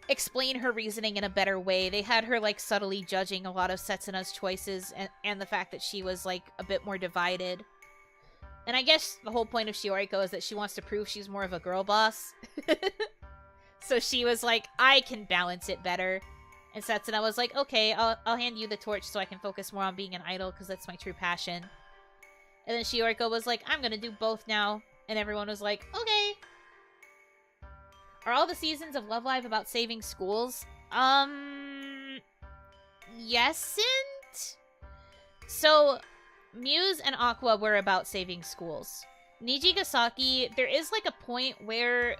explain her reasoning in a better way. They had her, like, subtly judging a lot of Setsuna's choices and the fact that she was, like, a bit more divided. And I guess the whole point of Shioriko is that she wants to prove she's more of a girl boss. So she was like, I can balance it better. And Setsuna was like, okay, I'll hand you the torch so I can focus more on being an idol because that's my true passion. And then Shioriko was like, I'm gonna do both now. And everyone was like, okay. Are all the seasons of Love Live about saving schools? Yes and? So, Muse and Aqua were about saving schools. Nijigasaki, there is, like, a point where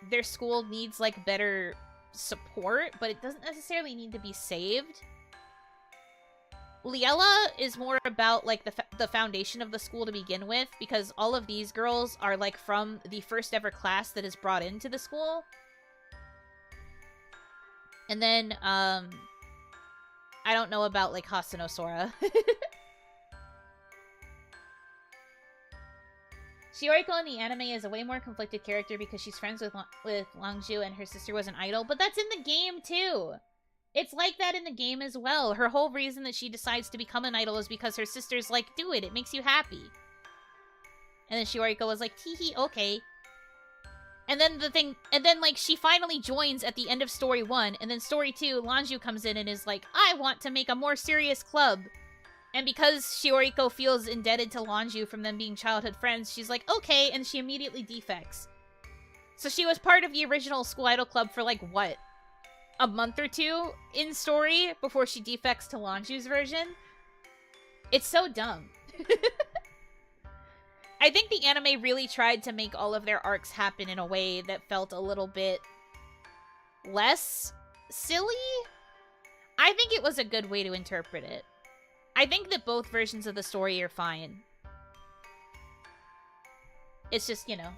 their school needs, like, better support, but it doesn't necessarily need to be saved. Liella is more about, like, the foundation of the school to begin with, because all of these girls are, like, from the first ever class that is brought into the school. And then, I don't know about, like, Hasano Sora. Shioriko in the anime is a way more conflicted character because she's friends with Langju and her sister was an idol, but that's in the game, too! It's like that in the game as well. Her whole reason that she decides to become an idol is because her sister's like, do it, it makes you happy. And then Shioriko was like, teehee, okay. And then like, she finally joins at the end of Story 1, and then Story 2, Langju comes in and is like, I want to make a more serious club. And because Shioriko feels indebted to Langju from them being childhood friends, she's like, okay, and she immediately defects. So she was part of the original School Idol Club for, like, what? A month or two in story before she defects to Langju's version? It's so dumb. I think the anime really tried to make all of their arcs happen in a way that felt a little bit less silly. I think it was a good way to interpret it. I think that both versions of the story are fine. It's just, you know.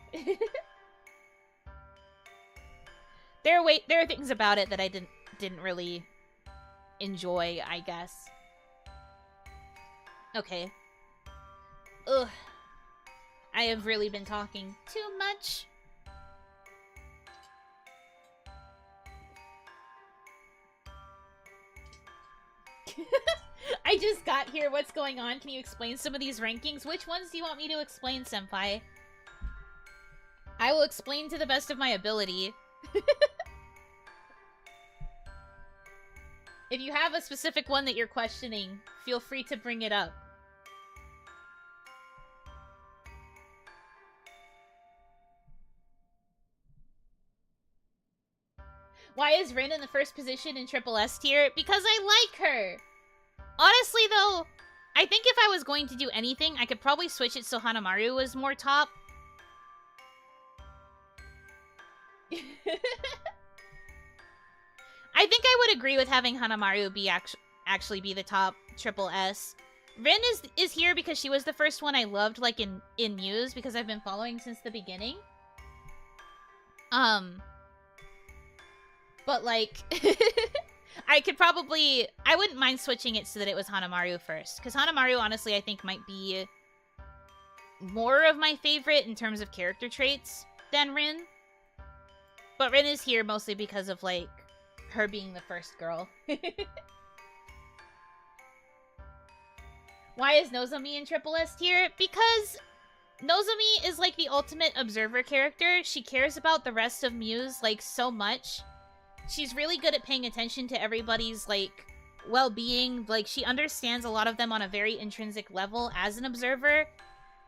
There are things about it that I didn't really enjoy, I guess. Okay. Ugh. I have really been talking too much. I just got here. What's going on? Can you explain some of these rankings? Which ones do you want me to explain, senpai? I will explain to the best of my ability. If you have a specific one that you're questioning, feel free to bring it up. Why is Rin in the first position in Triple S tier? Because I like her! Honestly, though, I think if I was going to do anything, I could probably switch it so Hanamaru was more top. I think I would agree with having Hanamaru be actually be the top Triple S. Rin is here because she was the first one I loved, like, in Muse, because I've been following since the beginning. But, like, I wouldn't mind switching it so that it was Hanamaru first. Because Hanamaru, honestly, I think might be more of my favorite in terms of character traits than Rin. But Rin is here mostly because of, like, her being the first girl. Why is Nozomi in Triple S tier? Because Nozomi is, like, the ultimate observer character. She cares about the rest of Muse, like, so much. She's really good at paying attention to everybody's, like, well-being. Like, she understands a lot of them on a very intrinsic level as an observer.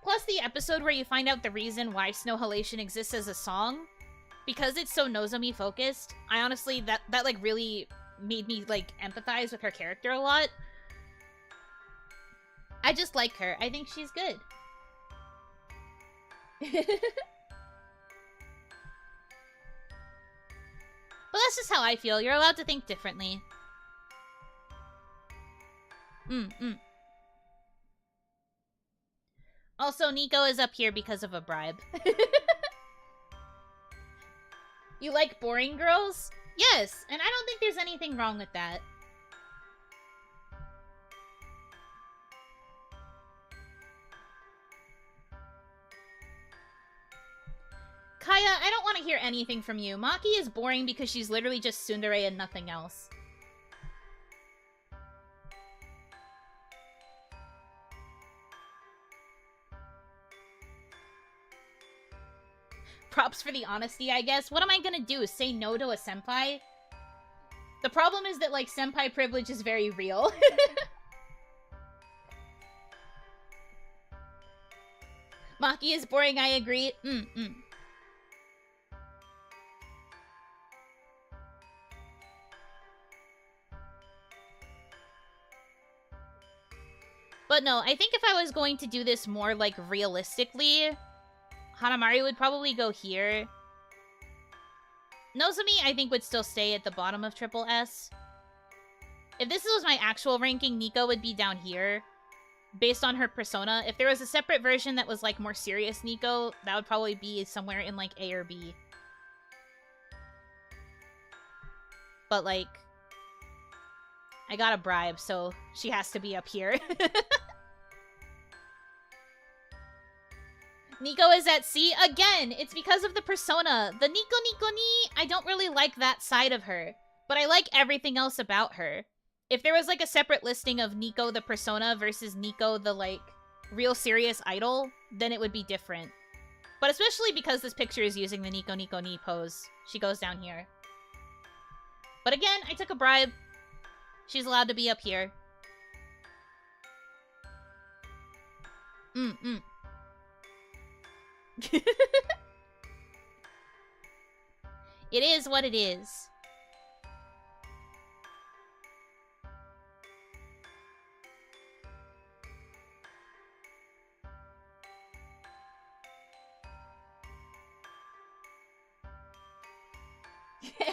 Plus, the episode where you find out the reason why Snow Halation exists as a song, because it's so Nozomi-focused, I honestly, that like, really made me, like, empathize with her character a lot. I just like her. I think she's good. But that's just how I feel. You're allowed to think differently. Also, Nico is up here because of a bribe. You like boring girls? Yes, and I don't think there's anything wrong with that. Kaya, I don't want to hear anything from you. Maki is boring because she's literally just tsundere and nothing else. Props for the honesty, I guess. What am I gonna do? Say no to a senpai? The problem is that, like, senpai privilege is very real. Maki is boring, I agree. But no, I think if I was going to do this more, like, realistically, Hanamari would probably go here. Nozomi, I think, would still stay at the bottom of Triple S. If this was my actual ranking, Nico would be down here. Based on her persona. If there was a separate version that was, like, more serious Nico, that would probably be somewhere in, like, A or B. But, like, I got a bribe, so she has to be up here. Nico is at C. Again, it's because of the persona. The Nico Nico ni, I don't really like that side of her. But I like everything else about her. If there was, like, a separate listing of Nico the persona versus Nico the, like, real serious idol, then it would be different. But especially because this picture is using the Nico Nico ni pose. She goes down here. But again, I took a bribe. She's allowed to be up here. It is what it is.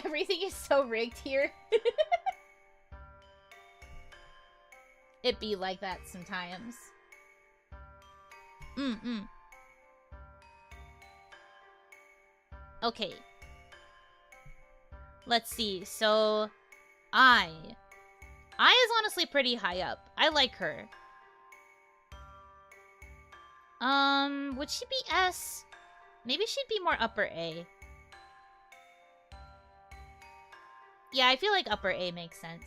Everything is so rigged here. It be like that sometimes. Okay. Let's see. So, I is honestly pretty high up. I like her. Would she be S? Maybe she'd be more upper A. Yeah, I feel like upper A makes sense.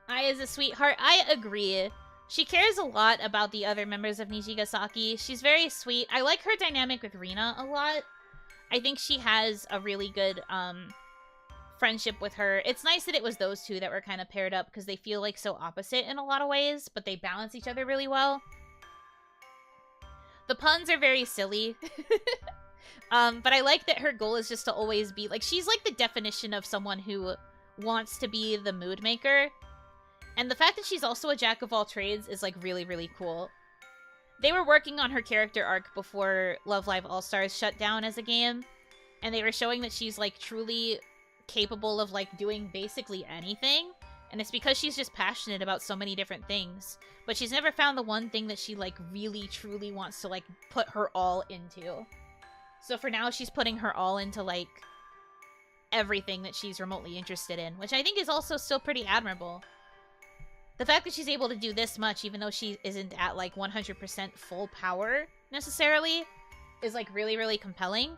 I is a sweetheart. I agree. She cares a lot about the other members of Nishigasaki. She's very sweet. I like her dynamic with Rina a lot. I think she has a really good friendship with her. It's nice that it was those two that were kind of paired up because they feel like so opposite in a lot of ways, but they balance each other really well. The puns are very silly. But I like that her goal is just to always be like, she's like the definition of someone who wants to be the mood maker. And the fact that she's also a jack of all trades is like really, really cool. They were working on her character arc before Love Live All-Stars shut down as a game. And they were showing that she's like truly capable of like doing basically anything. And it's because she's just passionate about so many different things. But she's never found the one thing that she like really, truly wants to like put her all into. So for now, she's putting her all into like everything that she's remotely interested in. Which I think is also still pretty admirable. The fact that she's able to do this much, even though she isn't at like 100% full power necessarily, is like really, really compelling.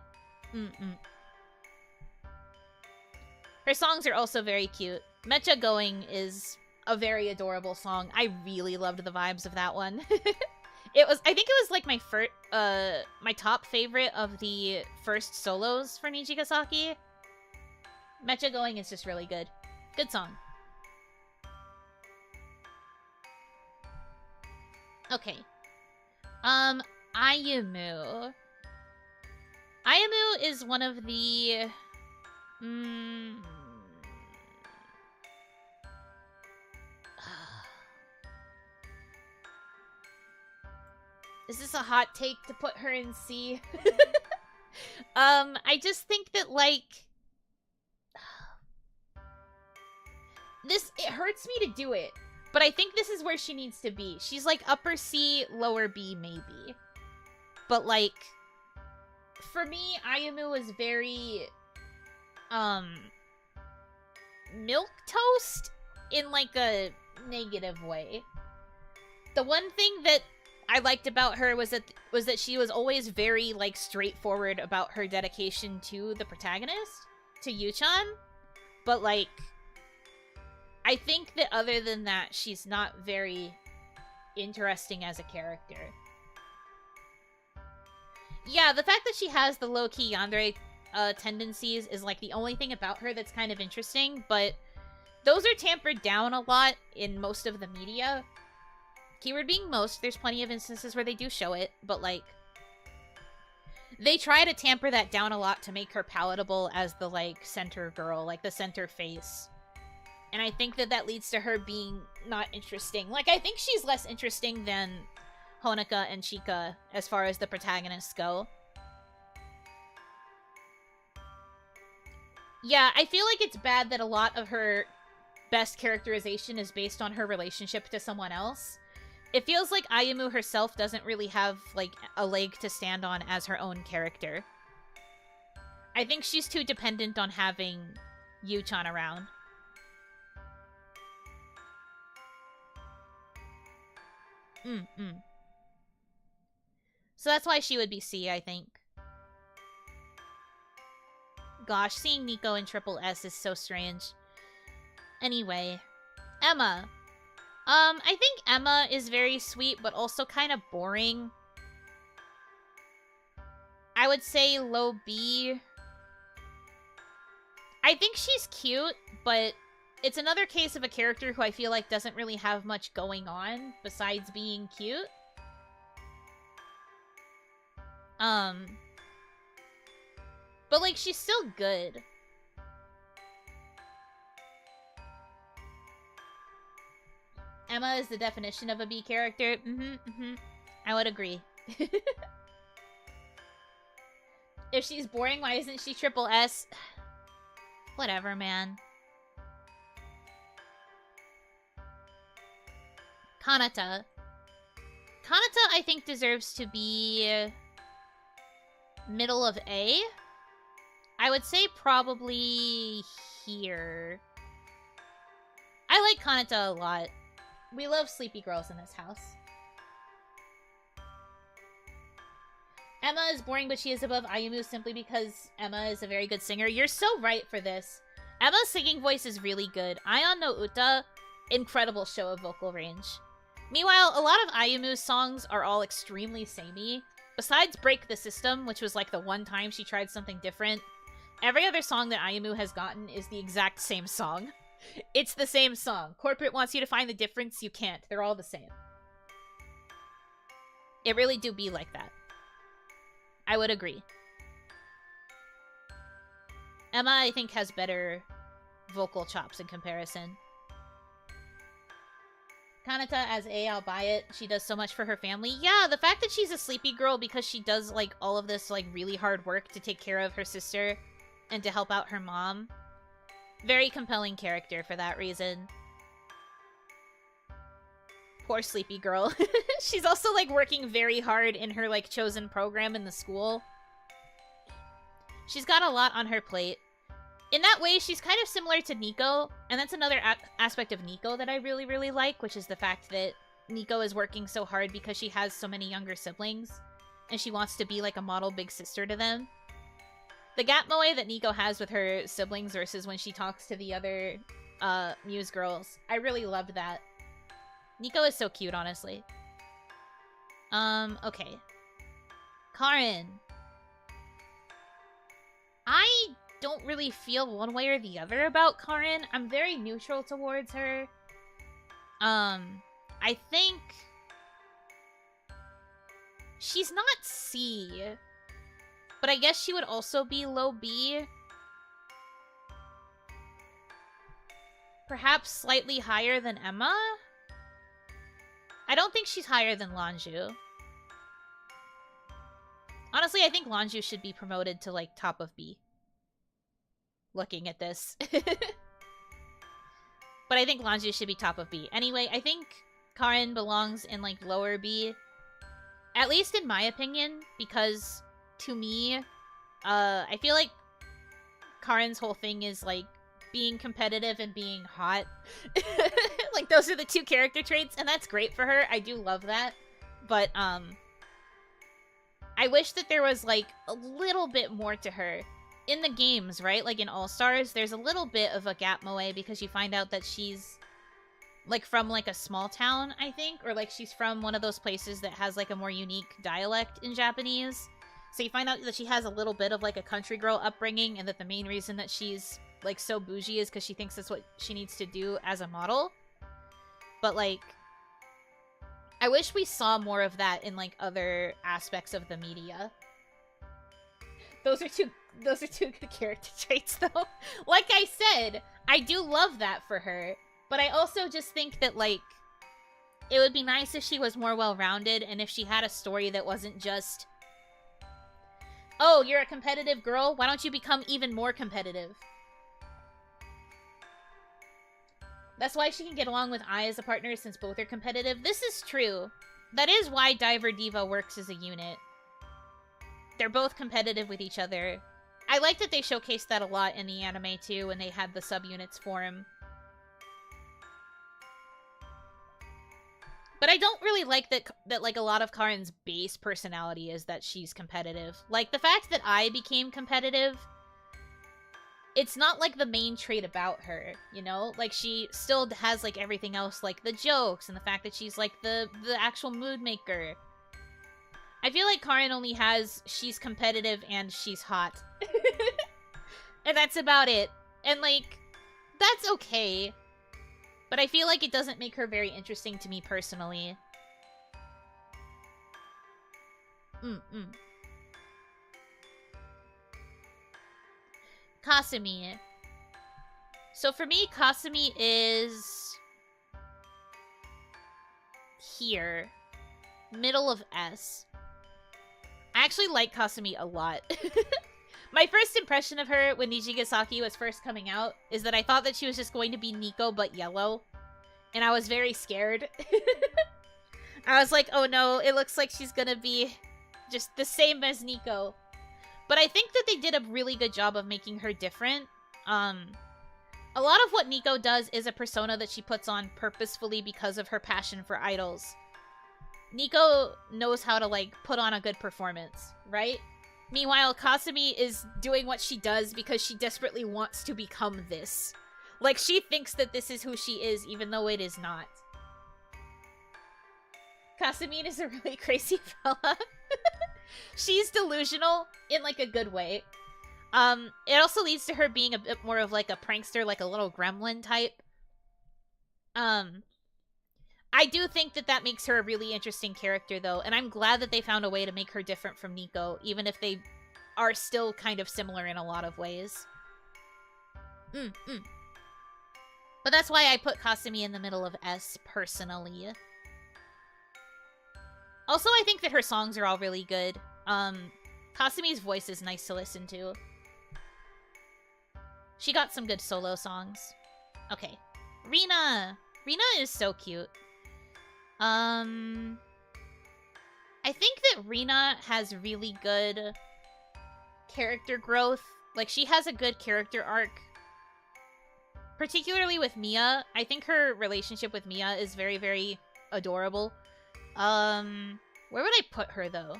Her songs are also very cute. Mecha Going is a very adorable song. I really loved the vibes of that one. I think it was like my top favorite of the first solos for Nijigasaki. Mecha Going is just really good. Good song. Okay. Ayumu. Ayumu is one of the... Is this a hot take to put her in C? I just think that, like... it hurts me to do it, but I think this is where she needs to be. She's, like, upper C, lower B, maybe. But, like, for me, Ayumu was very, milquetoast in, like, a negative way. The one thing that I liked about her was that she was always very, like, straightforward about her dedication to the protagonist, to Yu-chan. But, like, I think that other than that, she's not very interesting as a character. Yeah, the fact that she has the low-key yandere tendencies is, like, the only thing about her that's kind of interesting, but those are tampered down a lot in most of the media. Keyword being most, there's plenty of instances where they do show it, but, like, they try to tamper that down a lot to make her palatable as the, like, center girl, like, the center face. And I think that that leads to her being not interesting. Like, I think she's less interesting than Honoka and Chika as far as the protagonists go. Yeah, I feel like it's bad that a lot of her best characterization is based on her relationship to someone else. It feels like Ayumu herself doesn't really have, like, a leg to stand on as her own character. I think she's too dependent on having Yu-chan around. So that's why she would be C, I think. Gosh, seeing Nico in Triple S is so strange. Anyway, Emma. I think Emma is very sweet, but also kind of boring. I would say low B. I think she's cute, but it's another case of a character who I feel like doesn't really have much going on besides being cute. But, like, she's still good. Emma is the definition of a B character. I would agree. If she's boring, why isn't she Triple S? Whatever, man. Kanata. Kanata, I think, deserves to be middle of A. I would say probably here. I like Kanata a lot. We love sleepy girls in this house. Emma is boring, but she is above Ayumu simply because Emma is a very good singer. You're so right for this. Emma's singing voice is really good. Aion no Uta, incredible show of vocal range. Meanwhile, a lot of Ayumu's songs are all extremely samey. Besides Break the System, which was like the one time she tried something different, every other song that Ayumu has gotten is the exact same song. It's the same song. Corporate wants you to find the difference, you can't. They're all the same. It really do be like that. I would agree. Emma, I think, has better vocal chops in comparison. Kanata as A, I'll buy it. She does so much for her family. Yeah, the fact that she's a sleepy girl because she does, like, all of this, like, really hard work to take care of her sister and to help out her mom. Very compelling character for that reason. Poor sleepy girl. She's also, like, working very hard in her, like, chosen program in the school. She's got a lot on her plate. In that way, she's kind of similar to Nico, and that's another aspect of Nico that I really, really like, which is the fact that Nico is working so hard because she has so many younger siblings, and she wants to be, like, a model big sister to them. The gap moe that Nico has with her siblings versus when she talks to the other Muse girls, I really loved that. Nico is so cute, honestly. Okay. Karin. I don't really feel one way or the other about Karin. I'm very neutral towards her. I think she's not C, but I guess she would also be low B. Perhaps slightly higher than Emma? I don't think she's higher than Lanju. Honestly, I think Lanju should be promoted to, like, top of B. Looking at this. But I think Lanju should be top of B. Anyway, I think Karin belongs in, like, lower B. At least in my opinion, because to me, I feel like Karin's whole thing is, like, being competitive and being hot. Like, those are the two character traits, and that's great for her. I do love that. But, I wish that there was, like, a little bit more to her. In the games, right? Like, in All-Stars, there's a little bit of a gap moe because you find out that she's, like, from, like, a small town, I think? Or, like, she's from one of those places that has, like, a more unique dialect in Japanese. So you find out that she has a little bit of, like, a country girl upbringing, and that the main reason that she's, like, so bougie is because she thinks that's what she needs to do as a model. But, like, I wish we saw more of that in, like, other aspects of the media. Those are two good character traits, though. Like I said, I do love that for her. But I also just think that, like, it would be nice if she was more well-rounded and if she had a story that wasn't just, oh, you're a competitive girl? Why don't you become even more competitive? That's why she can get along with Ai as a partner since both are competitive. This is true. That is why Diver Diva works as a unit. They're both competitive with each other. I like that they showcased that a lot in the anime, too, when they had the subunits form. But I don't really like that like, a lot of Karin's base personality is that she's competitive. Like, the fact that I became competitive, it's not, like, the main trait about her, you know? Like, she still has, like, everything else, like, the jokes, and the fact that she's, like, the actual mood maker. I feel like Karin only has, she's competitive and she's hot. And that's about it. And, like, that's okay. But I feel like it doesn't make her very interesting to me personally. Kasumi. So for me, Kasumi is here. Middle of S. I actually like Kasumi a lot. My first impression of her when Nijigasaki was first coming out is that I thought that she was just going to be Nico but yellow. And I was very scared. I was like, oh no, it looks like she's gonna be just the same as Nico. But I think that they did a really good job of making her different. A lot of what Nico does is a persona that she puts on purposefully because of her passion for idols. Nico knows how to, like, put on a good performance, right? Meanwhile, Kasumi is doing what she does because she desperately wants to become this. Like, she thinks that this is who she is, even though it is not. Kasumi is a really crazy fella. She's delusional in, like, a good way. It also leads to her being a bit more of, like, a prankster, like a little gremlin type. I do think that that makes her a really interesting character, though, and I'm glad that they found a way to make her different from Nico, even if they are still kind of similar in a lot of ways. But that's why I put Kasumi in the middle of S, personally. Also, I think that her songs are all really good. Kasumi's voice is nice to listen to. She got some good solo songs. Okay. Rina! Rina is so cute. I think that Rina has really good character growth. Like, she has a good character arc. Particularly with Mia. I think her relationship with Mia is very, very adorable. Where would I put her, though?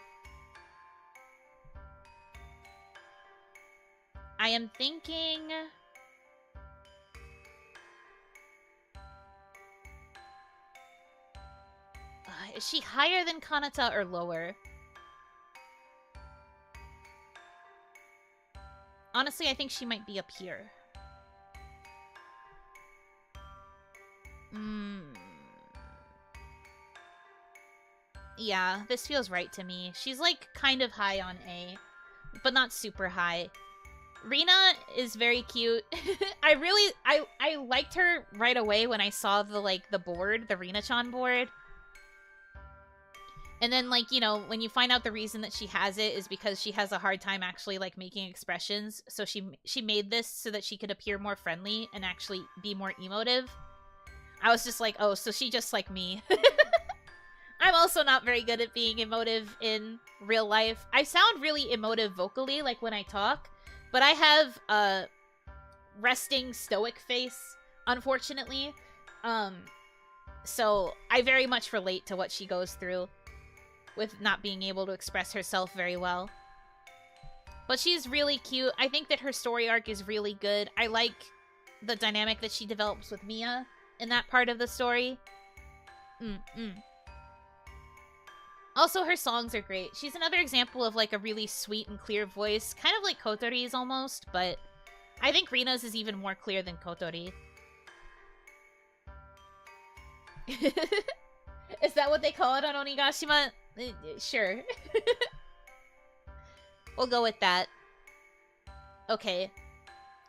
I am thinking... is she higher than Kanata or lower? Honestly, I think she might be up here. Yeah, this feels right to me. She's, like, kind of high on A, but not super high. Rina is very cute. I liked her right away when I saw the, like, the board, the Rina-chan board. And then, like, you know, when you find out the reason that she has it is because she has a hard time actually, like, making expressions. So she made this so that she could appear more friendly and actually be more emotive. I was just like, oh, so she just like me. I'm also not very good at being emotive in real life. I sound really emotive vocally, like when I talk, but I have a resting stoic face, unfortunately. So I very much relate to what she goes through with not being able to express herself very well. But she's really cute. I think that her story arc is really good. I like the dynamic that she develops with Mia in that part of the story. Also, her songs are great. She's another example of, like, a really sweet and clear voice. Kind of like Kotori's almost, but I think Rina's is even more clear than Kotori. Is that what they call it on Onigashima? Sure. We'll go with that. Okay.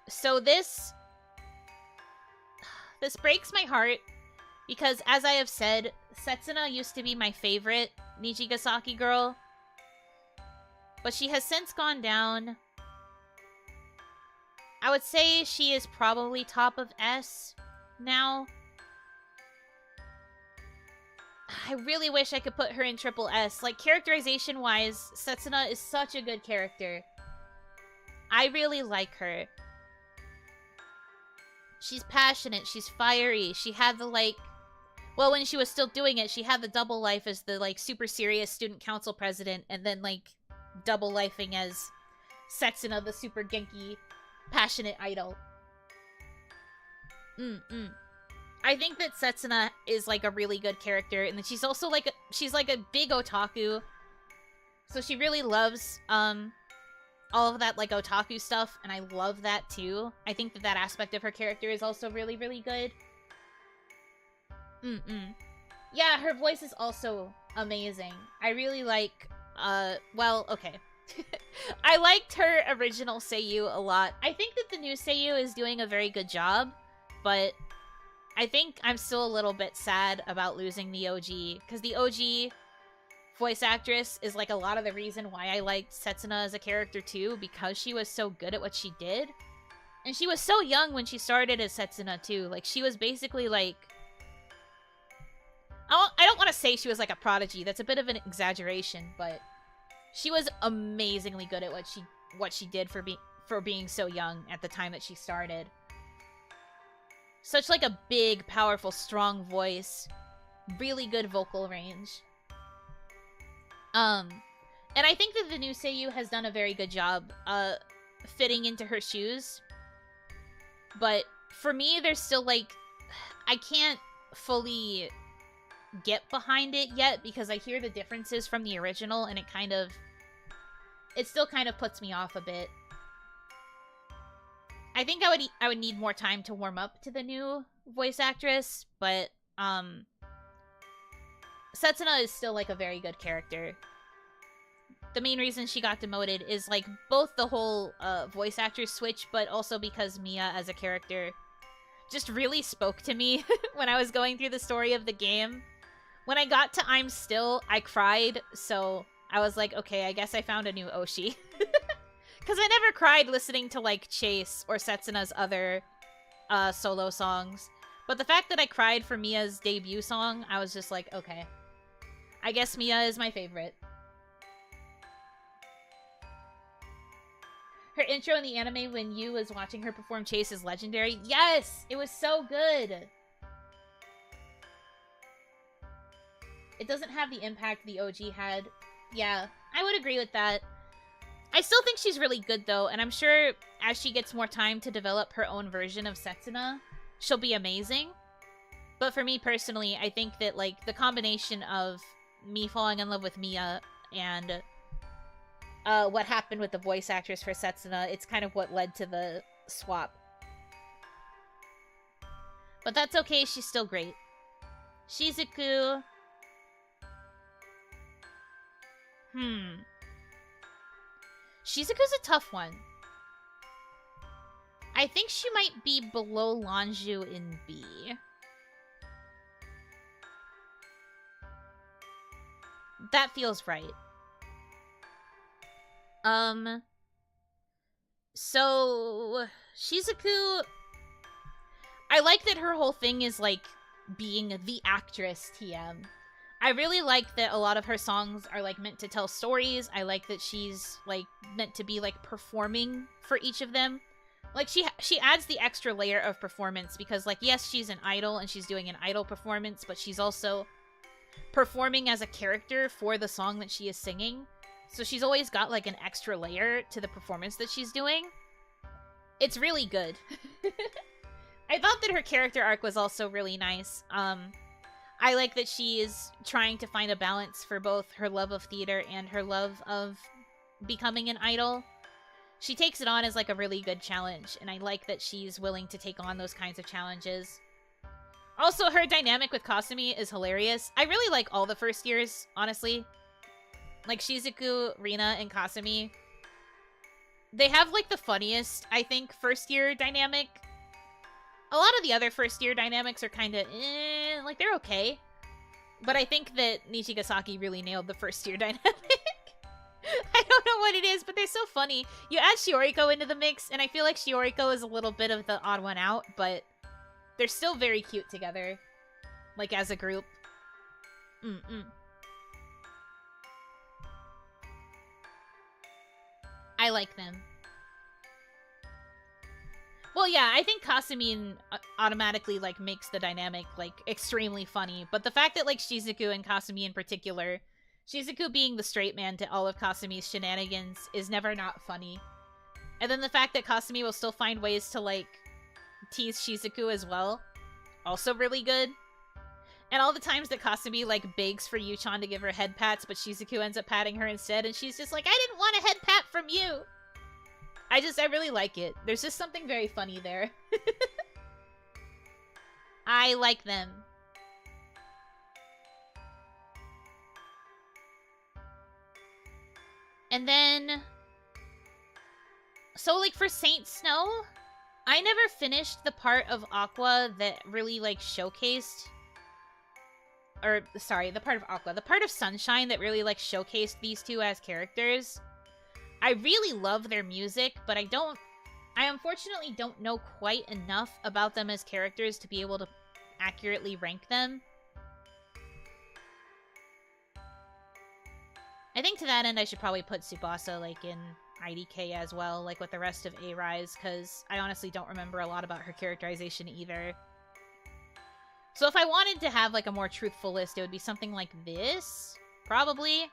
So this breaks my heart because, as I have said, Setsuna used to be my favorite Nijigasaki girl, but she has since gone down. I would say she is probably top of S now. I really wish I could put her in triple S. Like, characterization-wise, Setsuna is such a good character. I really like her. She's passionate, she's fiery, she had the, like... Well, when she was still doing it, she had the double life as the, like, super serious student council president, and then, like, double lifing as Setsuna, the super genki, passionate idol. I think that Setsuna is, like, a really good character, and that she's also, like, she's, like, a big otaku. So she really loves, all of that, like, otaku stuff, and I love that, too. I think that that aspect of her character is also really, really good. Yeah, her voice is also amazing. I really like, well, okay. I liked her original seiyuu a lot. I think that the new seiyuu is doing a very good job, but I think I'm still a little bit sad about losing the OG, because the OG voice actress is, like, a lot of the reason why I liked Setsuna as a character, too, because she was so good at what she did. And she was so young when she started as Setsuna, too. Like, she was basically, like... I don't want to say she was, like, a prodigy. That's a bit of an exaggeration, but she was amazingly good at what she did for being so young at the time that she started. Such, like, a big, powerful, strong voice. Really good vocal range. And I think that the new seiyuu has done a very good job, fitting into her shoes. But for me, there's still, like, I can't fully get behind it yet because I hear the differences from the original and it still kind of puts me off a bit. I think I would need more time to warm up to the new voice actress, but Setsuna is still, like, a very good character. The main reason she got demoted is, like, both the whole voice actor switch, but also because Mia as a character just really spoke to me when I was going through the story of the game. When I got to I'm Still, I cried, so I was like, okay, I guess I found a new Oshi. Because I never cried listening to, like, Chase or Setsuna's other solo songs. But the fact that I cried for Mia's debut song, I was just like, okay. I guess Mia is my favorite. Her intro in the anime when Yu was watching her perform Chase is legendary. Yes! It was so good! It doesn't have the impact the OG had. Yeah, I would agree with that. I still think she's really good, though, and I'm sure as she gets more time to develop her own version of Setsuna, she'll be amazing. But for me personally, I think that, like, the combination of me falling in love with Mia and what happened with the voice actress for Setsuna, it's kind of what led to the swap. But that's okay, she's still great. Shizuku... Shizuku's a tough one. I think she might be below Lanju in B. that feels right. So Shizuku, I like that her whole thing is like being the actress TM. I really like that a lot of her songs are like meant to tell stories. I like that she's like meant to be like performing for each of them. Like she adds the extra layer of performance because like yes, she's an idol and she's doing an idol performance, but she's also performing as a character for the song that she is singing. So she's always got like an extra layer to the performance that she's doing. It's really good. I thought that her character arc was also really nice. I like that she is trying to find a balance for both her love of theater and her love of becoming an idol. She takes it on as like a really good challenge, and I like that she's willing to take on those kinds of challenges. Also, her dynamic with Kasumi is hilarious. I really like all the first years, honestly. Like Shizuku, Rina, and Kasumi. They have like the funniest, I think, first year dynamic. A lot of the other first year dynamics are kind of like they're okay. But I think that Nishigasaki really nailed the first year dynamic. I don't know what it is, but they're so funny. You add Shioriko into the mix, and I feel like Shioriko is a little bit of the odd one out, but they're still very cute together. Like, as a group. I like them. Well, yeah, I think Kasumi automatically, like, makes the dynamic, like, extremely funny. But the fact that, like, Shizuku and Kasumi in particular, Shizuku being the straight man to all of Kasumi's shenanigans is never not funny. And then the fact that Kasumi will still find ways to, like, tease Shizuku as well, also really good. And all the times that Kasumi, like, begs for Yuchan to give her head pats, but Shizuku ends up patting her instead, and she's just like, I didn't want a head pat from you! I really like it. There's just something very funny there. I like them. And then... So, like, for Saint Snow, I never finished the part of Aqua that really, like, showcased... Or, sorry, the part of Aqua. The part of Sunshine that really, like, showcased these two as characters. I really love their music, but I unfortunately don't know quite enough about them as characters to be able to accurately rank them. I think to that end, I should probably put Tsubasa, like, in IDK as well, like with the rest of A-Rise, because I honestly don't remember a lot about her characterization either. So if I wanted to have, like, a more truthful list, it would be something like this, probably.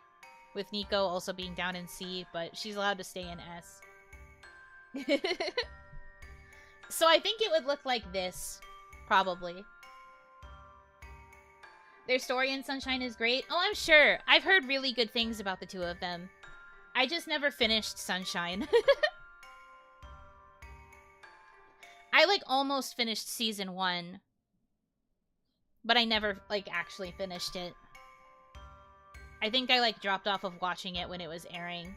With Nico also being down in C, but she's allowed to stay in S. So I think it would look like this, probably. Their story in Sunshine is great. Oh, I'm sure. I've heard really good things about the two of them. I just never finished Sunshine. I, like, almost finished Season 1. But I never, like, actually finished it. I think I, like, dropped off of watching it when it was airing.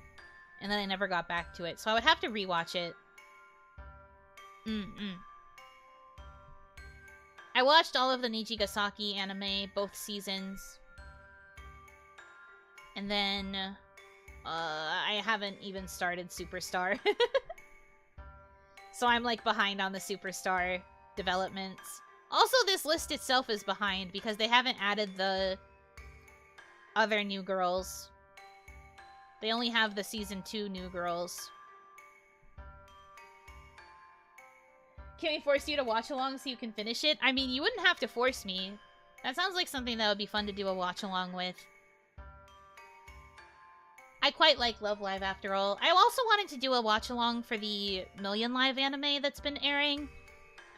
And then I never got back to it. So I would have to rewatch it. I watched all of the Nijigasaki anime, both seasons. And then... I haven't even started Superstar. So I'm, like, behind on the Superstar developments. Also, this list itself is behind because they haven't added the other new girls. They only have the Season 2 new girls. Can we force you to watch along so you can finish it? I mean, you wouldn't have to force me. That sounds like something that would be fun to do a watch along with. I quite like Love Live after all. I also wanted to do a watch along for the Million Live anime that's been airing.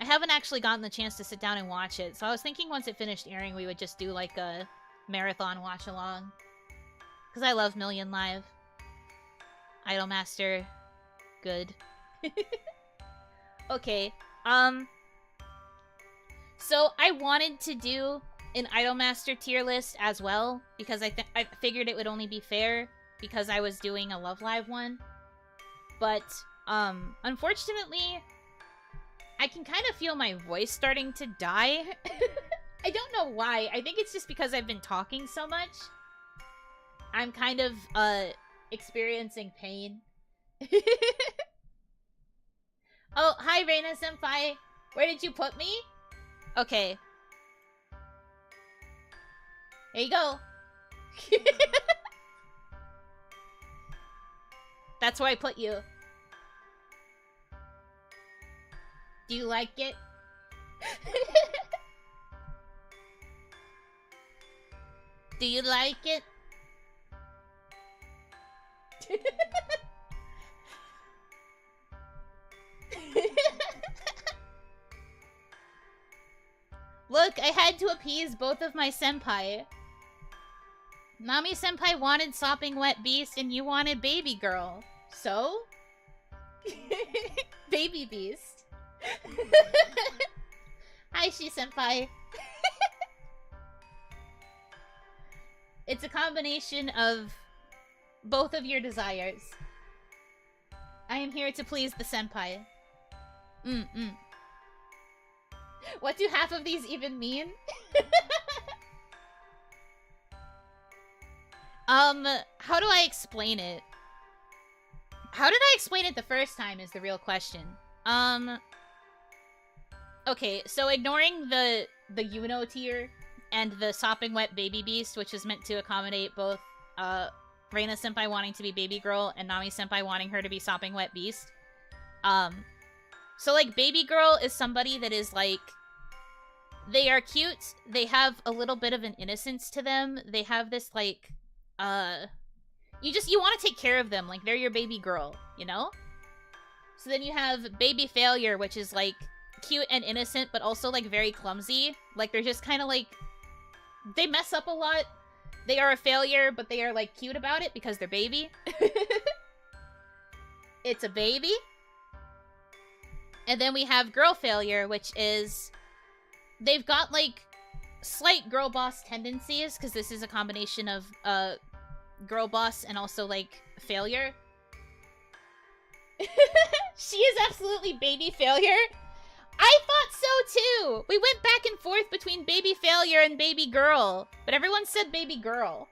I haven't actually gotten the chance to sit down and watch it, so I was thinking once it finished airing we would just do like a marathon watch along. Because I love Million Live. Idolmaster. Good. Okay, so I wanted to do an Idolmaster tier list as well, because I figured it would only be fair, because I was doing a Love Live one. But, unfortunately, I can kind of feel my voice starting to die. I don't know why. I think it's just because I've been talking so much. I'm kind of, experiencing pain. Oh, hi, Reina-senpai. Where did you put me? Okay. There you go. That's where I put you. Do you like it? Do you like it? Look, I had to appease both of my senpai. Nami-senpai wanted Sopping Wet Beast and you wanted Baby Girl. So? Baby Beast. Hi, Shi-senpai. It's a combination of both of your desires. I am here to please the senpai. What do half of these even mean? How do I explain it? How did I explain it the first time is the real question. Okay, so ignoring the Yuno tier and the Sopping Wet Baby Beast, which is meant to accommodate both, Reina-senpai wanting to be Baby Girl and Nami-senpai wanting her to be Sopping Wet Beast. So, like, Baby Girl is somebody that is, like, they are cute, they have a little bit of an innocence to them, they have this, like, you want to take care of them, like, they're your baby girl, you know? So then you have Baby Failure, which is, like, cute and innocent, but also, like, very clumsy. Like, they're just kind of, like, they mess up a lot. They are a failure, but they are, like, cute about it because they're baby. It's a baby. And then we have Girl Failure, which is... they've got, like, slight girl boss tendencies, because this is a combination of, girl boss and also, like, failure. She is absolutely Baby Failure. I thought so, too! We went back and forth between Baby Failure and Baby Girl, but everyone said Baby Girl.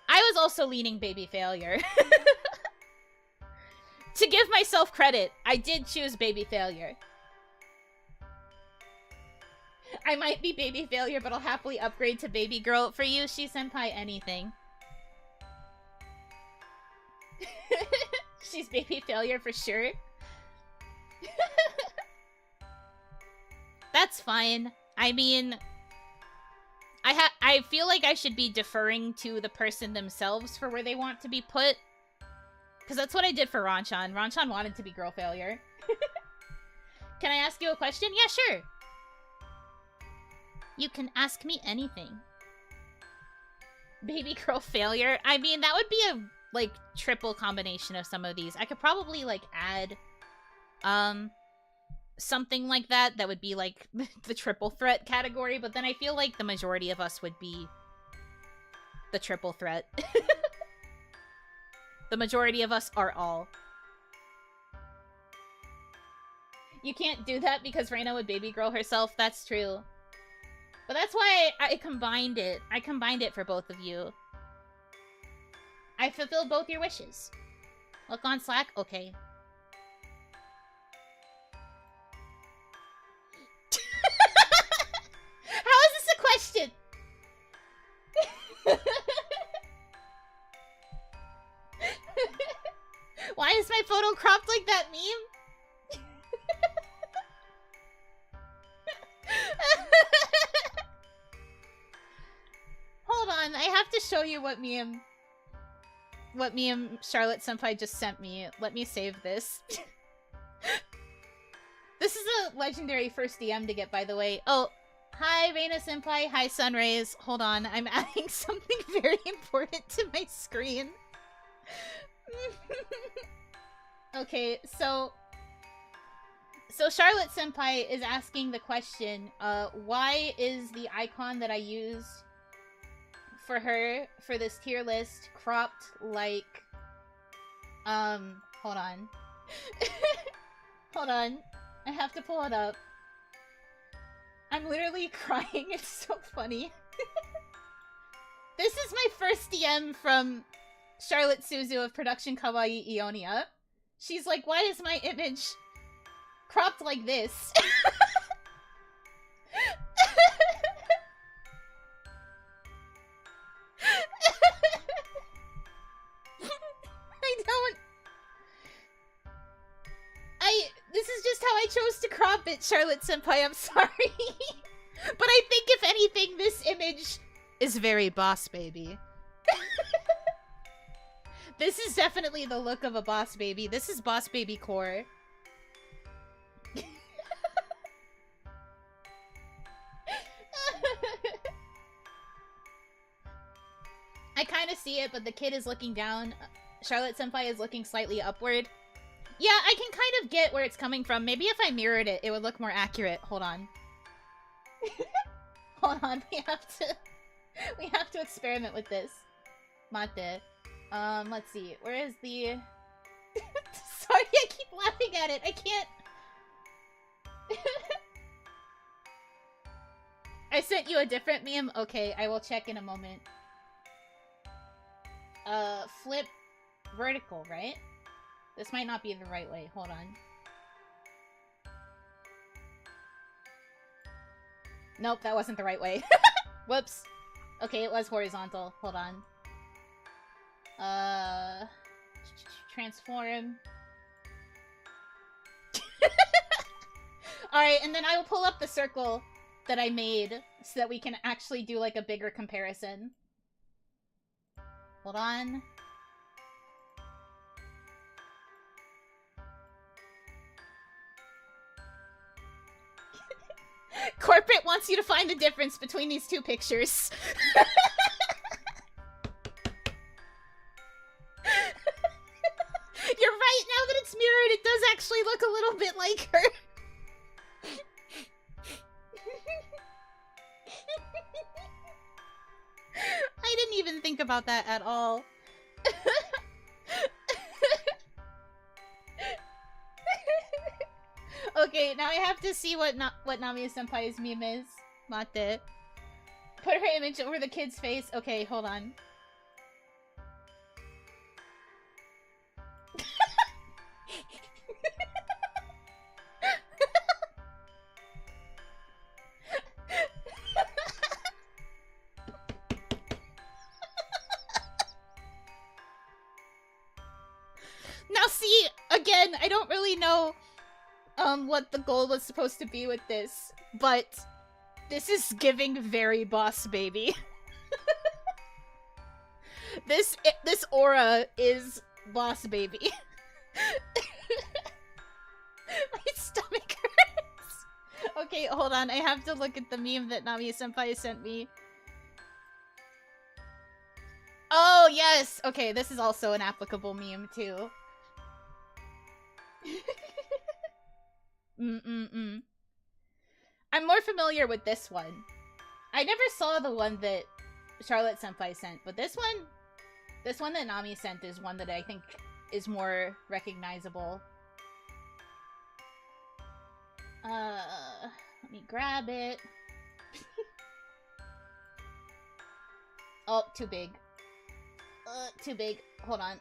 I was also leaning Baby Failure. To give myself credit, I did choose Baby Failure. I might be Baby Failure, but I'll happily upgrade to Baby Girl. For you, Shi-senpai, anything. She's Baby Failure for sure. That's fine. I mean, I feel like I should be deferring to the person themselves for where they want to be put. Because that's what I did for Ranchan. Ranchan wanted to be Girl Failure. Can I ask you a question? Yeah, sure. You can ask me anything. Baby Girl Failure? I mean, that would be a, like, triple combination of some of these. I could probably, like, add, something like that that would be, like, the triple threat category, but then I feel like the majority of us would be the triple threat. The majority of us are all. You can't do that because Reina would Baby Girl herself. That's true. But that's why I combined it. I combined it for both of you. I fulfilled both your wishes. Look on Slack? Okay. How is this a question? Why is my photo cropped like that meme? Hold on, I have to show you what meme Charlotte Senpai just sent me. Let me save this. This is a legendary first DM to get, by the way. Oh, hi Reina Senpai, hi Sunrays. Hold on, I'm adding something very important to my screen. Okay, so Charlotte Senpai is asking the question, why is the icon that I used for her, for this tier list, cropped like, hold on. Hold on. I have to pull it up. I'm literally crying, it's so funny. This is my first DM from Charlotte Suzu of Production Kawaii Ionia. She's like, why is my image cropped like this? This is just how I chose to crop it, Charlotte Senpai, I'm sorry. But I think if anything, this image is very boss baby. This is definitely the look of a boss baby. This is boss baby core. I kind of see it, but the kid is looking down. Charlotte Senpai is looking slightly upward. Yeah, I can kind of get where it's coming from. Maybe if I mirrored it, it would look more accurate. Hold on. Hold on, we have to experiment with this. Mate. Let's see. Where is the... Sorry, I keep laughing at it. I can't... I sent you a different meme? Okay, I will check in a moment. Flip vertical, right? This might not be the right way. Hold on. Nope, that wasn't the right way. Whoops. Okay, it was horizontal. Hold on. Transform. Alright, and then I will pull up the circle that I made so that we can actually do like a bigger comparison. Hold on. Corporate wants you to find the difference between these two pictures. You're right, now that it's mirrored, it does actually look a little bit like her. I didn't even think about that at all. Okay, now I have to see what Namiya-senpai's meme is. Mate. Put her image over the kid's face. Okay, hold on. Now see, again, I don't really know what the goal was supposed to be with this, but this is giving very boss baby. This aura is boss baby. My stomach hurts. Okay, hold on. I have to look at the meme that Namiya-senpai sent me. Oh, yes! Okay, this is also an applicable meme, too. I'm more familiar with this one. I never saw the one that Charlotte Senpai sent, but this one that Nami sent is one that I think is more recognizable. Let me grab it. Oh, too big. Too big. Hold on.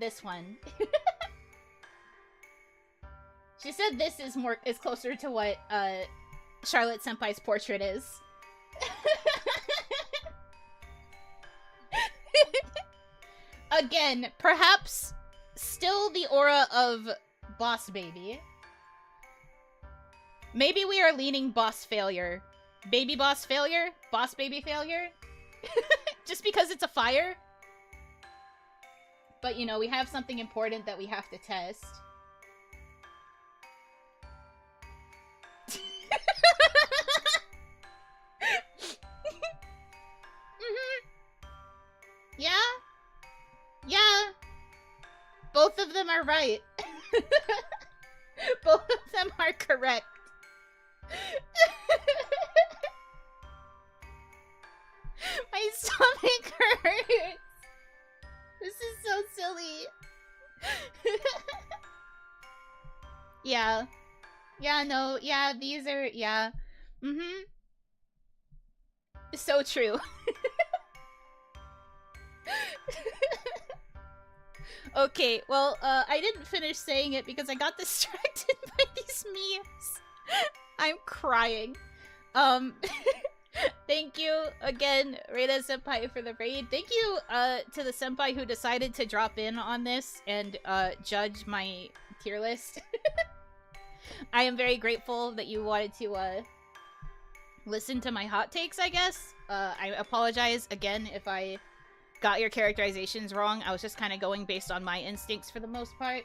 This one. She said this is closer to what, Charlotte Senpai's portrait is. Again, perhaps still the aura of boss baby. Maybe we are leaning boss failure. Baby boss failure? Boss baby failure? Just because it's a fire? But, you know, we have something important that we have to test. Yeah? Yeah. Both of them are right. Both of them are correct. My stomach hurts. This is so silly. Yeah. Yeah, no, yeah, these are, yeah. Mm-hmm. So true. Okay, well, I didn't finish saying it because I got distracted by these memes. I'm crying. Thank you again, Reina Senpai, for the raid. Thank you, to the senpai who decided to drop in on this and, judge my tier list. I am very grateful that you wanted to, listen to my hot takes, I guess. I apologize again if I got your characterizations wrong. I was just kind of going based on my instincts for the most part.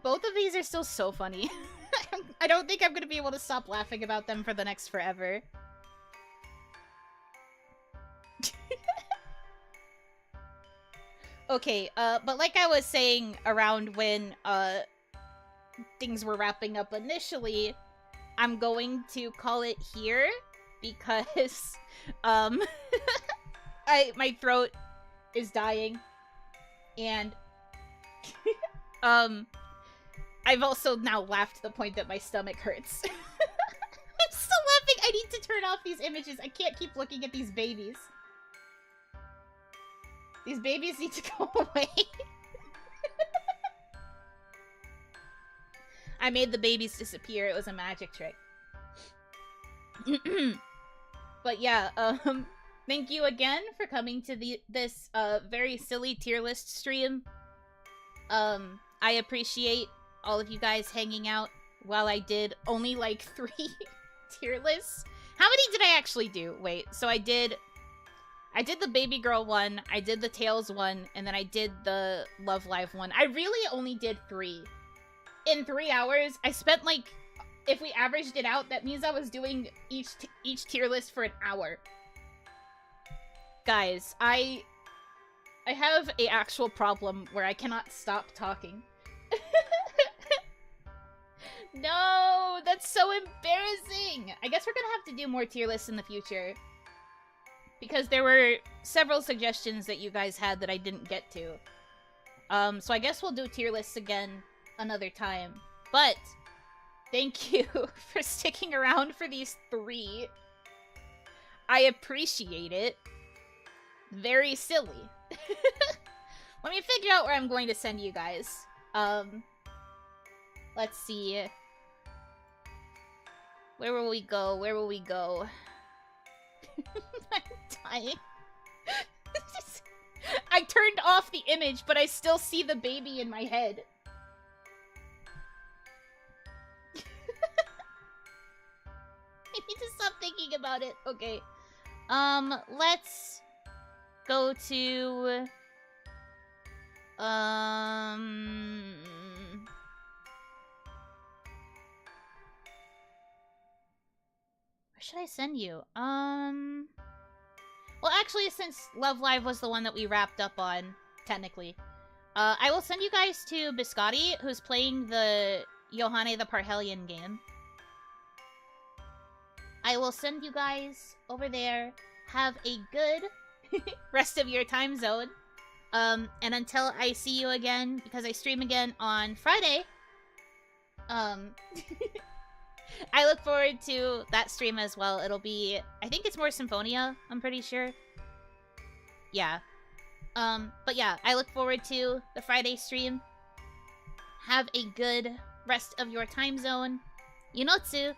Both of these are still so funny. I don't think I'm gonna be able to stop laughing about them for the next forever. Okay, but like I was saying around when, things were wrapping up initially, I'm going to call it here because, my throat is dying, and, I've also now laughed to the point that my stomach hurts. I'm still laughing! I need to turn off these images. I can't keep looking at these babies. These babies need to go away. I made the babies disappear. It was a magic trick. But yeah, thank you again for coming to this very silly tier list stream. I appreciate all of you guys hanging out while I did only like 3 tier lists. How many did I actually do? Wait, so I did the Baby Girl one, I did the Tails one, and then I did the Love Live one. I really only did 3. In 3 hours, I spent like, if we averaged it out, that means I was doing each tier list for an hour. Guys, I have a actual problem where I cannot stop talking. No, that's so embarrassing. I guess we're gonna have to do more tier lists in the future. Because there were several suggestions that you guys had that I didn't get to. So I guess we'll do tier lists again another time. But, thank you for sticking around for these 3. I appreciate it. Very silly. Let me figure out where I'm going to send you guys. Let's see. Where will we go? Where will we go? I'm dying. I turned off the image, but I still see the baby in my head. I need to stop thinking about it. Okay. Let's go to... Where should I send you? Well, actually, since Love Live was the one that we wrapped up on, technically, I will send you guys to Biscotti, who's playing the Yohane the Parhelion game. I will send you guys over there. Have a good rest of your time zone. And until I see you again, because I stream again on Friday, I look forward to that stream as well. It'll be, I think it's more Symphonia, I'm pretty sure. Yeah. But yeah, I look forward to the Friday stream. Have a good rest of your time zone. Yunotsu!